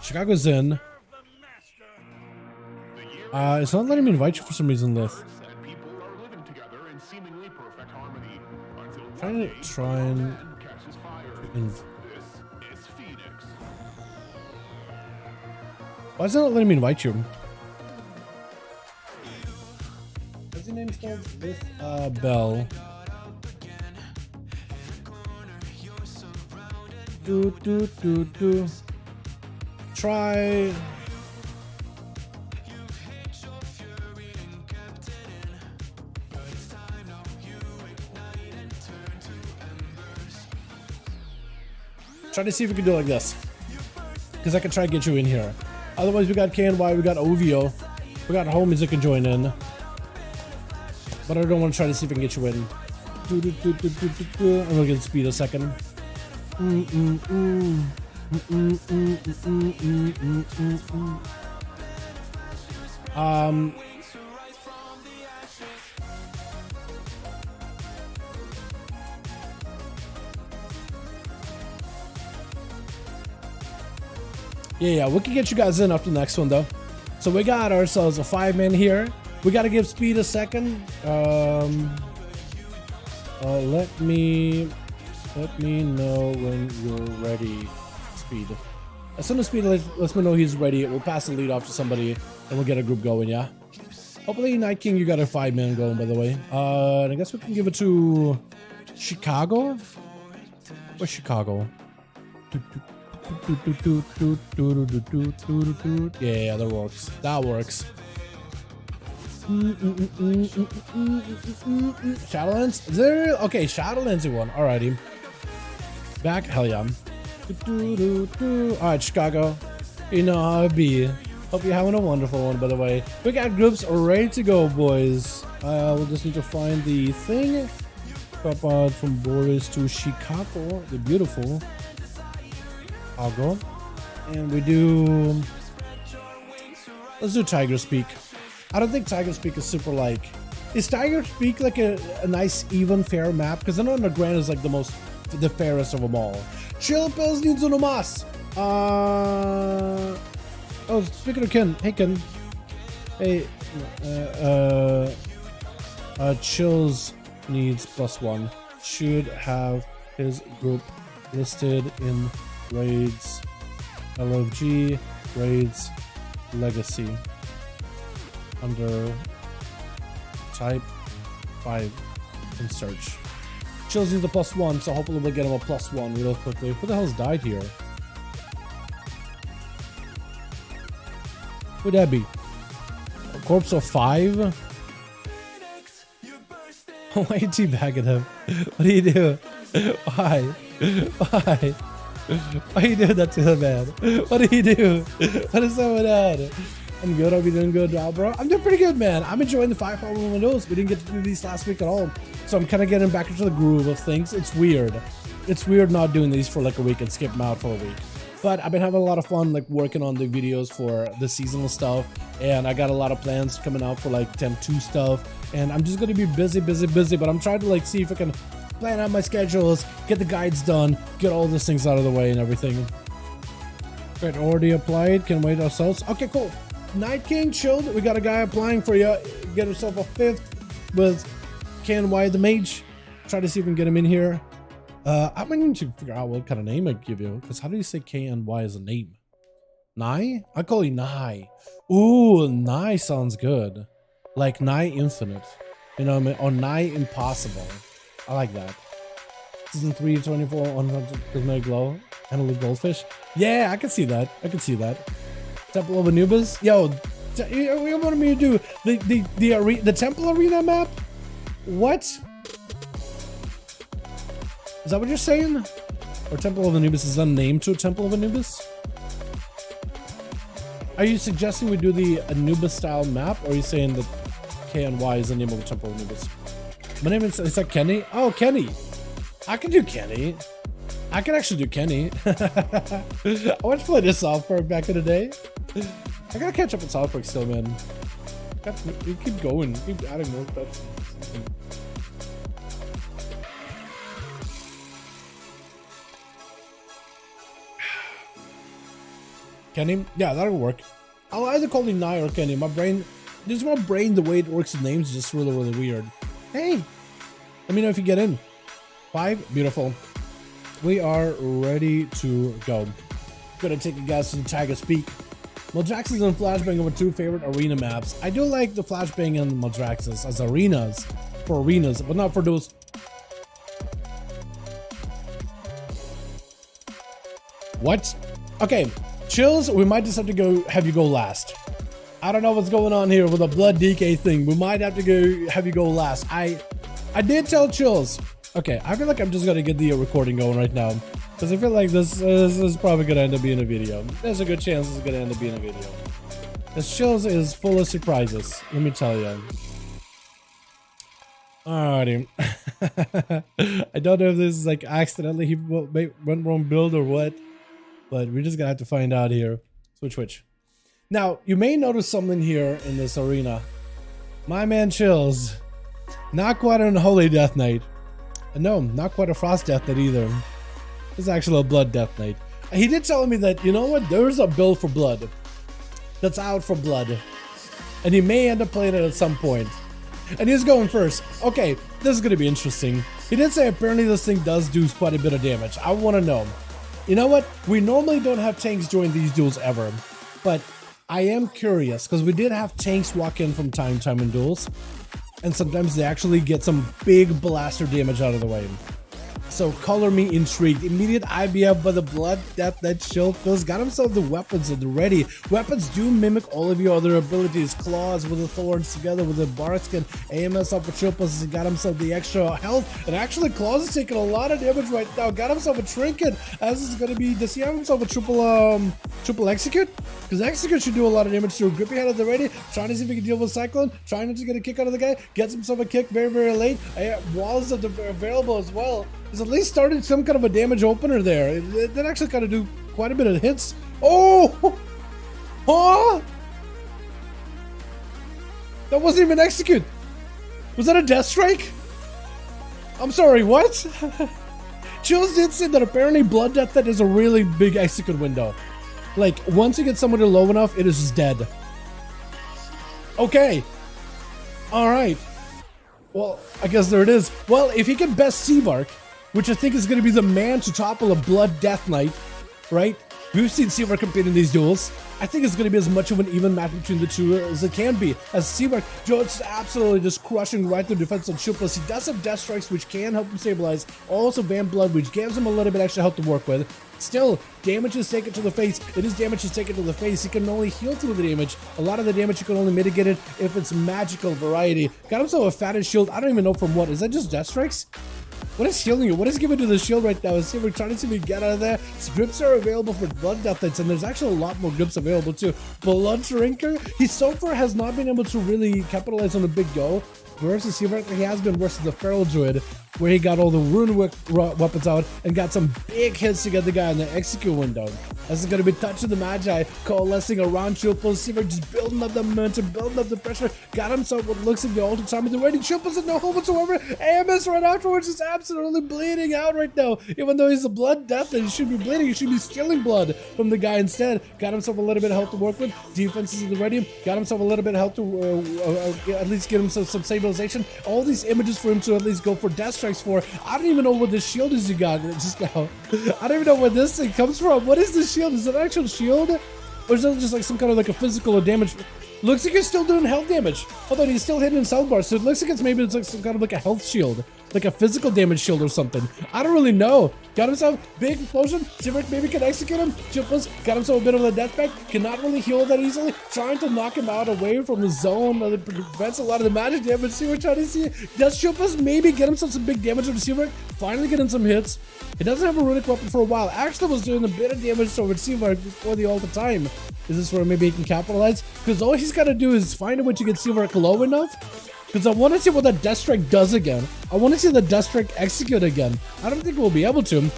Chicago's in. It's not letting me invite you for some reason, Lith. Trying and why is it not letting me invite you? What's your name spelled? With Bell. Try. Try to see if we can do it like this, because I can try to get you in here. Otherwise, we got KNY, we got OVO, we got homies that can join in. But I don't want to try to see if I can get you in. I'm gonna get speed a second. Yeah, we can get you guys in after the next one though. So we got ourselves a 5-man here. We got to give speed a second. Let me know when you're ready. Speed. As soon as Speed lets me know he's ready, we'll pass the lead off to somebody and we'll get a group going. Yeah. Hopefully, Night King, you got a 5-man going, by the way. And I guess we can give it to Chicago. Where's Chicago? Yeah, that works. That works. Shadowlands? Is there? Okay, Shadowlands one. Alrighty. Back? Hell yeah. Alright, Chicago. You know how it be. Hope you're having a wonderful one, by the way. We got groups ready to go, boys. We'll just need to find the thing. Pop out from Boris to Chicago. The beautiful. I'll go. And we do... Let's do Tiger Speak. I don't think Tiger Speak is super like... Is Tiger Speak like a nice, even, fair map? Because I know Underground is like the fairest of them all. Chill Pills needs uno mas. Oh, speaking of Ken. Hey, Ken. Hey. Chills needs +1. Should have his group listed in raids LFG raids legacy under type 5 and search. Chills you the +1, so hopefully we'll get him a +1 real quickly. Who the hell's died here? Who'd that be? A corpse of 5? Why are you teabagging him? What do you do? Why? Why? Why are you doing that to him, man? What do you do? What is up with that? I'm good. I'll be doing good, bro. I'm doing pretty good, man. I'm enjoying the 5V5 1v1 DUELS. We didn't get to do these last week at all, so I'm kind of getting back into the groove of things. It's weird. It's weird not doing these for like a week and skip them out for a week. But I've been having a lot of fun like working on the videos for the seasonal stuff, and I got a lot of plans coming out for like Temp 2 stuff, and I'm just gonna be busy, but I'm trying to like see if I can plan out my schedules, get the guides done, get all these things out of the way and everything. Great, already applied, can wait ourselves. Okay, cool. Night King, chilled. We got a guy applying for you. Get yourself a 5th with KNY the Mage. Try to see if we can get him in here. I might need to figure out what kind of name I give you, because how do you say KNY as a name? Nye? I call you Nye. Ooh, Nye sounds good. Like Nye Infinite. You know what I mean? Or Nye Impossible. I like that. Season 3, 24, 100 Prismatic Glow. Handle of Goldfish. Yeah, I can see that. I can see that. Temple of Anubis. Yo, what do you want me to do? The Temple Arena map? What? Is that what you're saying? Or Temple of Anubis is a name to a Temple of Anubis? Are you suggesting we do the Anubis style map, or are you saying that KNY is the name of the Temple of Anubis? My name is that Kenny? Oh, Kenny. I can do Kenny. I can actually do Kenny. I want to play this South Park back in the day. I gotta catch up with South Park still, man. We keep going, keep adding more pets. Kenny? Yeah, that'll work. I'll either call him Nye or Kenny. My brain, the way it works with names is just really, really weird. Hey, let me know if you get in. 5, beautiful. We are ready to go. Gonna take you guys to the Tiger's Peak. Maldraxxus and Flashbang are my 2 favorite arena maps. I do like the Flashbang and the Maldraxxus as arenas, for arenas, but not for those. What? Okay, Chills, we might just have to have you go last. I don't know what's going on here with the blood DK thing. We might have to have you go last. I did tell Chills. Okay, I feel like I'm just gonna get the recording going right now, because I feel like this is probably gonna end up being a video. There's a good chance this is gonna end up being a video. This Chills is full of surprises, let me tell you. Alrighty. I don't know if this is like accidentally he went wrong build or what, but we're just gonna have to find out here. Switch. Now, you may notice something here in this arena. My man Chills, not quite an Holy Death Knight. No, not quite a Frost Death Knight either. This is actually a Blood Death Knight. He did tell me that, you know what, there's a build for Blood that's out for Blood, and he may end up playing it at some point. And he's going first. Okay, this is going to be interesting. He did say apparently this thing does do quite a bit of damage. I want to know. You know what? We normally don't have tanks join these duels ever, but I am curious because we did have tanks walk in from time to time in duels, and sometimes they actually get some big blaster damage out of the way. So color me intrigued. Immediate IBF by the Blood Death Knight Shield Fills got himself the weapons at the ready. Weapons do mimic all of your other abilities. Claws with the thorns together with the Barkskin. AMS up for triples. He got himself the extra health. And actually Claws is taking a lot of damage right now. Got himself a trinket. As this is gonna be, does he have himself a triple execute? Because execute should do a lot of damage too. Grippy Head at the ready. Trying to see if he can deal with Cyclone. Trying not to get a kick out of the guy. Gets himself a kick very, very late. Walls are available as well. He's at least started some kind of a damage opener there. It did actually kind of do quite a bit of hits. Oh! Huh? That wasn't even execute. Was that a death strike? I'm sorry, what? Chills did say that apparently Blood Death that is a really big execute window. Like, once you get somebody low enough, it is just dead. Okay. Alright. Well, I guess there it is. Well, if he can best Seabark, which I think is going to be the man to topple a Blood Death Knight, right? We've seen Seaver compete in these duels. I think it's going to be as much of an even match between the two as it can be, as Seaver just absolutely just crushing right through defense on Shield Plus. He does have Death Strikes, which can help him stabilize. Also Van Blood, which gives him a little bit extra help to work with. Still, damage is taken to the face. It is damage is taken to the face. He can only heal through the damage. A lot of the damage you can only mitigate it if it's magical variety. Got himself a fatted shield. I don't even know from what. Is that just Death Strikes? What is healing you? What is given to the shield right now? Is we're trying to see if we get out of there. Grips are available for Blood Death Knights, and there's actually a lot more grips available too. Blood Shrinker, he so far has not been able to really capitalize on a big go. Versus he has been versus the Feral Druid, where he got all the rune weapons out and got some big hits to get the guy in the execute window. This is going to be Touch of the Magi, coalescing around Shield Pulse. Seaver just building up the momentum, building up the pressure. Got himself what looks like the ultimate time of the rating. Shield Pulse with no hope whatsoever. AMS right afterwards is absolutely bleeding out right now. Even though he's a Blood Death, he should be bleeding. He should be stealing blood from the guy instead. Got himself a little bit of health to work with. Defenses in the ready. Got himself a little bit of health to at least get himself some stabilization. All these images for him to at least go for Death Strikes for. I don't even know what this shield is you got just now. I don't even know where this thing comes from. What is this shield? Is it an actual shield? Or is it just like some kind of like a physical or damage? Looks like he's still doing health damage. Although he's still hitting in sound bars, so it looks like it's like some kind of like a health shield. Like a physical damage shield or something. I don't really know. Got himself big explosion. Seaver maybe can execute him. Chippas got himself a bit of a death pack. Cannot really heal that easily. Trying to knock him out away from the zone. That prevents a lot of the magic damage. Seaver trying to see. Does Chippas maybe get himself some big damage on the Seaver? Finally getting some hits. He doesn't have a runic weapon for a while. Actually was doing a bit of damage over Seaver before the ult time. Is this where maybe he can capitalize? Because all he's got to do is find a way to get Seaver low enough. Because I want to see what that Death Strike does again. I want to see the Death Strike execute again. I don't think we'll be able to.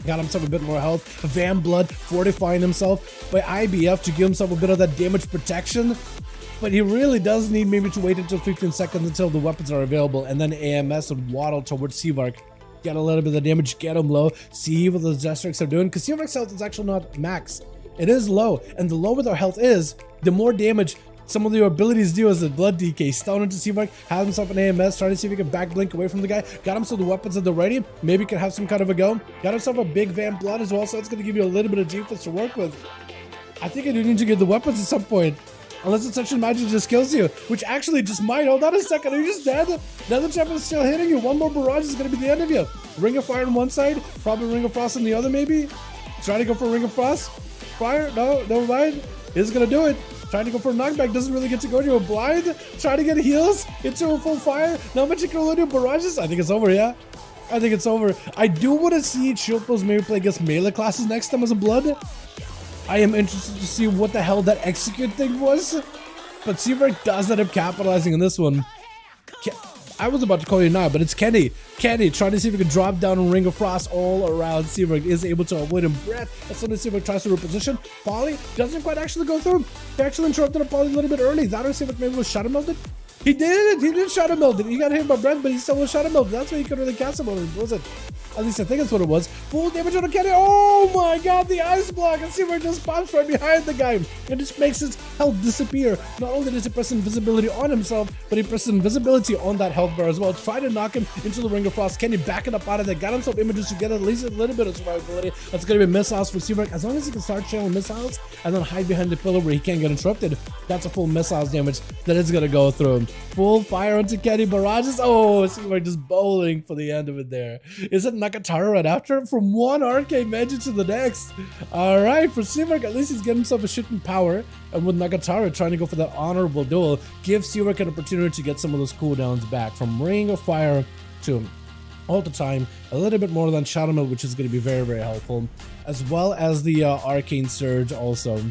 Got himself a bit more health. Van Blood fortifying himself by IBF to give himself a bit of that damage protection. But he really does need maybe to wait until 15 seconds until the weapons are available. And then AMS would waddle towards Seavark. Get a little bit of damage, get him low. See what those Death Strikes are doing. Because Seavark's health is actually not max. It is low. And the lower their health is, the more damage some of your abilities do as a blood DK. Stone into Seavark, have himself an AMS, trying to see if he can back blink away from the guy. Got himself the weapons at the ready. Maybe can have some kind of a go. Got himself a big Van Blood as well, so it's going to give you a little bit of defense to work with. I think I do need to get the weapons at some point. Unless it's such a magic just kills you, which actually just might. Hold on a second, are you just dead? Another champion is still hitting you. One more barrage is going to be the end of you. Ring of Fire on one side, probably Ring of Frost on the other maybe. Trying to go for Ring of Frost. Fire? No, never mind. He's going to do it. Trying to go for a knockback, doesn't really get to go to a blind. Trying to get heals into a full fire. Not much you can really do. Barrages. I think it's over, yeah. I think it's over. I do want to see Shield Pros maybe play against melee classes next time as a blood. I am interested to see what the hell that execute thing was. But Seavark does end up capitalizing on this one. I was about to call you now, but it's Kenny. Kenny trying to see if he can drop down a Ring of Frost all around. Seavark is able to avoid him breath. As soon as Seavark tries to reposition, Polly doesn't quite actually go through. He actually interrupted a Polly a little bit early. That or Seavark maybe was Shadow Melted. He did! He did Shadow Melted. He got hit by breath, but he still was Shadow Melted. That's why he couldn't really cast him on him, was it? At least I think that's what it was. Full damage on a Kenny. Oh my god, the ice block. And Seavark just pops right behind the guy. And just makes his health disappear. Not only does he press invisibility on himself, but he presses invisibility on that health bar as well. Try to knock him into the Ring of Frost. Kenny backing up out of there. Got himself images to get at least a little bit of survivability. That's going to be missiles for Seavark. As long as he can start channeling missiles and then hide behind the pillar where he can't get interrupted, that's a full missiles damage that is going to go through him. Full fire onto Kenny. Barrages. Oh, Seavark just bowling for the end of it there. Is it Nakatara right after? From one arcade magic to the next. Alright, for Seavark, at least he's getting himself a shit in power. And with Nagatara trying to go for that honorable duel, give Seavark an opportunity to get some of those cooldowns back. From Ring of Fire to all the time, a little bit more than Shadow Meld, which is going to be very, very helpful. As well as the Arcane Surge also.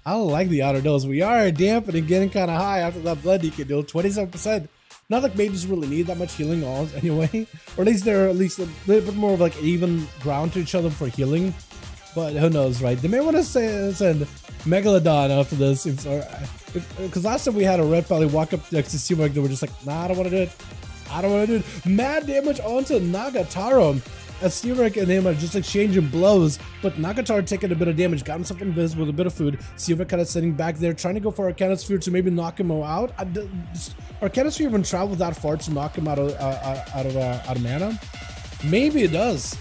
I don't like the auto dose. We are dampening, getting kind of high after that blood DK deal, 27%. Not like mages really need that much healing anyway, or at least they're at least a little bit more of like even ground to each other for healing. But who knows, right? They may want to send Megalodon after this, because last time we had a red probably walk up next to Seavark, they were just like, nah, I don't want to do it. I don't want to do it. Mad damage onto Nagataro. As Seavark and him are just exchanging blows, but Nagataro taking a bit of damage, got himself invisible with a bit of food. Seavark kind of sitting back there, trying to go for Arcana Sphere to maybe knock him out. Arcana Sphere even traveled that far to knock him out of mana? Maybe it does.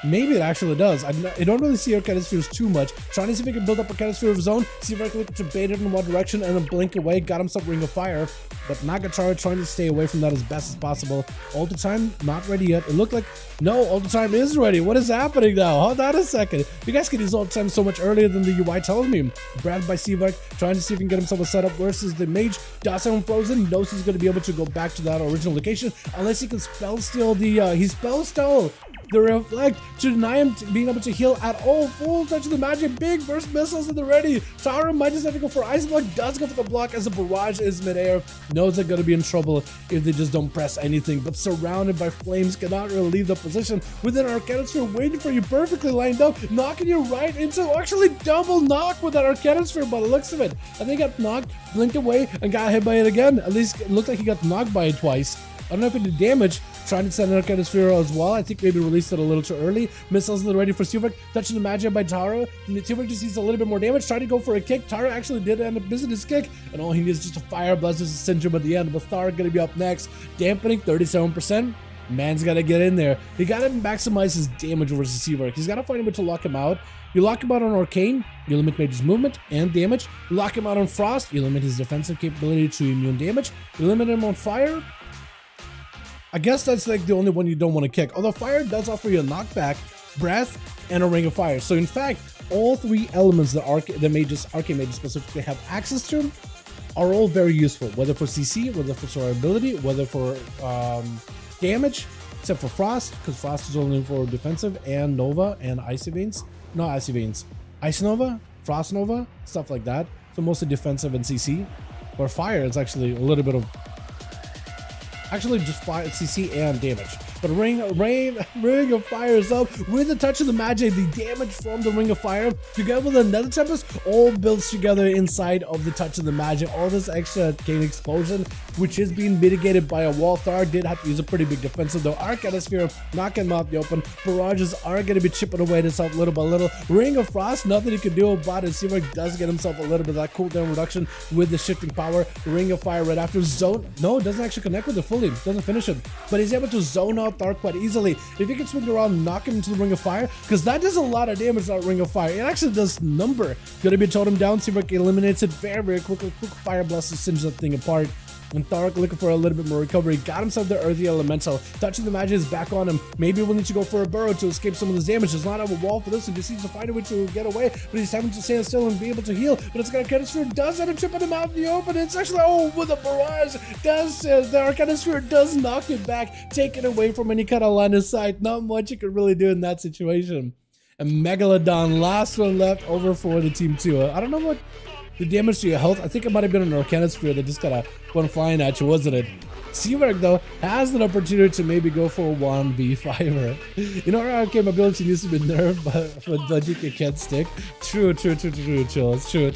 Maybe it actually does. I don't really see Arcana Spheres too much. Trying to see if he can build up Arcana Sphere of his own, see if I can look to bait it in one direction and then blink away. Got himself Ring of Fire, but Nagachara trying to stay away from that as best as possible. All the time, not ready yet. It looked like, no, all the time is ready. What is happening now? Hold on a second. You guys can use all the time so much earlier than the UI tells me. Grabbed by Seavark, trying to see if he can get himself a setup versus the mage. Does have him frozen, knows he's going to be able to go back to that original location unless he can spell steal the, he spell stole the reflect to deny him being able to heal at all. Full touch of the magic, big burst missiles in the ready. Tara might just have to go for ice block, does go for the block as the barrage is midair. Knows they're gonna be in trouble if they just don't press anything, but surrounded by flames, cannot really leave the position within Arcana Sphere, waiting for you perfectly lined up, knocking you right into actually double knock with that Arcana Sphere by the looks of it. I think he got knocked, blinked away, and got hit by it again. At least it looked like he got knocked by it twice. I don't know if it did damage. Trying to send an Arcana Sphere as well. I think maybe released it a little too early. Missiles ready for Seavark. Touching the Magia by Tara. Seavark just needs a little bit more damage. Trying to go for a kick. Tara actually did end up missing his kick. And all he needs is just a Fire Blast, just a Syndrome at the end. But Thar going to be up next. Dampening 37%. Man's got to get in there. He got to maximize his damage versus Seavark. He's got to find a way to lock him out. You lock him out on Arcane, you limit Mage's movement and damage. You lock him out on Frost, you limit his defensive capability to immune damage. You limit him on Fire. I guess that's like the only one you don't want to kick. Although Fire does offer you a knockback, Breath, and a Ring of Fire. So in fact, all three elements that Arcane Mages specifically have access to are all very useful. Whether for CC, whether for survivability, whether for damage, except for Frost, because Frost is only for defensive, and Nova and Icy Veins. Not Icy Veins. Ice Nova, Frost Nova, stuff like that. So mostly defensive and CC. Where Fire is actually a little bit of just fire, CC and damage. But Ring of Fire is up with the touch of the magic, the damage from the Ring of Fire, together with another Tempest, all builds together inside of the touch of the magic. All this extra Arcane Explosion, which is being mitigated by a wall. Thar did have to use a pretty big defensive though. Arcana Sphere knocking him out in the open. Barrages are going to be chipping away at himself little by little. Ring of Frost, nothing he can do about it. Seavark does get himself a little bit of that cooldown reduction with the shifting power. Ring of Fire right after zone. No, it doesn't actually connect with it fully. Doesn't finish it. But he's able to zone out Thar quite easily. If he can swing around and knock him into the Ring of Fire, because that does a lot of damage, that Ring of Fire. It actually does number. Gonna be totem down. Seavark eliminates it very, very quickly. Quick Fire Blast to singe that thing apart. And Thark looking for a little bit more recovery. Got himself the Earthy Elemental. Touching the magic is back on him. Maybe we'll need to go for a burrow to escape some of this damage. Does not have a wall for this, and just needs to find a way to get away. But he's having to stand still and be able to heal. But it's got Arcana Sphere. Does end up chipping him out in the open. It's actually, oh, with a barrage. The Arcana Sphere does knock it back, taken away from any kind of line of sight. Not much you could really do in that situation. And Megalodon, last one left over for the team 2. I don't know what the damage to your health. I think it might have been an Arcana Sphere that just kind of went flying at you, wasn't it? Seavark, though, has an opportunity to maybe go for a 1v5. You know, our arcane ability needs to be nerfed, but Dodgika can't stick. True, chills. True.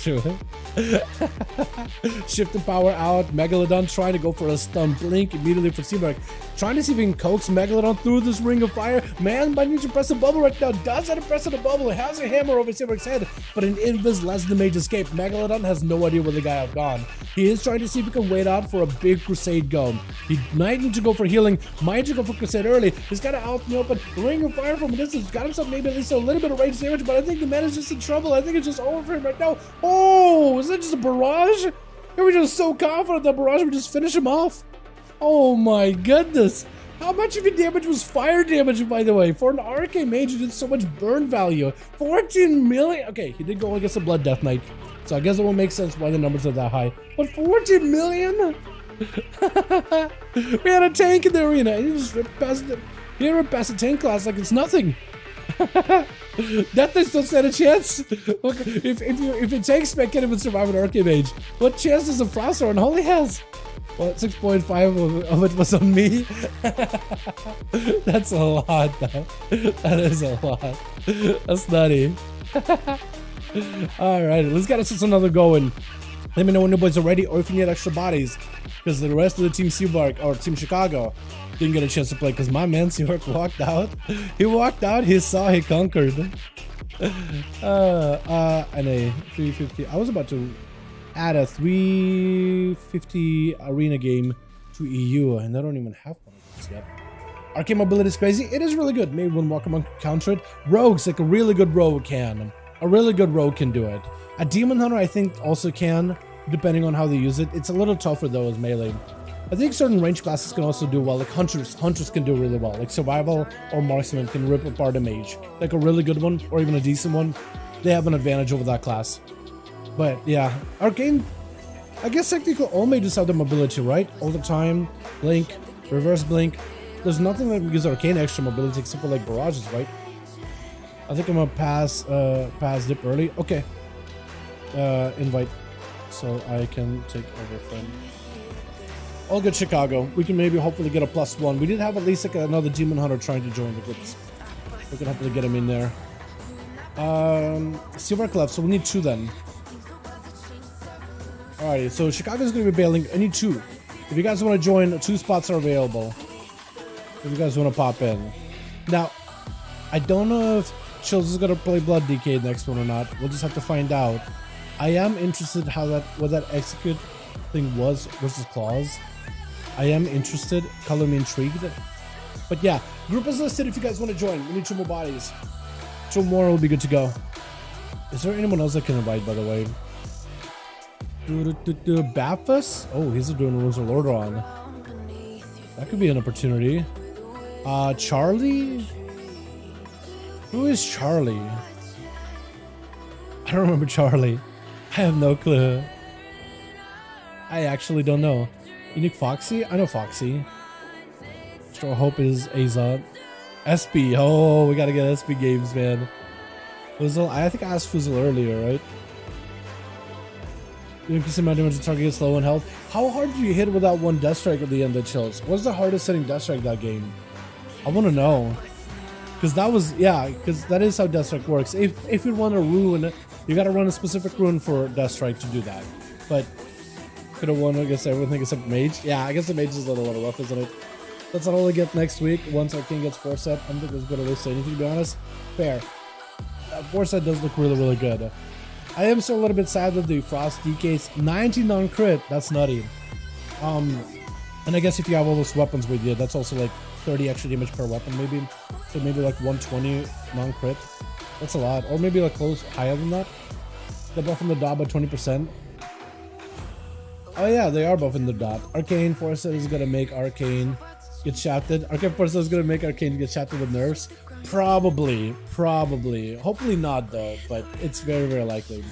Shift the power out. Megalodon trying to go for a stun blink immediately for Seavark. Trying to see if he can coax Megalodon through this Ring of Fire. Man might need to press a bubble right now. Does have to press the bubble. It has a hammer over Seavark's head, but an invis lets the mage escape. Megalodon has no idea where the guy have gone. He is trying to see if he can wait out for a big Crusade go. He might need to go for healing, might need to go for Crusade early. He's got to out in the open. Ring of Fire from a distance. Got himself maybe at least a little bit of range damage, but I think the man is just in trouble. I think it's just over for him right now. Oh, is that just a barrage? They were just so confident that barrage would just finish him off. Oh my goodness. How much of your damage was fire damage, by the way? For an arcane mage, he did so much burn value. 14 million. Okay, he did go against a Blood Death Knight, so I guess it will make sense why the numbers are that high. But 14 million? We had a tank in the arena, and he just ripped past the, the tank class like it's nothing. Death Knight still stand a chance. Look, if it takes spec can't even survive an arcane mage, what chance does a Froster on Holy has? Well, 6.5 of it was on me. That's a lot, though. That is a lot. That's nutty. Alright, let's get us another going. Let me know when the boys are ready or if you need extra bodies. Because the rest of the Team Seavark or Team Chicago didn't get a chance to play because my man Seavark walked out. He walked out, he saw, he conquered. NA 350. I was about to add a 350 arena game to EU, and I don't even have one of those yet. Arcane mobility is crazy. It is really good. Maybe when Walker Monk can counter it. Rogues, like a really good rogue can. A really good rogue can do it. A Demon Hunter, I think, also can, depending on how they use it. It's a little tougher though as melee. I think certain range classes can also do well. Like Hunters can do really well. Like Survival or Marksman can rip apart a mage. Like a really good one, or even a decent one. They have an advantage over that class. But yeah, Arcane, I guess technically all mages have the mobility, right? All the time. Blink, reverse blink. There's nothing that gives Arcane extra mobility except for like barrages, right? I think I'm gonna pass dip early. Okay. Invite so I can take over from all good Chicago. We can maybe hopefully get a +1. We did have at least like another Demon Hunter trying to join the groups. We can hopefully get him in there. Silver left, so we need 2 then. Alrighty, so Chicago's gonna be bailing. I need 2. If you guys want to join, 2 spots are available. If you guys want to pop in. Now, I don't know if Chills is gonna play Blood DK next one or not. We'll just have to find out. I am interested what that execute thing was versus claws. I am interested. Color me intrigued. But yeah, group is listed if you guys want to join. We need 2 more bodies. 2 more will be good to go. Is there anyone else that can invite, by the way? Bapfus? Oh, he's doing Rose of Lordaeron. That could be an opportunity. Charlie? Who is Charlie? I don't remember Charlie. I have no clue. I actually don't know. Unique Foxy? I know Foxy. Straw Hope is Azot. SB. Oh, we gotta get SB games, man. Fuzzle. I think I asked Fuzzle earlier, right? You increase the amount of damage the target gets low on health. How hard do you hit with that one Death Strike at the end that Chills? What's the hardest hitting Death Strike that game? I want to know. Because that was, yeah, because that is how Death Strike works. If you want to ruin it, you got to run a specific rune for Death Strike to do that. But could have won against everything except Mage. Yeah, I guess the Mage is a little rough, isn't it? That's all we get next week once our king gets 4-set. I don't think there's going to lose anything, to be honest. Fair. 4-set does look really, really good. I am still a little bit sad that the Frost DK's 19 non-crit. That's nutty. And I guess if you have all those weapons with you, that's also like 30 extra damage per weapon, maybe. So maybe like 120 non-crit. That's a lot. Or maybe like close, higher than that. They're buffing the dot by 20%. Oh yeah, they are buffing the dot. Arcane Force is gonna make Arcane get shafted. Arcane Force is gonna make Arcane get shafted with nerfs. Probably. Hopefully not though, but it's very, very likely.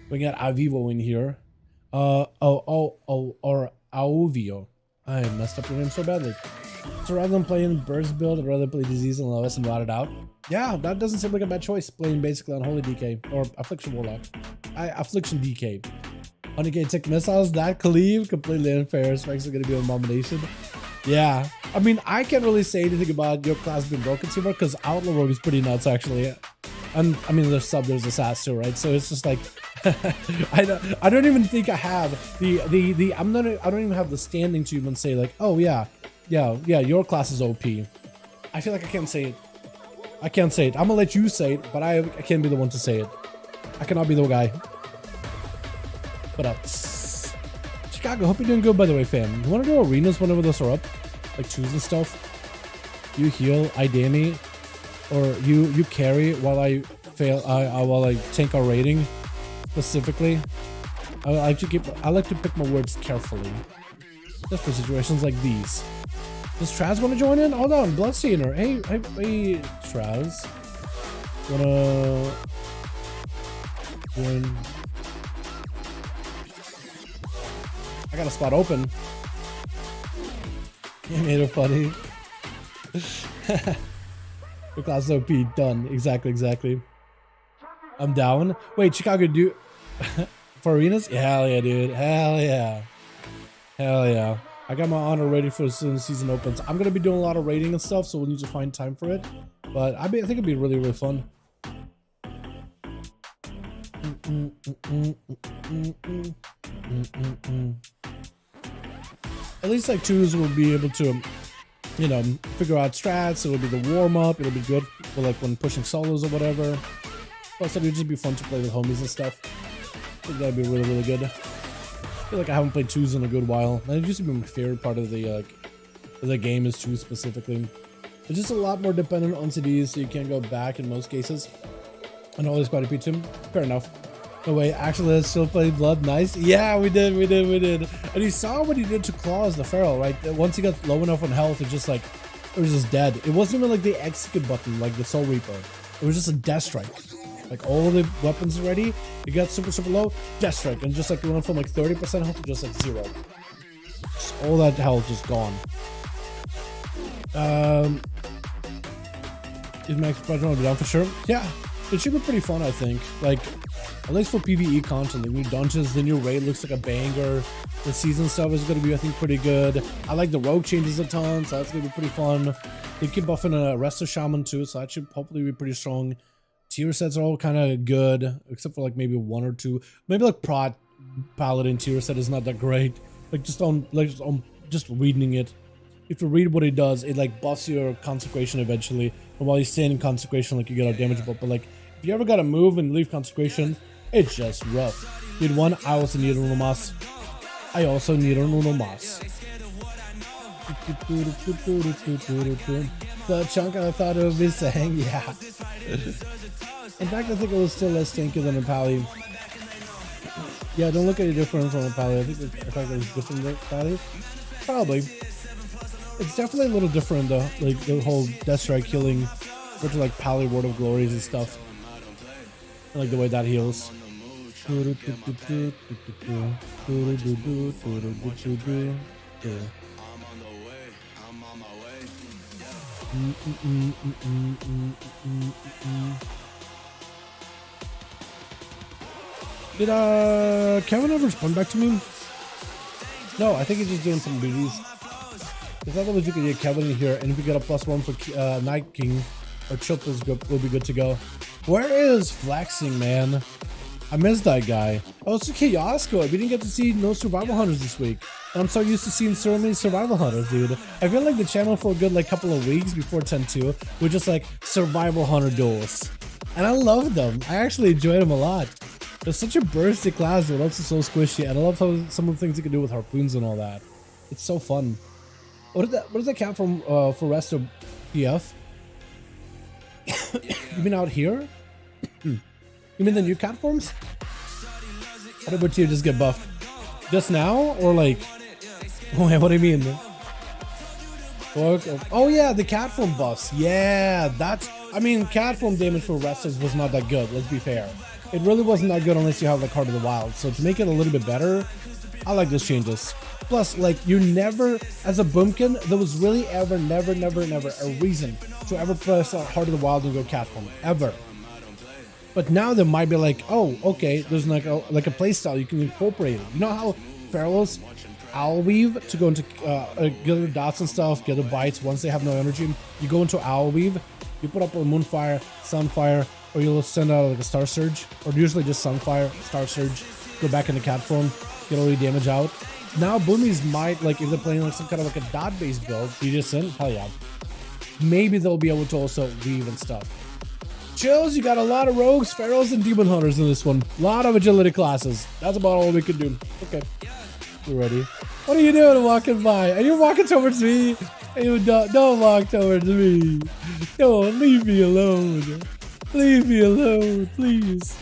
We got Avivo in here. Or Auvio. I messed up your name so badly. So rather than playing Burst build, I'd rather play Disease and Lowest and rot it out. Yeah, that doesn't seem like a bad choice. Playing basically on Holy DK or Affliction Warlock. Affliction DK. 100k tick missiles, that cleave, completely unfair. Spikes are gonna be an abomination. Yeah, I mean, I can't really say anything about your class being broken too much because Outlaw Rogue is pretty nuts actually. And I mean, there's a SAS too, right? So it's just like, I don't even think I have I don't even have the standing to even say like, oh yeah, your class is OP. I feel like I can't say it. I can't say it. I'm gonna let you say it, but I can't be the one to say it. I cannot be the guy. But Chicago, hope you're doing good, by the way, fam. You want to do arenas whenever those are up? Like choose and stuff? You heal, I Danny, or you carry while I fail, while I tank our rating, specifically. I like to pick my words carefully. Just for situations like these. Does Traz want to join in? Hold on, Bloodstainer. Hey, Traz. Wanna join? I got a spot open. You made it funny. Your class OP, done. Exactly. I'm down. Wait, Chicago, do for arenas? Yeah, hell yeah, dude. Hell yeah. I got my honor ready for as soon as season opens. I'm gonna be doing a lot of raiding and stuff, so we'll need to find time for it. But I think it'd be really, really fun. At least like twos will be able to, you know, figure out strats. It'll be the warm up. It'll be good for like when pushing solos or whatever. Plus, it'll just be fun to play with homies and stuff. I think that'd be really, really good. I feel like I haven't played twos in a good while. And it used to be my favorite part of the game is twos specifically. It's just a lot more dependent on CDs, so you can't go back in most cases. And always quite a beat him. Fair enough. No way, actually, let's still play Blood. Nice. Yeah, we did. And you saw what he did to Claus, the Feral, right? Once he got low enough on health, it was just dead. It wasn't even like the execute button, like the Soul Reaper. It was just a death strike. Like all the weapons ready, you got super low, death strike, and just like it went from like 30% health to just like 0. Just all that health just gone. Is Max Project will be done for sure? Yeah, it should be pretty fun, I think. Like, at least for PvE content, the new dungeons, the new raid looks like a banger. The season stuff is going to be, I think, pretty good. I like the rogue changes a ton, so that's going to be pretty fun. They keep buffing a Resto Shaman too, so that should hopefully be pretty strong. Tier sets are all kind of good, except for like maybe 1 or 2. Maybe like Prot Paladin tier set is not that great. Like just reading it. If you read what it does, it like buffs your consecration eventually. And while you stay in consecration, like you get a damage buff. But like if you ever gotta move and leave consecration, it's just rough. Need one. I also need Uno Mas. The chunk I thought it would be saying, yeah. In fact, I think it was still less tanky than a Pally. Yeah, don't look at it different from a Pally. I think it was different than Pally. Probably. It's definitely a little different though. Like the whole Death Strike killing, which is like Pally Word of Glories and stuff. I like the way that heals. Did Kevin ever respond back to me? No, I think he's just doing some duties. I thought we could get Kevin in here, and if we get a +1 for Night King or Chilp, we'll be good to go. Where is Flexing, man? I missed that guy. Oh, it's Kiosko. We didn't get to see no survival hunters this week. And I'm so used to seeing so many survival hunters, dude. I feel like the channel for a good like couple of weeks before 10.2 were just like survival hunter duels. And I love them. I actually enjoyed them a lot. They're such a bursty class, but also so squishy. And I love how some of the things you can do with harpoons and all that. It's so fun. What does that count from for rest of PF? You mean out here? You mean the new cat forms? What about you just get buffed? Just now? Or like... Oh, what do you mean? Oh yeah, the cat form buffs. Yeah, that's... I mean, cat form damage for Restos was not that good, let's be fair. It really wasn't that good unless you have like Heart of the Wild. So to make it a little bit better, I like those changes. Plus, like, you never, as a boomkin, there was really never a reason to ever press Heart of the Wild and go cat form. Ever. But now there might be like, oh, okay, there's like a playstyle you can incorporate it. You know how Pharaohs Owl Weave to go into Gilder Dots and stuff, Gilder Bites, once they have no energy, you go into Owl Weave, you put up a Moonfire, Sunfire, or you'll send out like a Star Surge, or usually just Sunfire, Star Surge, go back into cat form, get all the damage out. Now Boomies might, like if they're playing like some kind of like a dot based build, in, hell yeah. Maybe they'll be able to also weave and stuff. Chills, you got a lot of rogues, pharaohs, and demon hunters in this one. A lot of agility classes. That's about all we could do. Okay. You ready? What are you doing walking by? Are you walking towards me? You don't walk towards me. Don't leave me alone. Leave me alone, please.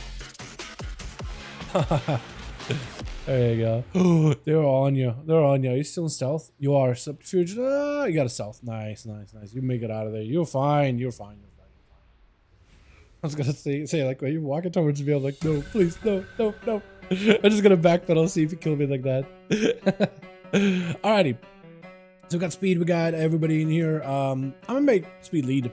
There you go. Oh, they're on you. They're on you. Are you still in stealth? You are. Subterfuge. You got a stealth. Nice. You make it out of there. You're fine. You're fine. I was gonna say like, when you're walking towards me, I'm like, no, please, no. I'm just gonna backpedal, see if you kill me like that. Alrighty. So we got speed. We got everybody in here. I'm gonna make speed lead.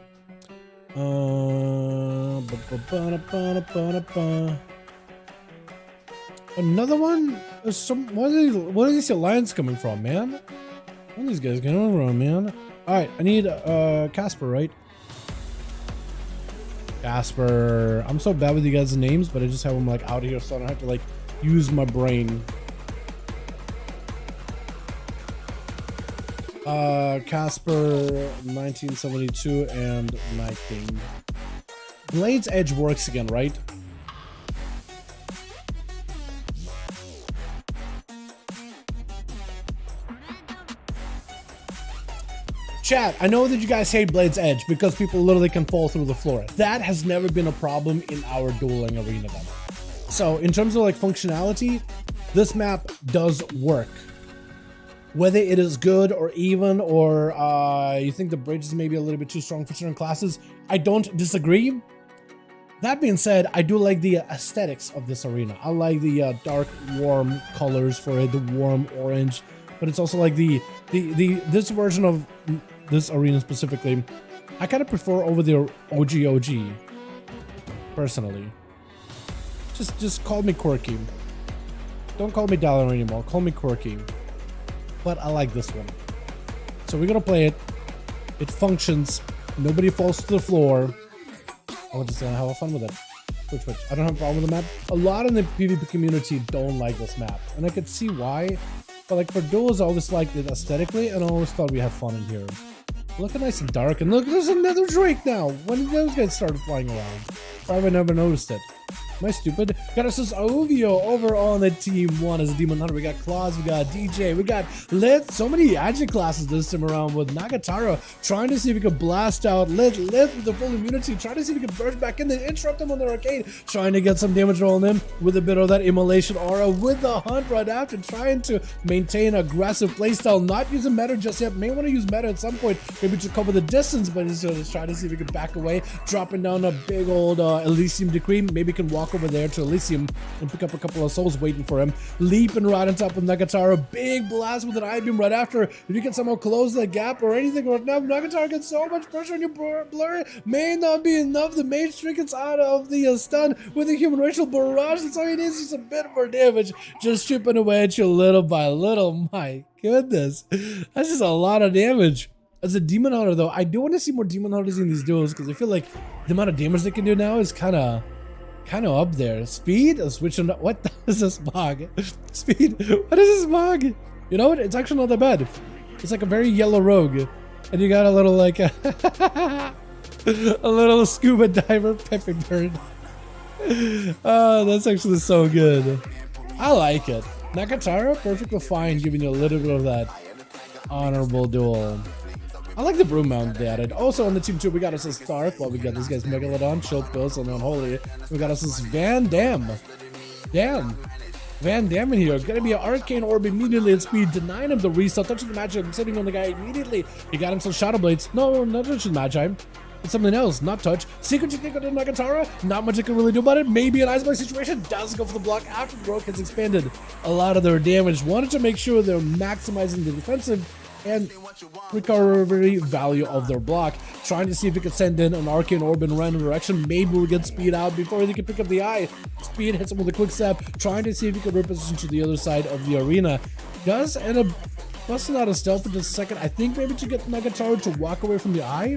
Another one? There's some. What are these alliance coming from, man? Where are these guys coming from, man? All right, I need Casper, right? Casper. I'm so bad with you guys' names, but I just have them like out here, so I don't have to like use my brain. Casper 1972 and Night King. Blade's Edge works again, right? Chat, I know that you guys hate Blade's Edge because people literally can fall through the floor. That has never been a problem in our dueling arena then. So in terms of like functionality, this map does work. Whether it is good or even, or you think the bridge is maybe a little bit too strong for certain classes, I don't disagree. That being said, I do like the aesthetics of this arena. I like the dark, warm colors for it, the warm orange, but it's also like this version of this arena specifically, I kind of prefer over the OG, personally. Just call me quirky. Don't call me Dalaran anymore, call me quirky. But I like this one. So we're gonna play it. It functions. Nobody falls to the floor. I'm just gonna have fun with it. Which. I don't have a problem with the map. A lot in the PvP community don't like this map. And I could see why. But like for duels, I always liked it aesthetically and I always thought we had fun in here. Look nice and dark. And look, there's another Drake now. When did those guys start flying around? Probably never noticed it. Am I stupid? Got us Ovio over on the team one as a Demon Hunter. We got Claus, we got DJ, we got Lit. So many agile classes this time around with Nagatara trying to see if we could blast out Lit with the full immunity, trying to see if we could burst back in and interrupt him on the arcade, trying to get some damage rolling in with a bit of that immolation aura with the hunt right after, trying to maintain aggressive playstyle, not using meta just yet. May want to use meta at some point, maybe to cover the distance, but just trying to see if we can back away, dropping down a big old Elysium Decree. Maybe can walk over there to Elysium and pick up a couple of souls waiting for him. Leaping right on top of Nagatara. Big blast with an I-beam right after. If you can somehow close the gap or anything right now, Nagatara gets so much pressure on your blur. May not be enough. The mage trinkets out of the stun with a human racial barrage. That's all he needs, just a bit more damage. Just chipping away at you little by little. My goodness. That's just a lot of damage. As a Demon Hunter though, I do want to see more Demon Hunters in these duels because I feel like the amount of damage they can do now is kind of up there. Speed? Switching up. What is this smog? Speed? What is this smog? You know what? It's actually not that bad. It's like a very yellow rogue. And you got a little like a little scuba diver Peppy bird. Oh, that's actually so good. I like it. Nagatara, perfectly fine giving you a little bit of that honorable duel. I like the broom mount they added. Also on the team 2, we got us a Stark. Well, we got this guy's Megalodon, Chill Pills, and Unholy. We got us this Van Damme. Damn. Van Damme in here. It's gonna be an Arcane Orb immediately at speed, denying him the reset, touching the matchup, sitting on the guy immediately. He got himself Shadow Blades. No, not touching the matchup. It's something else, not touch. Secret technique on the Nagatara, not much I can really do about it. Maybe an Ice Block situation, does go for the block after the rogue has expanded a lot of their damage. Wanted to make sure they're maximizing the defensive and recovery value of their block, trying to see if we could send in an Arcane Orb in a random direction. Maybe we get Speed out before they can pick up the eye. Speed hits him with a quick step, trying to see if he could reposition to the other side of the arena. Does end up busting out a stealth for just a second. I think maybe to get Nagatara to walk away from the eye,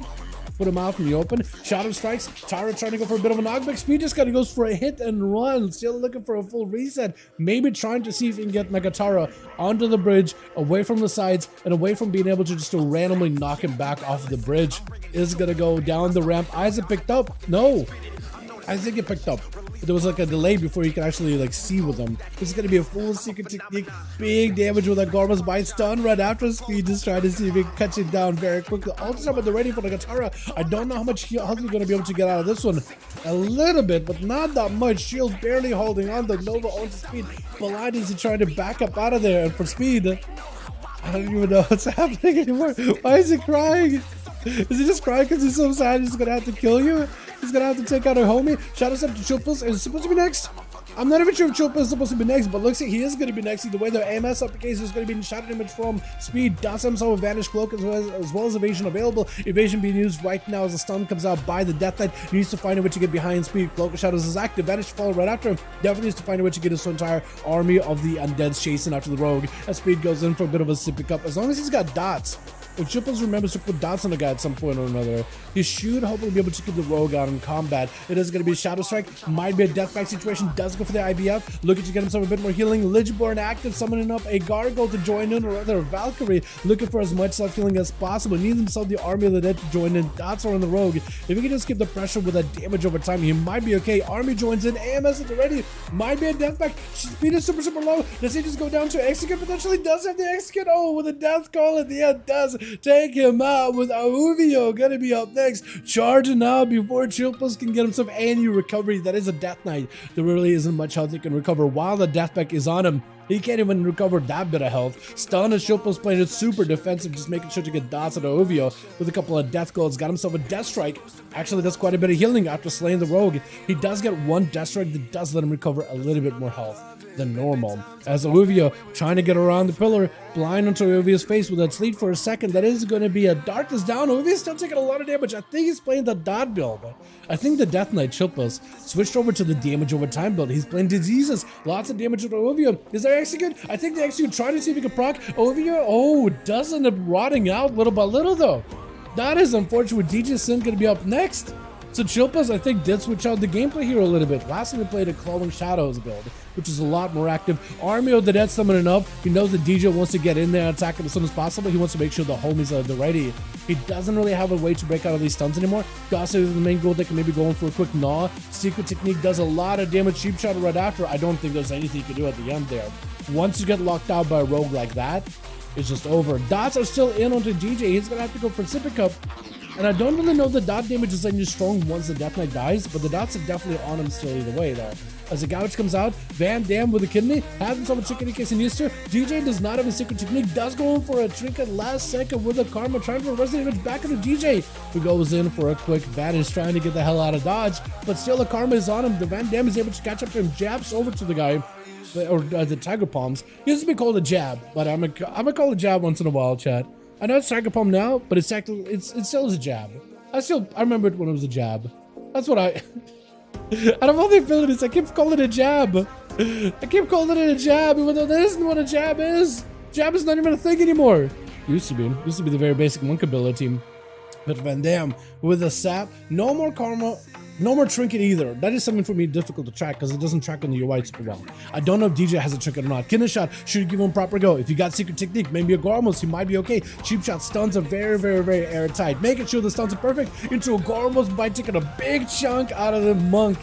put him out from the open. Shadow strikes. Tara trying to go for a bit of a knockback. Speed just kind of goes for a hit and run. Still looking for a full reset. Maybe trying to see if he can get Nagatara onto the bridge, away from the sides, and away from being able to just randomly knock him back off the bridge. Is going to go down the ramp. Isaac picked up. No. Isaac get picked up. There was like a delay before you can actually like see with them. This is going to be a full secret technique. Big damage with a Gorma's Bite stun right after Speed, just trying to see if he can cut it down very quickly. Also, but they're ready for the Nagatara. I don't know how much health you're going to be able to get out of this one. A little bit, but not that much. Shield barely holding on. The Nova onto Speed. Blind is trying to back up out of there. And for Speed, I don't even know what's happening anymore. Why is he crying? Is he just crying because he's so sad he's going to have to kill you? He's gonna have to take out a homie. Shadows up to Chilpus. Is supposed to be next? I'm not even sure if Chilpus is supposed to be next, but looks like he is gonna be next. Either way, the AMS application is gonna be shadow damage from Speed. Does himself a Vanish Cloak as well as evasion available. Evasion being used right now as the stun comes out by the Death Knight. He needs to find a way to get behind Speed. Cloak of Shadows is active. Vanish follow right after him. Definitely needs to find a way to get his entire army of the undeads chasing after the rogue. As Speed goes in for a bit of a sippy cup. As long as he's got dots. If Chipples remembers to put dots on the guy at some point or another, he should hopefully be able to keep the rogue out in combat. It is going to be a Shadow Strike, might be a Deathback situation, does go for the IBF, looking to get himself a bit more healing. Lichborn active, summoning up a Gargoyle to join in, or rather a Valkyrie, looking for as much self-healing as possible. Needs himself the Army of the Dead to join in. Dots are on the rogue. If he can just keep the pressure with that damage over time, he might be okay. Army joins in, AMS is ready, might be a Deathback. Speed is super low. Does he just go down to execute? Potentially does have the execute. Oh, with a death call at the end, does. Take him out with Auvio. Gonna be up next. Charging out before Chilpos can get himself any recovery. That is a Death Knight. There really isn't much health he can recover while the Death Pack is on him. He can't even recover that bit of health. Stun and Chilpos playing it super defensive, just making sure to get dots at Auvio with a couple of death golds. Got himself a Death Strike. Actually, that's quite a bit of healing after slaying the rogue. He does get one Death Strike that does let him recover a little bit more health than normal. As Auvio trying to get around the pillar, blind onto Auvio's face with that sleep for a second. That is going to be a darkness down. Auvio's still taking a lot of damage. I think he's playing the dot build. I think the Death Knight Chilpos switched over to the damage over time build. He's playing diseases. Lots of damage with Auvio. Is there execute? I think the execute trying to see if he can proc Auvio. Oh, does end up rotting out little by little though. That is unfortunate. DJ Sin going to be up next. So Chilpos, I think, did switch out the gameplay here a little bit. Last time we played a Clawing Shadows build, which is a lot more active. Army of the Dead summoning up. He knows the DJ wants to get in there and attack him as soon as possible. He wants to make sure the homies are at the ready. He doesn't really have a way to break out of these stuns anymore. Gossip is the main goal. They can maybe go in for a quick gnaw. Secret Technique does a lot of damage. Cheap Shot right after. I don't think there's anything you can do at the end there. Once you get locked out by a rogue like that, it's just over. Dots are still in onto DJ. He's going to have to go for Sippy Cup. And I don't really know the dot damage is any strong once the Death Knight dies, but the dots are definitely on him still either way though. As the Gouge comes out, Van Dam with a kidney, has himself a chicken in case he needs to. DJ does not have a secret technique, does go in for a trinket last second with a karma, trying to reverse the damage back into DJ, who goes in for a quick vanish, trying to get the hell out of dodge, but still the karma is on him. The Van Dam is able to catch up to him, jabs over to the guy, or the Tiger Palms. He used to be called a jab, but I'm gonna call it a jab once in a while, chat. I know it's Tiger Palm now, but it still is a jab. I remember it when it was a jab. That's what I out of all the abilities, I keep calling it a jab. I keep calling it a jab, even though that isn't what a jab is. Jab is not even a thing anymore. Used to be the very basic monk ability. But Van Dam with a sap, no more karma, no more trinket either. That is something for me difficult to track because it doesn't track on the UI super well. I don't know if DJ has a trinket or not. Kidney Shot should give him proper go. If you got Secret Technique, maybe a Gormos, he might be okay. Cheap Shot stuns are very, very, very airtight. Making sure the stuns are perfect into a Gormos by taking a big chunk out of the monk.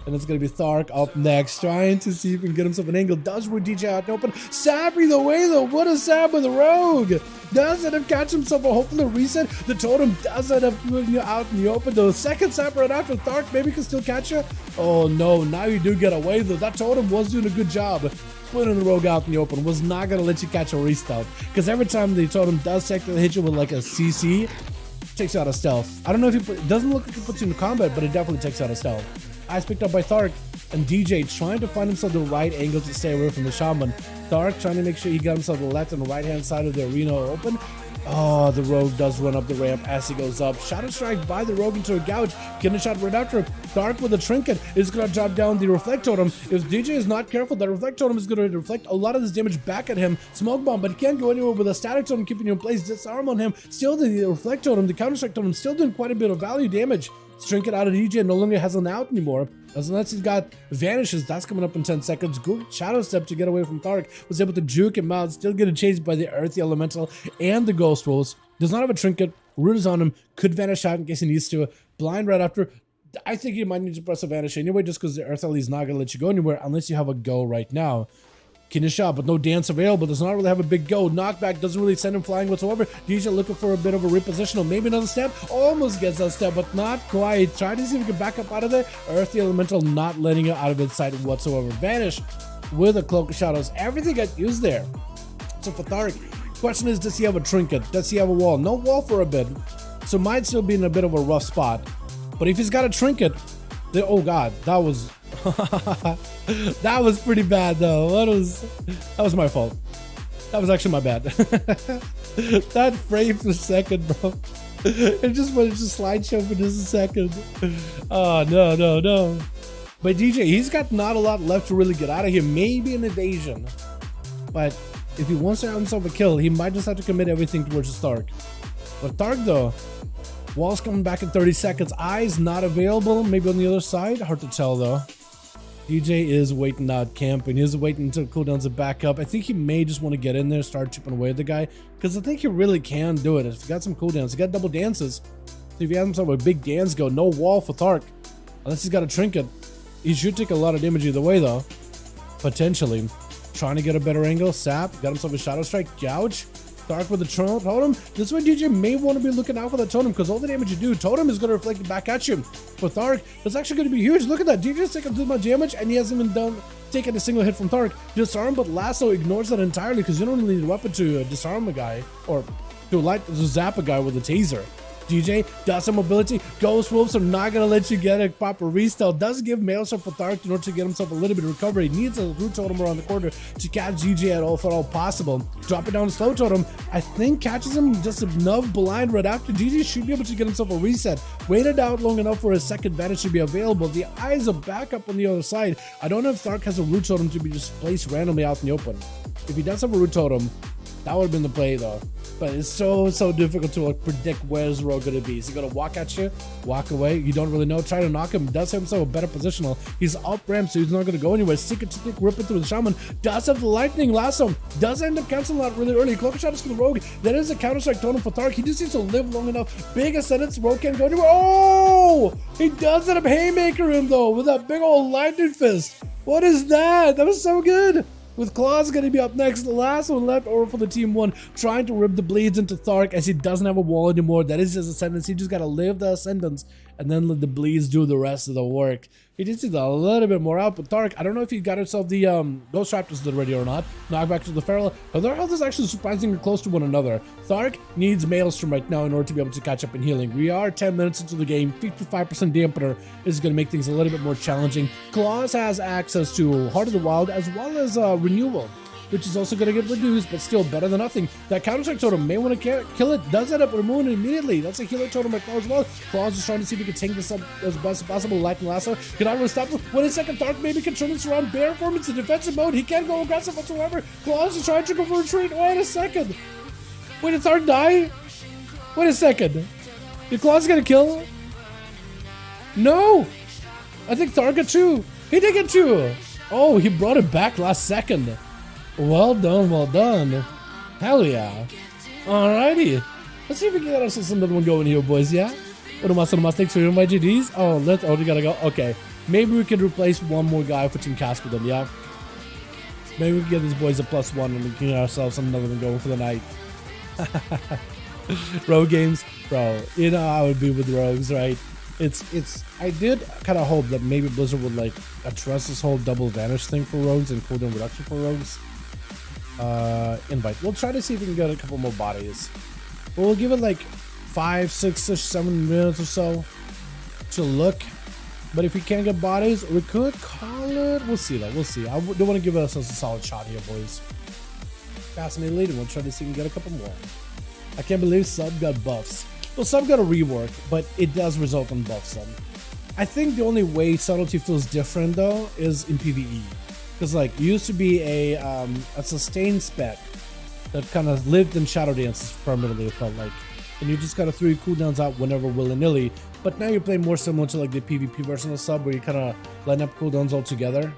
And it's going to be Thark up next, trying to see if he can get himself an angle. Does root DJ out and open. Sappy the way though. What a sap with a rogue. Does end up catch himself a hopefully reset. The totem does end up moving you out in the open. The second sap right after Thark maybe can still catch you. Oh no, now you do get away though. That totem was doing a good job. Putting the rogue out in the open was not going to let you catch a restart. Because every time the totem does technically hit you with like a CC, takes you out of stealth. I don't know if it doesn't look like it puts you in combat, but it definitely takes you out of stealth. Eyes picked up by Thark, and DJ trying to find himself the right angle to stay away from the shaman. Thark trying to make sure he got himself the left and the right hand side of the arena open. Oh, the rogue does run up the ramp as he goes up. Shadow Strike by the rogue into a gouge. Getting a shot right after him. Thark with a trinket is going to drop down the reflect totem. If DJ is not careful, that reflect totem is going to reflect a lot of this damage back at him. Smoke bomb, but he can't go anywhere with a static totem keeping you in place. Disarm on him. Still the reflect totem, the counter strike totem, still doing quite a bit of value damage. Trinket out of DJ no longer has an out anymore. Unless he's got vanishes, that's coming up in 10 seconds. Good shadow step to get away from Thark. Was able to juke him out, still getting chased by the Earthy Elemental and the Ghost Wolves. Does not have a trinket. Root is on him. Could vanish out in case he needs to. Blind right after. I think he might need to press a vanish anyway, just because the Earth Ellie is not going to let you go anywhere unless you have a go right now. Kidney Shot, but no dance available. Does not really have a big go. Knockback doesn't really send him flying whatsoever. DJ looking for a bit of a repositional. Maybe another step. Almost gets that step, but not quite. Trying to see if he can back up out of there. Earthy Elemental not letting it out of its sight whatsoever. Vanish with a Cloak of Shadows. Everything got used there. So for Thark, question is, does he have a trinket? Does he have a wall? No wall for a bit. So might still be in a bit of a rough spot. But if he's got a trinket, then, oh god, that was... that was pretty bad though. That was my fault. That was actually my bad. That frame per second, bro. It just went into slideshow for just a second. Oh no. But DJ, he's got not a lot left to really get out of here. Maybe an evasion. But if he wants to have himself a kill, he might just have to commit everything towards the Thark. But Thark though, wall's coming back in 30 seconds. Eyes not available. Maybe on the other side. Hard to tell though. DJ is waiting out camping. He's waiting until cooldowns are back up. I think he may just want to get in there, start chipping away at the guy, because I think he really can do it. If he got some cooldowns, he got double dances. So if he has himself a big dance go, no wall for Thark. Unless he's got a trinket. He should take a lot of damage either way though. Potentially. Trying to get a better angle. Sap. Got himself a Shadow Strike. Gouge. Thark with the totem. This way DJ may want to be looking out for the totem because all the damage you do, totem is going to reflect it back at you. For Thark, that's actually going to be huge. Look at that. DJ's taking too much damage and he hasn't even taken a single hit from Thark. Disarm, but Lasso ignores that entirely because you don't really need a weapon to disarm a guy or to zap a guy with a taser. DJ does some mobility. Ghost Wolves are not gonna let you get a proper restyle. Does give Maelstrom for Thark in order to get himself a little bit of recovery. Needs a root totem around the corner to catch GG at all if at all possible. Drop it down to slow totem. I think catches him just enough blind right after. GG should be able to get himself a reset. Waited out long enough for his second advantage to be available. The eyes are back up on the other side. I don't know if Thark has a root totem to be just placed randomly out in the open. If he does have a root totem, that would have been the play though. But it's so difficult to predict where's the road going to be. Is he going to walk at you, walk away? You don't really know. Try to knock him. Does have himself a better positional. He's up ramp, so he's not going to go anywhere. Secret to ripping through the shaman. Does have the lightning lasso. Does end up canceling out really early. Cloak shot is for the rogue. That is a counter strike totem for Thark. He just needs to live long enough. Big ascendance. Rogue can't go anywhere. Oh! He does end up haymaker him though with that big old lightning fist. What is that? That was so good. With Claws going to be up next, the last one left over for the team one, trying to rip the bleeds into Thark as he doesn't have a wall anymore. That is his ascendance. He just got to live the ascendance and then let the bleeds do the rest of the work. He just needs a little bit more out, but Thark, I don't know if he got himself the Ghost Raptors already or not. Knockback to the Feral, but their health is actually surprisingly close to one another. Thark needs Maelstrom right now in order to be able to catch up in healing. We are 10 minutes into the game. 55% dampener is going to make things a little bit more challenging. Claws has access to Heart of the Wild as well as Renewal, which is also going to get reduced, but still better than nothing. That counter-strike totem may want to kill it. Does end up removing it immediately. That's a healer totem right now as well. Claws is trying to see if he can tank this up as best as possible. Lightning Lasso cannot really stop him. 1 second, Thark maybe can turn this around. Bear form, it's a defensive mode. He can't go aggressive whatsoever. Claws is trying to go for a retreat. Wait a second. Wait, did Thark die? Wait a second. Did Claws get a kill? No. I think Thark got 2. He did get 2. Oh, he brought it back last second. Well done, well done. Hell yeah. Alrighty. Let's see if we can get ourselves another one going here, boys, yeah? What am I thanks for my GDs? Oh, we gotta go. Okay. Maybe we can replace one more guy for Team Casper then, yeah? Maybe we can get these boys a +1 and we can get ourselves another one going for the night. Rogue games? Bro, you know I would be with rogues, right? I did kind of hope that maybe Blizzard would like address this whole double advantage thing for rogues and cooldown reduction for rogues. Invite. We'll try to see if we can get a couple more bodies. But we'll give it like 5, 6, 7 minutes or so to look. But if we can't get bodies, we could call it. We'll see though. We'll see. I don't want to give ourselves a solid shot here, boys. Fascinating lead, and we'll try to see if we can get a couple more. I can't believe Sub got buffs. Well, Sub got a rework, but it does result in buffs. I think the only way Subtlety feels different though is in PvE. Because like it used to be a sustained spec that kind of lived in Shadow Dances permanently, it felt like. And you just kind of threw your cooldowns out whenever willy-nilly. But now you're playing more similar to like the PvP version of Sub where you kind of line up cooldowns all together.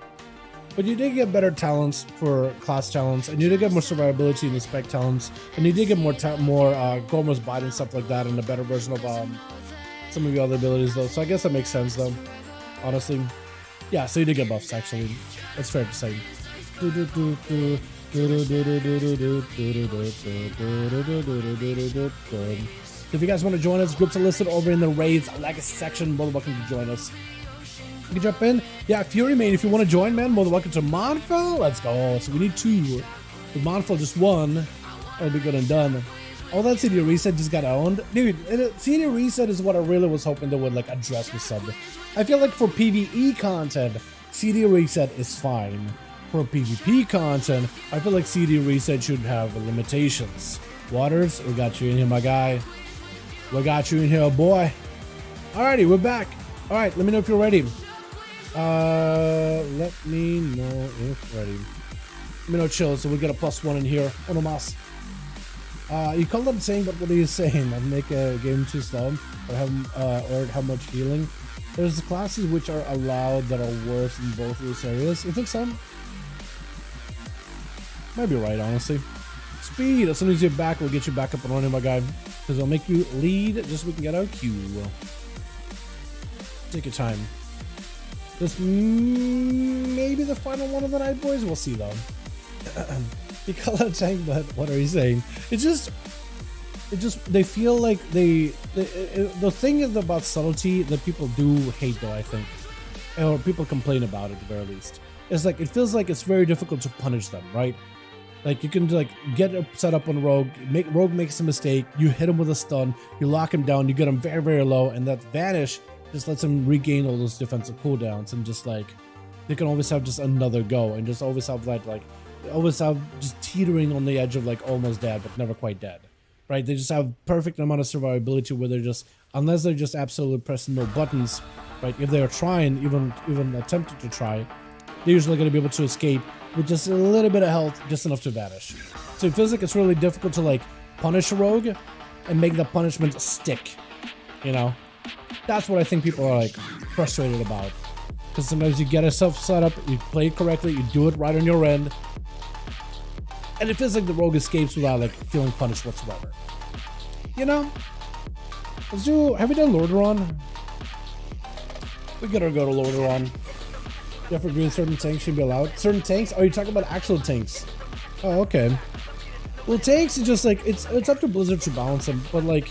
But you did get better talents for class talents, and you did get more survivability in the spec talents, and you did get more Gorma's Bite and stuff like that, and a better version of some of your other abilities though. So I guess that makes sense though, honestly. Yeah, so you did get buffs actually. That's fair to say. If you guys want to join us, groups are listed over in the raids legacy section. More than welcome to join us. You can jump in. Yeah, Fury Main, if you want to join, man, more than welcome to Monfel. Let's go. So we need 2. With Monfel just 1, that'll be good and done. All that CD reset just got owned. Dude, CD reset is what I really was hoping they would like address with Sub. I feel like for PvE content, CD reset is fine. For PvP content, I feel like CD reset should have limitations. Waters, we got you in here, my guy. We got you in here, boy. Alrighty, we're back. Alright, let me know if you're ready. Let me know if ready. Let me know, chill. So we got a +1 in here. Uno mas. You call that saying, but what are you saying? That make a game too slow, or how much healing? There's classes which are allowed that are worse in both of those areas. You think so? Might be right, honestly. Speed. As soon as you're back, we'll get you back up and running, my guy. Because it'll make you lead just so we can get our Q. Take your time. This may be the final one of the night, boys. We'll see, though. You call it a tank, but what are you saying? It just they feel like the thing is about subtlety that people do hate, though, I think, or people complain about it at the very least. It's like it feels like it's very difficult to punish them, right? Like you can like get a set up on Rogue, Rogue makes a mistake, you hit him with a stun, you lock him down, you get him very, very low, and that vanish just lets him regain all those defensive cooldowns, and just like they can always have just another go, and just always have that like always have just teetering on the edge of like almost dead but never quite dead, right? They just have perfect amount of survivability where they're just, unless they're just absolutely pressing no buttons, right? If they are trying, even attempting to try, they're usually going to be able to escape with just a little bit of health, just enough to vanish. So it feels like it's really difficult to like punish a rogue and make the punishment stick, you know? That's what I think people are like frustrated about. Because sometimes you get yourself set up, you play it correctly, you do it right on your end, and it feels like the rogue escapes without like feeling punished whatsoever. You know? Let's do, have we done Lordaeron? We gotta go to Lordaeron. Jeff agrees certain tanks should be allowed. Certain tanks? Oh, you're talking about actual tanks. Oh, okay. Well, tanks is just like, it's up to Blizzard to balance them, but like,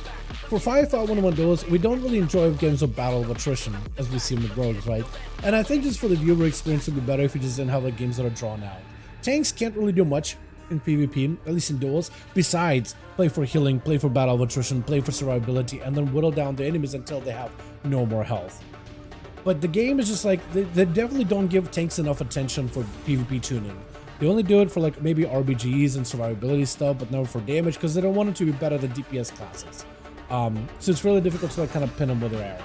for 5V5 1v1 DUELS, we don't really enjoy games of battle of attrition, as we see with rogues, right? And I think just for the viewer experience, it would be better if we just didn't have like games that are drawn out. Tanks can't really do much in PvP, at least in duels, besides play for healing, play for battle of attrition, play for survivability, and then whittle down the enemies until they have no more health. But the game is just like, they definitely don't give tanks enough attention for PvP tuning. They only do it for like maybe RBGs and survivability stuff, but never for damage, because they don't want it to be better than DPS classes. So it's really difficult to like kind of pin them with their arrow.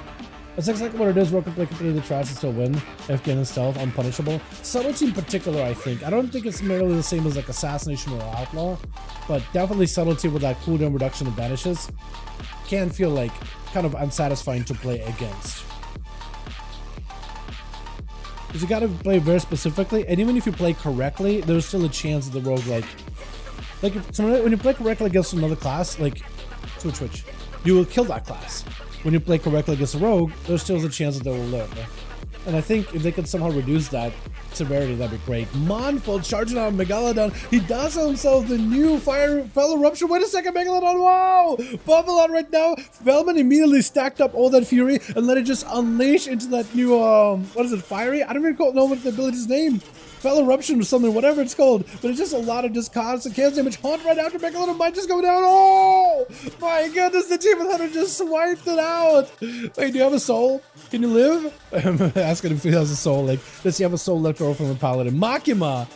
That's exactly what it is. Rogue can play completely trash and still win. FK and stealth, unpunishable. Subtlety in particular, I think. I don't think it's merely the same as like assassination or outlaw, but definitely subtlety with that cooldown reduction of vanishes can feel like kind of unsatisfying to play against. Because you gotta play very specifically, and even if you play correctly, there's still a chance that the rogue when you play correctly against another class, like switch, you will kill that class. When you play correctly against a rogue, there's still a chance that they will live. And I think if they could somehow reduce that severity, that'd be great. Monfold charging on Megalodon. He does himself the new Fell Eruption. Wait a second, Megalodon. Wow! Babylon right now. Velman immediately stacked up all that fury and let it just unleash into that new, what is it, Fiery? I don't even know what the ability's name. Fell Eruption or something, whatever it's called. But it's just a lot of just constant chaos damage. Hunt right after Megalodon might just go down. Oh! My goodness, the Demon Hunter just swiped it out. Wait, do you have a soul? Can you live? I'm asking if he has a soul. Like, does he have a soul left over from the Paladin? Makima!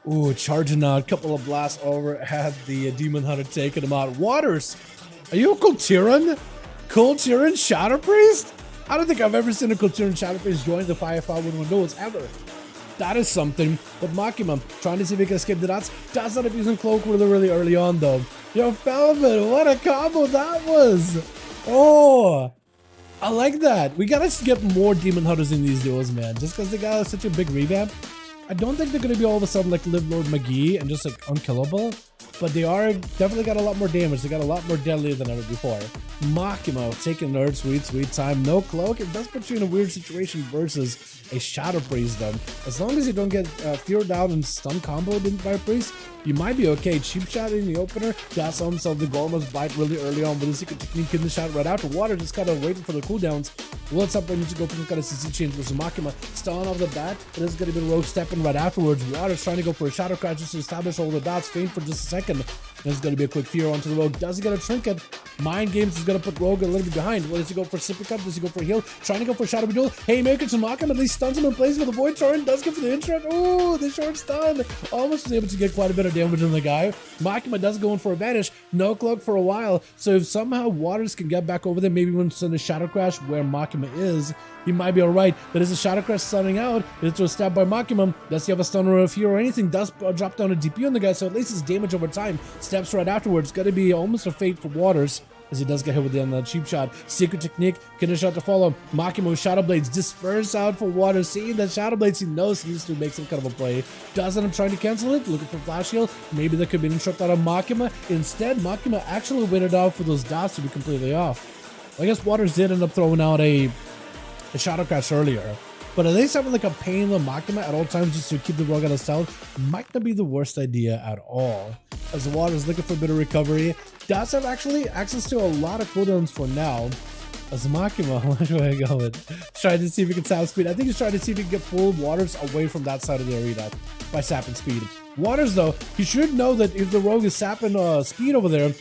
Ooh, charging out. Couple of blasts over. Had the Demon Hunter taking him out. Waters! Are you a Kultiran? Kultiran Shadow Priest? I don't think I've ever seen a Kultiran Shadow Priest join the 5V5 1v1 DUELS ever. That is something. But Makima, trying to see if he can escape the dots, does end up using Cloak really early on, though. Yo, Falvin, what a combo that was! Oh! I like that. We gotta get more Demon Hunters in these duels, man. Just because they got such a big revamp. I don't think they're gonna be all of a sudden like Live Lord McGee and just like unkillable. But they are definitely got a lot more damage. They got a lot more deadly than ever before. Makima taking nerd, sweet time. No cloak. It does put you in a weird situation versus a Shadow Priest, though. As long as you don't get feared out and stun comboed by a priest, you might be okay. Cheap shot in the opener. Got himself the Gorma's bite really early on with a secret technique in the shot right after. Water just kind of waiting for the cooldowns. What's up when you go for some kind of CC change versus Makima? Stun off the bat. It is going to be Rogue stepping right afterwards. Water's trying to go for a Shadow Crash just to establish all the dots. Feint for just a second. There's going to be a quick fear onto the Rogue. Does he get a trinket? Mind Games is going to put Rogue a little bit behind. Well, does he go for Sippy Cup? Does he go for a heal? Trying to go for a Shadow Duel. Haymaker to Makima. At least stuns him in place with the Void Torrent. Does go for the intro. Ooh, the short stun. Almost was able to get quite a bit of damage on the guy. Makima does go in for a vanish. No cloak for a while. So if somehow Waters can get back over there, maybe when send a Shadow Crash where Makima is, he might be alright. But is a Shadow Crash stunning out? It's a stab by Makima. Does he have a stun or a fear or anything? Does drop down a DP on the guy, so at least his damage over time. Steps right afterwards. Gonna be almost a fate for Waters, as he does get hit with the cheap shot. Secret technique, get a shot to follow. Makima with Shadow Blades disperse out for Waters. Seeing that Shadow Blades, he knows he needs to make some kind of a play. Does end up trying to cancel it, looking for Flash Heal. Maybe there could be an interrupt out of Makima. Instead, Makima actually waited out for those dots to be completely off. I guess Waters did end up throwing out a Shadow Crash earlier. but at least having like a pain the Makima at all times just to keep the rogue out of stealth might not be the worst idea at all. As the water is looking for a bit of recovery, does have actually access to a lot of cooldowns for now. As Makima, where are you going? Trying to see if he can sap speed. I think he's trying to see if he can get full Waters away from that side of the arena by sapping speed. Waters though, he should know that if the rogue is sapping speed over there,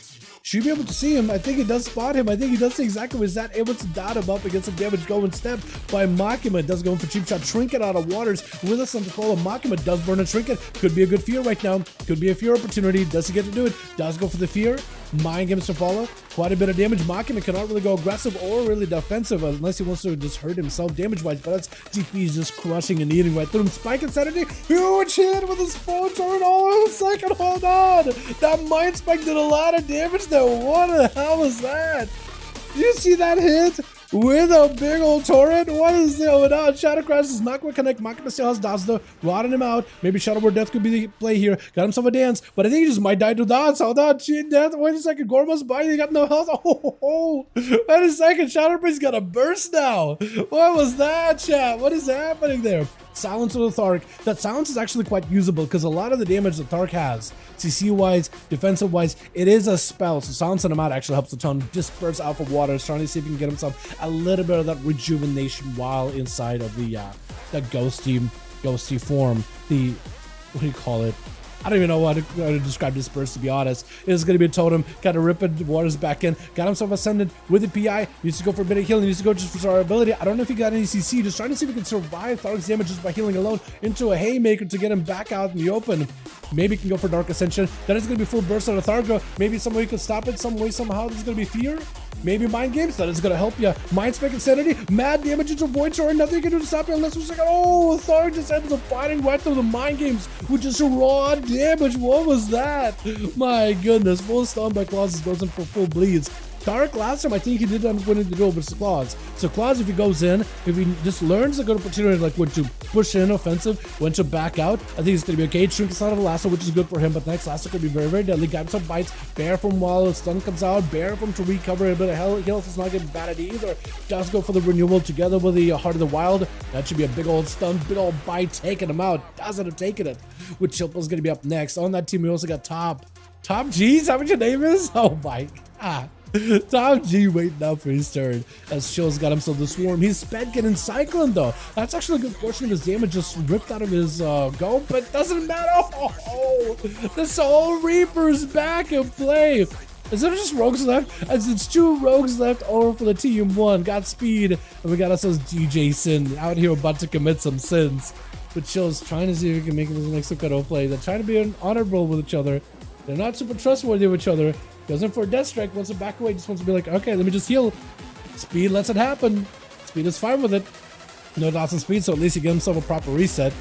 should be able to see him. I think he does spot him. I think he does see exactly where he's at, able to dot him up and get some damage going step by Makima. Does go in for cheap shot. Trinket out of Waters with us on the follow. Makima does burn a Trinket. Could be a good fear right now. Could be a fear opportunity. Does he get to do it? Does go for the fear. Mind games to follow. Quite a bit of damage. Makima cannot really go aggressive or really defensive unless he wants to just hurt himself damage-wise. But that's DP is just crushing and eating right through him. Spike Insanity. Huge hit with his full turn. Oh, second. Hold on. That Mind Spike did a lot of damage there. What the hell was that? Did you see that hit? With a big old torrent? What is going on? Shadow Crash is not going to connect. Makima still has dots though. Rotting him out. Maybe Shadowboard Death could be the play here. Got himself a dance, but I think he just might die to dots. Hold on. Cheat Death. Wait a second. Gorma's biting. He got no health. Oh. Wait a second. Shadowboard's got a burst now. What was that, chat? What is happening there? Silence of the Thark. That silence is actually quite usable because a lot of the damage that Thark has, CC wise, defensive wise, it is a spell. So silencing him out actually helps a ton. Disperse Alpha Waters, trying to see if he can get himself a little bit of that rejuvenation while inside of the ghosty form. The, what do you call it? I don't even know how to describe this burst, to be honest. It is going to be a totem, kind of ripping Waters back in. Got himself ascendant with the PI. Needs to go for a bit of healing. Needs to go just for survivability. I don't know if he got any CC. Just trying to see if he can survive Thark's damage just by healing alone into a Haymaker to get him back out in the open. Maybe he can go for Dark Ascension. That is going to be full burst out of Thargo. Maybe some way you can stop it. Some way, somehow. There's going to be fear. Maybe Mind Games. That is going to help you. Mind Spec Insanity. Mad damage into Void Shore. Nothing you can do to stop it unless we're second. Oh, Tharg just ends up fighting right through the Mind Games with just raw damage. What was that? My goodness. Full stun by Claus goes in for full bleeds. Thark last time, I think he did end up winning the duel, but it's Claus. So Claus, if he goes in, if he just learns a good opportunity, like when to push in offensive, when to back out, I think it's going to be okay. Shrink out of the lasso, which is good for him, but the next lasso could be very, very deadly. Got himself bites. Bear from while the stun comes out. Bear from to recover a bit of health. It's not getting bad idea either. Does go for the renewal together with the Heart of the Wild. That should be a big old stun, big old bite, taking him out. Doesn't have taken it. With Chilple's going to be up next. On that team, we also got Top G. Is that what your name is? Oh my god. Top G waiting out for his turn as Chill's got himself the swarm. He's sped getting Cyclone though. That's actually a good portion of his damage just ripped out of his go, but doesn't matter. Oh, the Soul Reaper's back in play. Is there just rogues left? As it's 2 rogues left over for the team 1. Got speed, and we got ourselves DJ Sin out here about to commit some sins. But Chill's trying to see if he can make this next cutoff play. They're trying to be honorable with each other. They're not super trustworthy with each other. Goes in for a death strike, wants to back away, just wants to be like, okay, let me just heal. Speed lets it happen. Speed is fine with it. No dots on speed, so at least he gets himself a proper reset.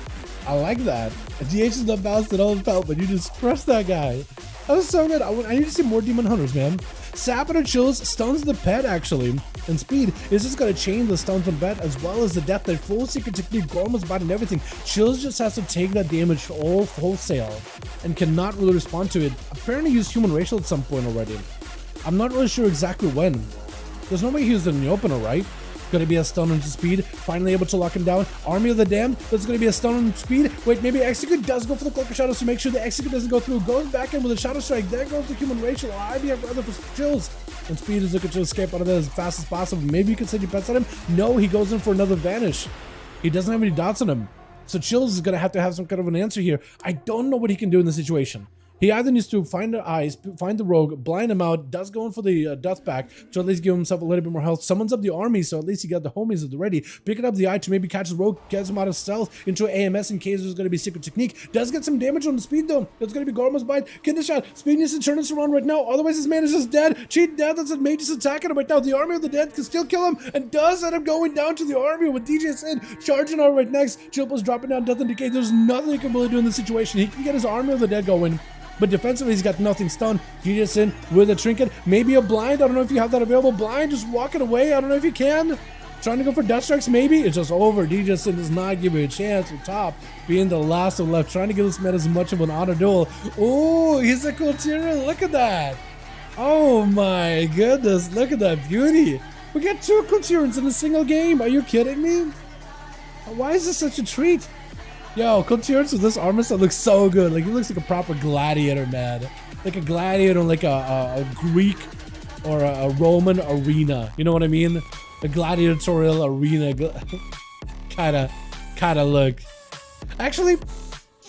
I like that. DH is not balanced at all in felt, but you just crushed that guy. That was so good. I need to see more Demon Hunters, man. Sapping and Chills stuns the pet actually, and speed is just gonna chain the stuns on pet as well as the death. That full secret technique, Gorma's bite and everything. Chills just has to take that damage all wholesale and cannot really respond to it. Apparently used human racial at some point already. I'm not really sure exactly when. There's no way he used it in the opener, right? Gonna be a stun on speed, finally able to lock him down. Army of the Damned, that's gonna be a stun on speed. Wait, maybe Execute does go for the Cloak of Shadows to make sure the Execute doesn't go through. Goes back in with a Shadow Strike. There goes the human racial. IBF rather for Chills. And speed is looking to escape out of there as fast as possible. Maybe you can send your pets on him. No, he goes in for another Vanish. He doesn't have any dots on him. So Chills is gonna have to have some kind of an answer here. I don't know what he can do in this situation. He either needs to find the eyes, find the rogue, blind him out, does go in for the death pack to at least give himself a little bit more health. Summons up the army, so at least he got the homies at the ready. Picking up the eye to maybe catch the rogue, gets him out of stealth into AMS in case there's going to be secret technique. Does get some damage on the speed though. That's going to be Gorma's bite. Get the shot. Speed needs to turn this around right now. Otherwise, this man is just dead. Cheat death. That's what Mage is attacking him right now. The army of the dead can still kill him and does end up going down to the army with DJ Sin charging out right next. Chilpo's dropping down Death and Decay. There's nothing he can really do in this situation. He can get his army of the dead going. But defensively, he's got nothing stunned. DJ Sin with a trinket. Maybe a blind. I don't know if you have that available. Blind, just walking away. I don't know if you can. Trying to go for death strikes, maybe. It's just over. DJ Sin does not give you a chance with Top being the last one left. Trying to give this man as much of an honor duel. Oh, he's a cool tier. Look at that. Oh my goodness. Look at that beauty. We got 2 Couturians in a single game. Are you kidding me? Why is this such a treat? Yo, Contier's with this armor set looks so good. Like, he looks like a proper gladiator, man. Like a gladiator, like a Greek or a Roman arena. You know what I mean? A gladiatorial arena kind of look. Actually,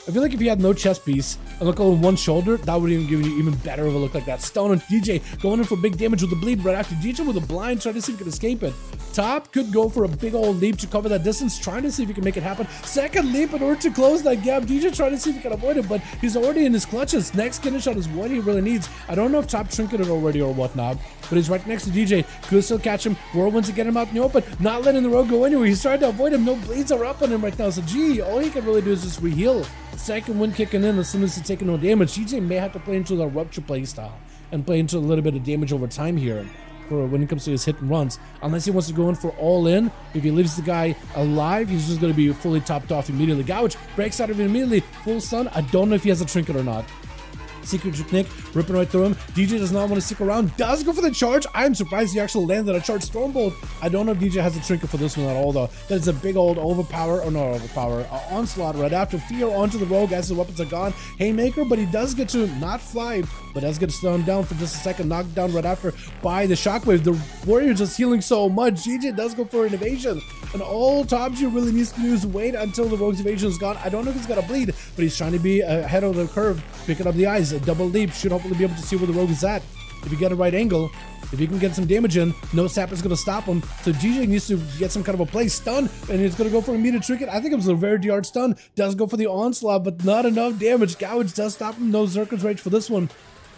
I feel like if you had no chest piece and look on one shoulder, that would even give you even better of a look like that. Stone on DJ going in for big damage with the bleed right after DJ with a blind, trying to see if he can escape it. Top could go for a big old leap to cover that distance, trying to see if he can make it happen. Second leap in order to close that gap. DJ trying to see if he can avoid it, but he's already in his clutches. Next kidney shot is what he really needs. I don't know if Top trinketed already or whatnot, but he's right next to DJ. Could still catch him. Whirlwinds to get him out in the open, not letting the rogue go anywhere. He's trying to avoid him. No bleeds are up on him right now. So G, all he can really do is just re-heal. Second wind kicking in as soon as he's taking no damage. DJ may have to play into the rupture playstyle and play into a little bit of damage over time here for when it comes to his hit and runs. Unless he wants to go in for all in. If he leaves the guy alive, he's just going to be fully topped off immediately. Gouge breaks out of it immediately. Full stun. I don't know if he has a trinket or not. Secret technique, ripping right through him. DJ does not want to stick around. Does go for the charge. I'm surprised he actually landed a charge Stormbolt. I don't know if DJ has a trinket for this one at all, though. That is a big old onslaught right after. Fear onto the rogue as the weapons are gone. Haymaker, but he does get to not fly, but does get stunned down for just a second. Knocked down right after by the shockwave. The warrior just healing so much. DJ does go for an evasion. And all Top G really needs to do is wait until the rogue's evasion is gone. I don't know if he's got a bleed, but he's trying to be ahead of the curve, picking up the eyes. A double leap should hopefully be able to see where the rogue is at. If you get a right angle, if he can get some damage in, no sap is going to stop him. So DJ needs to get some kind of a play. Stun, and he's going to go for a immediate trinket. I think it was a very hard stun. Does go for the onslaught, but not enough damage. Gouge does stop him. No Zerka's Rage for this one.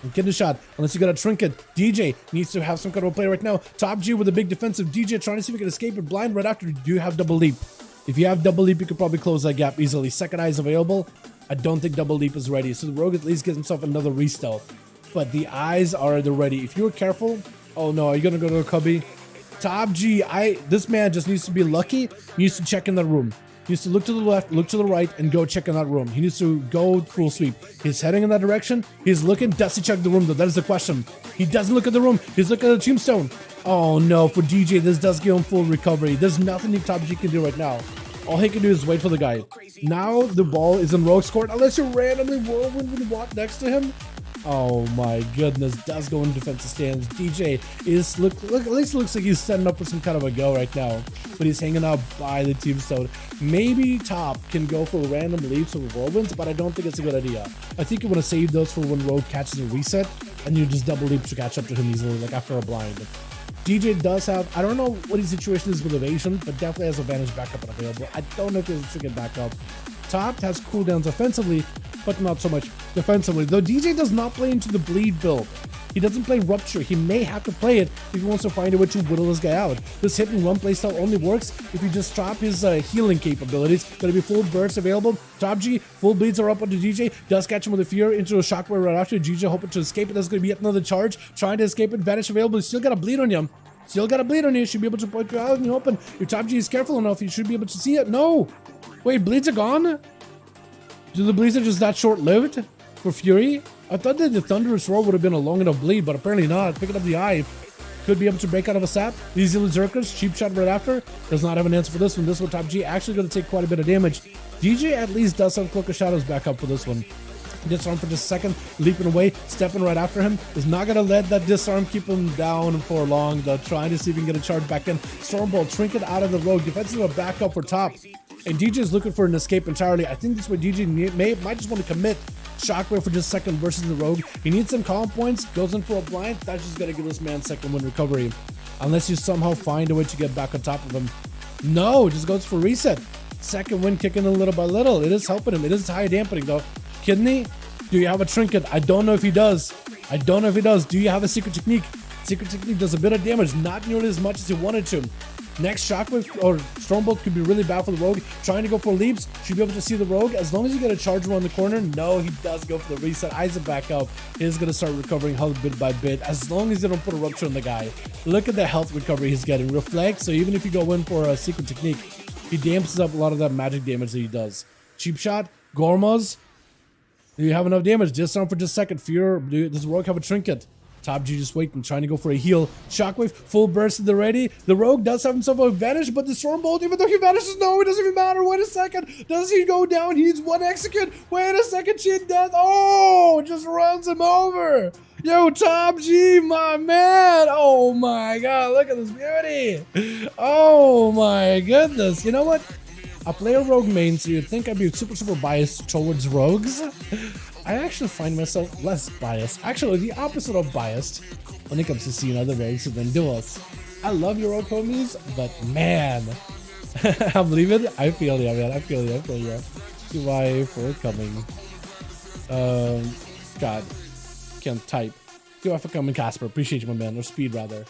And get a shot, unless you got a trinket. DJ needs to have some kind of a play right now. Top G with a big defensive. DJ trying to see if he can escape it blind right after. Do you have double leap? If you have double leap, you could probably close that gap easily. Second eye is available. I don't think double leap is ready. So the rogue at least gives himself another re-stealth. But the eyes are the ready. If you're careful, oh no, are you gonna go to the cubby? Top G, this man just needs to be lucky. He needs to check in that room. He needs to look to the left, look to the right, and go check in that room. He needs to go full sweep. He's heading in that direction. He's looking. Does he check the room, though? That is the question. He doesn't look at the room. He's looking at the tombstone. Oh, no. For DJ, this does give him full recovery. There's nothing Top G can do right now. All he can do is wait for the guy. Now the ball is in Rogue's court, unless you randomly whirlwind with Watt next to him. Oh my goodness, does go in defensive stands. DJ is look at least looks like he's setting up for some kind of a go right now, but he's hanging out by the tombstone. Maybe Top can go for random leaps with whirlwinds, but I don't think it's a good idea. I think you want to save those for when Rogue catches a reset, and you just double leap to catch up to him easily, like after a blind. DJ does have, I don't know what his situation is with evasion, but definitely has advantage backup available. I don't know if there's a trinket backup. Top has cooldowns offensively, but not so much defensively. Though DJ does not play into the bleed build. He doesn't play rupture. He may have to play it if he wants to find a way to whittle this guy out. This hit and run playstyle only works if you just drop his healing capabilities. Gonna be full bursts available. Top G, full bleeds are up onto DJ. Does catch him with a fear into a shockwave right after. DJ hoping to escape it. That's gonna be yet another charge. Trying to escape it. Vanish available. Still got a bleed on you. Still got a bleed on you. Should be able to point you out and you open. Your Top G is careful enough. You should be able to see it. No. Wait, bleeds are gone? Do the bleeds are just that short-lived for Fury? I thought that the Thunderous Roar would have been a long enough bleed, but apparently not. Picking up the eye. Could be able to break out of a sap. These Zerkers, cheap shot right after. Does not have an answer for this one. This one, Top G actually going to take quite a bit of damage. DJ at least does have Cloak of Shadows back up for this one. Disarm for just a second, leaping away, stepping right after him. Is not going to let that disarm keep him down for long, though. Trying to see if he can get a charge back in. Stormbolt, trinket out of the rogue. Defensive back up for Top. And DJ is looking for an escape entirely. I think this is what DJ might just want to commit. Shockwave for just a second versus the rogue. He needs some calm points. Goes in for a blind. That's just going to give this man second win recovery. Unless you somehow find a way to get back on top of him. No, just goes for reset. Second win kicking in little by little. It is helping him. It is high dampening though. Kidney, do you have a trinket? I don't know if he does. I don't know if he does. Do you have a secret technique? Secret technique does a bit of damage. Not nearly as much as he wanted to. Next, Shockwave or Stormbolt could be really bad for the rogue. Trying to go for leaps. Should be able to see the rogue. As long as you get a charge around the corner. No, he does go for the reset. Eyes it back up. He's going to start recovering health bit by bit. As long as you don't put a rupture on the guy. Look at the health recovery he's getting. Reflect. So even if you go in for a secret technique, he dampens up a lot of that magic damage that he does. Cheap shot. Gormaz. Do you have enough damage? Disarm for just a second. Fear. Does the rogue have a trinket? Top G just waiting, trying to go for a heal. Shockwave, full burst to the ready. The Rogue does have himself a vanish, but the Stormbolt, even though he vanishes, no, it doesn't even matter. Wait a second. Does he go down? He needs one execute. Wait a second, cheat death. Oh, just runs him over. Yo, Top G, my man. Oh my God, look at this beauty. Oh my goodness. You know what? I play a Rogue main, so you'd think I'd be super biased towards Rogues. I actually find myself less biased. Actually, the opposite of biased when it comes to seeing other rogues than duels. I love your Rogue homies, but man, I'm leaving. I feel ya, man. I feel ya. QI for coming. God, can't type. QI for coming, Casper. Appreciate you, my man. Or speed, rather.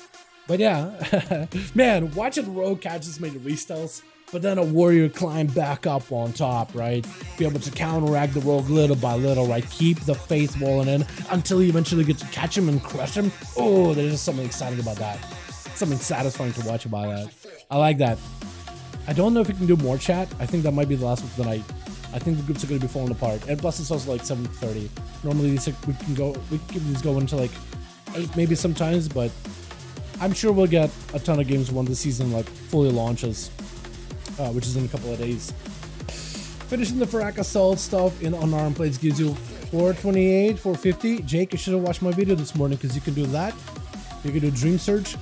But yeah, man, watching Rogue catches made restells. But then a warrior climb back up on top, right? Be able to counteract the Rogue little by little, right? Keep the faith walling in until you eventually get to catch him and crush him. Oh, there's just something exciting about that. Something satisfying to watch about that. I like that. I don't know if we can do more chat. I think that might be the last one for the night. I think the groups are going to be falling apart. And plus it's also like 7:30. Normally we can keep these going until like 8 maybe sometimes, but I'm sure we'll get a ton of games when the season like fully launches. Which is in a couple of days. Finishing the Farak Assault stuff in unarmed plates gives you 428, 450. Jake, you should have watched my video this morning because you can do that. You can do Dream Surge.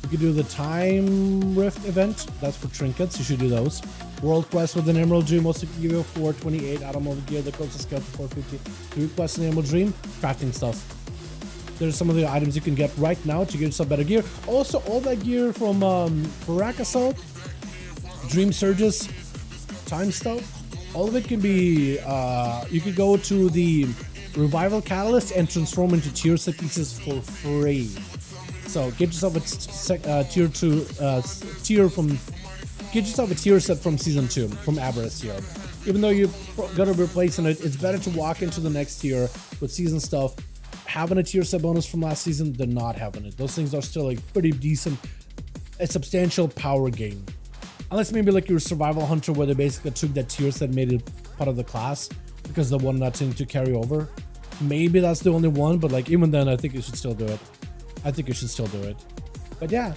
You can do the Time Rift event. That's for trinkets. You should do those. World Quest with an Emerald Dream also can give you a 428. Automotive Gear, the closest scale to 450. Dream Quest and Emerald Dream. Crafting stuff. There's some of the items you can get right now to get yourself better gear. Also, all that gear from Farak Assault, Dream Surges, time stuff, all of it can be, you could go to the Revival Catalyst and transform into tier set pieces for free. So get yourself a tier set from season 2, from Aberrus here. Even though you're gonna be replacing it, it's better to walk into the next tier with season stuff, having a tier set bonus from last season than not having it. Those things are still like pretty decent, a substantial power gain. Unless maybe like your Survival Hunter where they basically took that tier set and made it part of the class because they wanted that thing to carry over. Maybe that's the only one, but like even then I think you should still do it. But yeah,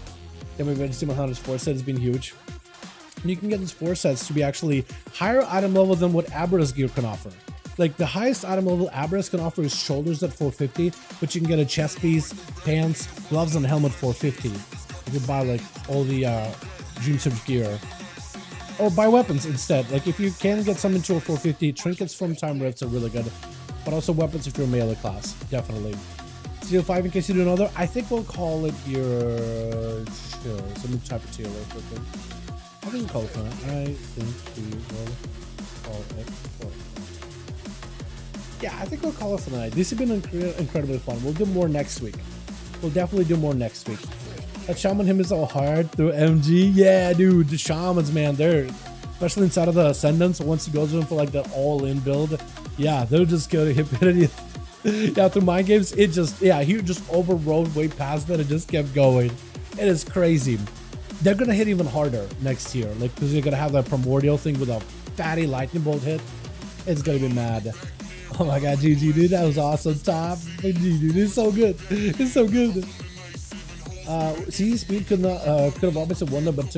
then we've been to my Hunter's 4 set has been huge. And you can get these 4 sets to be actually higher item level than what Aberrus gear can offer. Like the highest item level Aberrus can offer is shoulders at 450, but you can get a chest piece, pants, gloves, and a helmet 450. You can buy like all the Dream Surge gear, or buy weapons instead. Like if you can get some into a 450, trinkets from Time Rifts are really good, but also weapons if you're a melee class, definitely. Steel 5 in case you do another. I think we'll call it your sure. So let me type it to you real quickly. I think we'll call it for that. I think we will call it for that. Yeah, I think we'll call it for the night. This has been incredibly fun. We'll do more next week. We'll definitely do more next week. That shaman him is so hard through MG. Yeah, dude, the shamans, man, they're especially inside of the Ascendants. Once he goes in for like that all-in build, yeah, they'll just go to hit. Yeah, through mind games, it just, yeah, he just overrode way past that and just kept going. It is crazy. They're gonna hit even harder next year, like because you're gonna have that primordial thing with a fatty lightning bolt hit. It's gonna be mad. Oh my god, GG, dude, that was awesome. Top, GG, dude, it's so good. It's so good. See, Speed could have obviously won that, but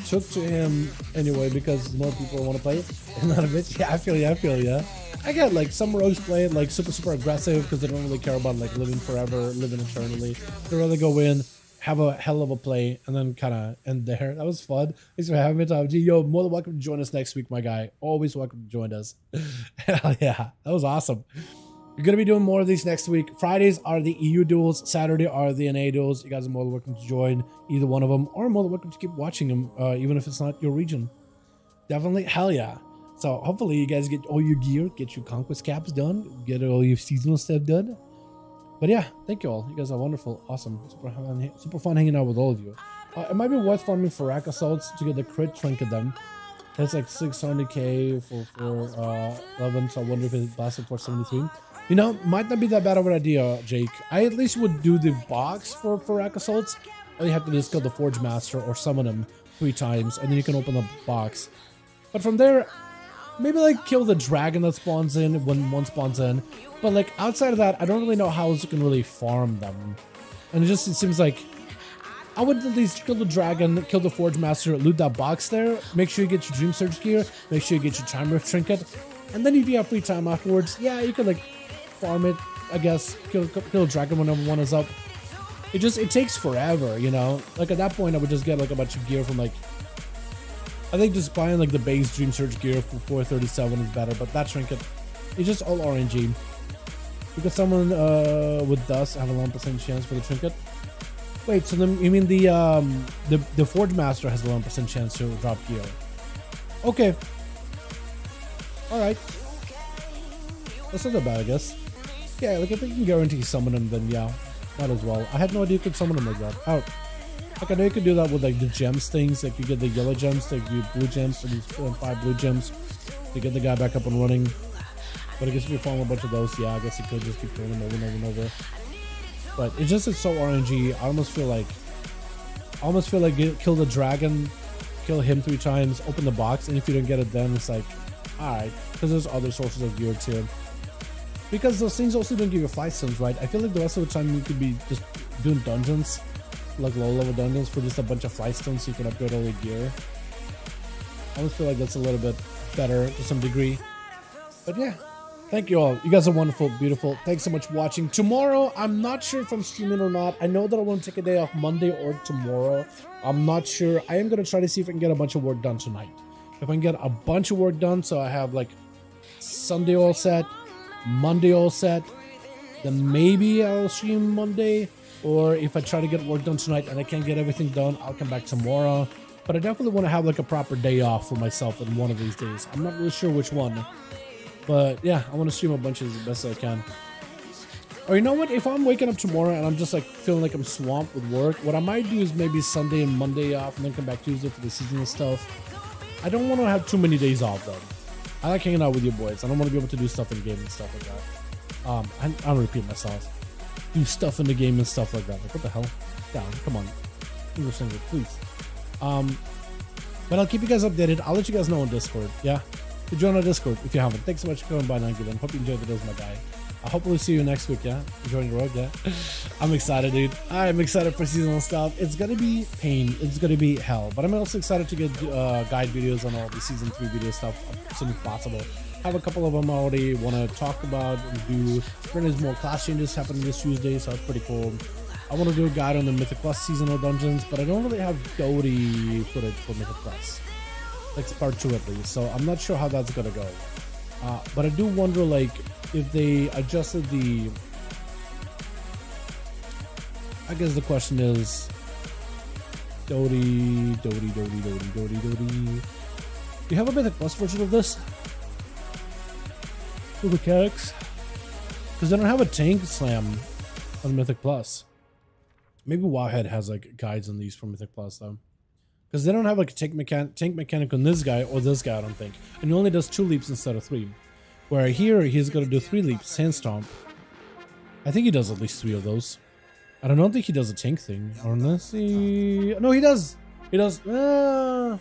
took to him anyway because more people want to play it. And not a bitch. Yeah, I feel ya. I get like some rogues play it like super aggressive because they don't really care about like living forever, living eternally. They rather go in, have a hell of a play, and then kind of end there. That was fun. Thanks for having me, Tom G. Yo, more than welcome to join us next week, my guy. Always welcome to join us. Hell yeah, that was awesome. We're going to be doing more of these next week. Fridays are the EU duels. Saturday are the NA duels. You guys are more than welcome to join either one of them, or more than welcome to keep watching them, even if it's not your region. Definitely, hell yeah. So hopefully you guys get all your gear, get your conquest caps done, get all your seasonal stuff done. But yeah, thank you all. You guys are wonderful, awesome, super fun hanging out with all of you. It might be worth farming Farak Assaults to get the crit trinket then. It's like 600k for 11, so I wonder if it lasted for 73. You know, might not be that bad of an idea, Jake. I at least would do the box for Farak Assaults. All you have to do is kill the Forge Master or summon him 3 times, and then you can open the box. But from there, maybe like kill the dragon that spawns in when one spawns in. But like outside of that, I don't really know how else you can really farm them. And it seems like I would at least kill the dragon, kill the Forge Master, loot that box there, make sure you get your Dream Surge gear, make sure you get your Time Rift trinket, and then if you have free time afterwards, yeah, you could like farm it, I guess, kill a dragon whenever one is up. It takes forever, you know? Like at that point, I would just get like a bunch of gear from like, I think just buying like the base Dream Surge gear for 437 is better, but that trinket, it's just all RNG. Because someone with Dust have a 11% chance for the trinket. Wait, so then you mean the Forge Master has a 11% chance to drop gear? Okay. All right. That's not that bad, I guess. Yeah, like if you can guarantee summon them, then yeah, might as well. I had no idea you could summon them like that. Oh, like I know you could do that with like the gems things. Like you get the yellow gems, like you blue gems, so these 4 and 5 blue gems to get the guy back up and running. But I guess if you farm a bunch of those, yeah, I guess you could just keep doing them over and over and over. But it's so RNG. I almost feel like you kill the dragon, kill him 3 times, open the box, and if you don't get it, then it's like, all right, because there's other sources of gear too. Because those things also don't give you fly stones, right? I feel like the rest of the time you could be just doing dungeons, like low-level dungeons for just a bunch of fly stones, so you can upgrade all your gear. I almost feel like that's a little bit better to some degree. But yeah. Thank you all. You guys are wonderful, beautiful. Thanks so much for watching. Tomorrow, I'm not sure if I'm streaming or not. I know that I want to take a day off Monday or tomorrow. I'm not sure. I am going to try to see if I can get a bunch of work done tonight. If I can get a bunch of work done, so I have like Sunday all set, Monday all set, then maybe I'll stream Monday. Or if I try to get work done tonight and I can't get everything done, I'll come back tomorrow. But I definitely want to have like a proper day off for myself in one of these days. I'm not really sure which one. But yeah, I want to stream a bunch as best as I can. Or you know what? If I'm waking up tomorrow and I'm just like feeling like I'm swamped with work, what I might do is maybe Sunday and Monday off and then come back Tuesday for the seasonal stuff. I don't want to have too many days off though. I like hanging out with you boys. I don't want to be able to do stuff in game and stuff like that. I'm repeating myself. Do stuff in the game and stuff like that. Like what the hell? Down. Come on. English language, please. But I'll keep you guys updated. I'll let you guys know on Discord. Yeah. To join our Discord if you haven't. Thanks so much for coming by, Nangulan. Hope you enjoyed the videos, my guy. I'll hopefully see you next week, yeah? Enjoying the road, yeah? I'm excited, dude. I'm excited for seasonal stuff. It's gonna be pain. It's gonna be hell. But I'm also excited to get guide videos on all the Season 3 video stuff as soon as possible. I have a couple of them I already want to talk about and do. There's more class changes happening this Tuesday, so that's pretty cool. I want to do a guide on the Mythic Plus seasonal dungeons, but I don't really have Doty footage for Mythic Plus. Like part 2 at least, so I'm not sure how that's gonna go. But I do wonder, like, if they adjusted the. I guess the question is, Doty. Do you have a Mythic Plus version of this? For mechanics? Because they don't have a tank slam on Mythic Plus. Maybe Wowhead has like guides on these for Mythic Plus though. Because they don't have like a tank mechanic on this guy or this guy, I don't think. And he only does 2 leaps instead of 3. Where here, he's going to do 3 leaps, Sandstomp. I think he does at least 3 of those. I don't think he does a tank thing. Unless he... No, he does. He does... Maybe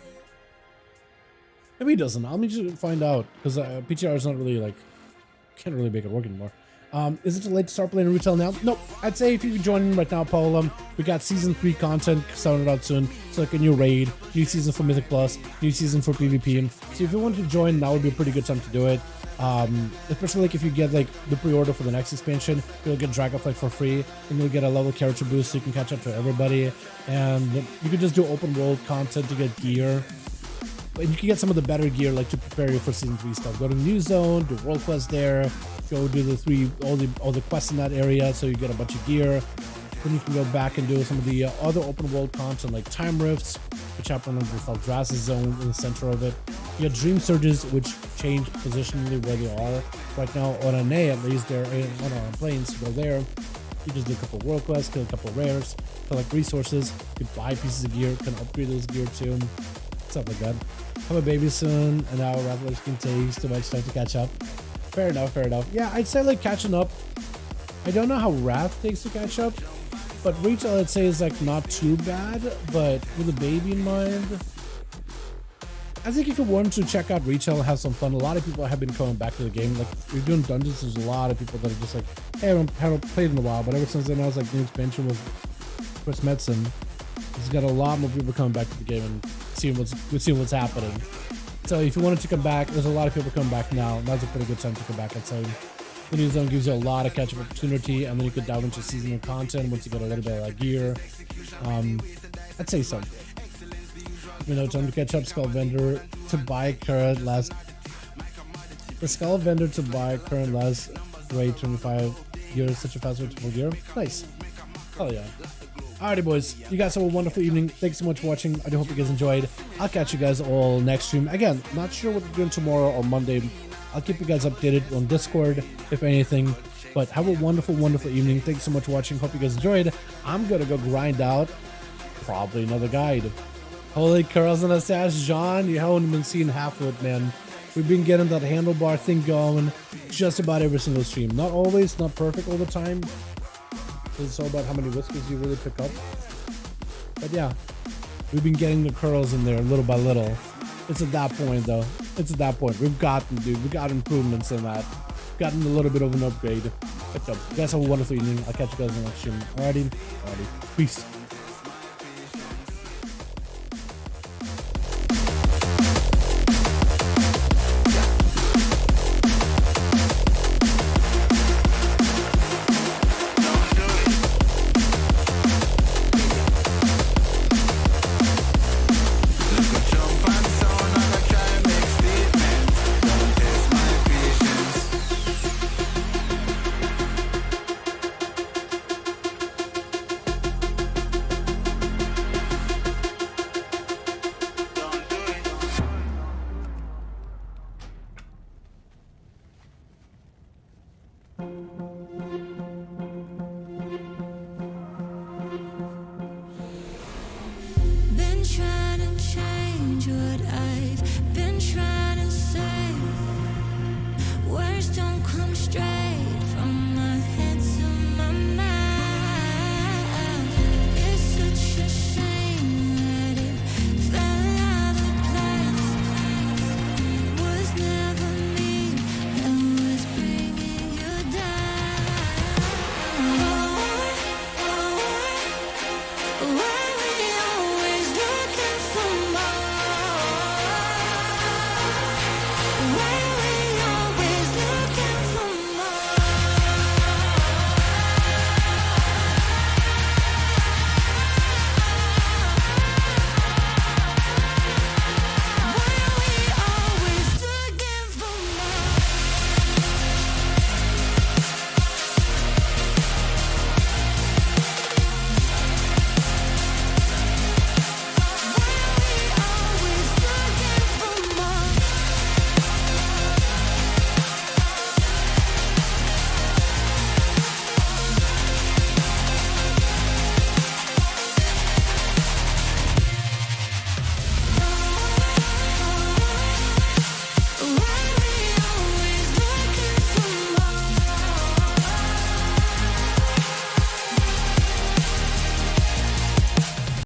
he doesn't. I'll need to find out. Because PTR is not really like... Can't really make it work anymore. Is it too late to start playing retail now? Nope. I'd say if you join in right now, Paul, we got Season 3 content started out soon. So like a new raid, new season for Mythic Plus, new season for PvP. So if you want to join, that would be a pretty good time to do it. Especially like if you get like the pre-order for the next expansion, you'll get Dragonflight for free, and you'll get a level character boost so you can catch up to everybody. And you can just do open world content to get gear. And you can get some of the better gear, like to prepare you for Season 3 stuff. Go to the new zone, do world quest there, go do the all the quests in that area, so you get a bunch of gear. Then you can go back and do some of the other open world content, like time rifts, which happen on the Faldras's zone in the center of it. You have dream surges, which change positionally where they are. Right now on NA, at least they're on our planes. So go there. You just do a couple of world quests, kill a couple of rares, collect resources. You buy pieces of gear, can upgrade those gear too. Stuff like that. Have a baby soon, and now Ravelers can take too much time to catch up. Fair enough, fair enough. Yeah, I'd say like catching up. I don't know how Wrath takes to catch up, but retail I'd say is like not too bad, but with a baby in mind, I think if you want to check out retail and have some fun, a lot of people have been coming back to the game. Like, we're doing dungeons, there's a lot of people that are just like, hey, I haven't played in a while, but ever since then, I was like, the expansion with Chris Metzen, it's got a lot more people coming back to the game and seeing what's happening. So if you wanted to come back, there's a lot of people coming back now. Now's a pretty good time to come back. I'd say the new zone gives you a lot of catch-up opportunity, and then you could dive into seasonal content once you get a little bit of like gear. I'd say so. You know, time to catch up. Skull vendor to buy current last. The skull vendor to buy current last rate 25 years. Such a fast rate to full gear. Nice. Oh yeah. Alrighty, boys. You guys have a wonderful evening. Thanks so much for watching. I do hope you guys enjoyed. I'll catch you guys all next stream. Again, not sure what we're doing tomorrow or Monday. I'll keep you guys updated on Discord, if anything. But have a wonderful, wonderful evening. Thanks so much for watching. Hope you guys enjoyed. I'm gonna go grind out probably another guide. Holy curls and a sash, John. You haven't been seeing half of it, man. We've been getting that handlebar thing going just about every single stream. Not always, not perfect all the time. It's all about how many whiskers you really pick up. But yeah, we've been getting the curls in there little by little. It's at that point, though. It's at that point. We've gotten, dude. We got improvements in that. Gotten a little bit of an upgrade. But you guys have a wonderful evening. I'll catch you guys in the next stream. Alrighty. Peace.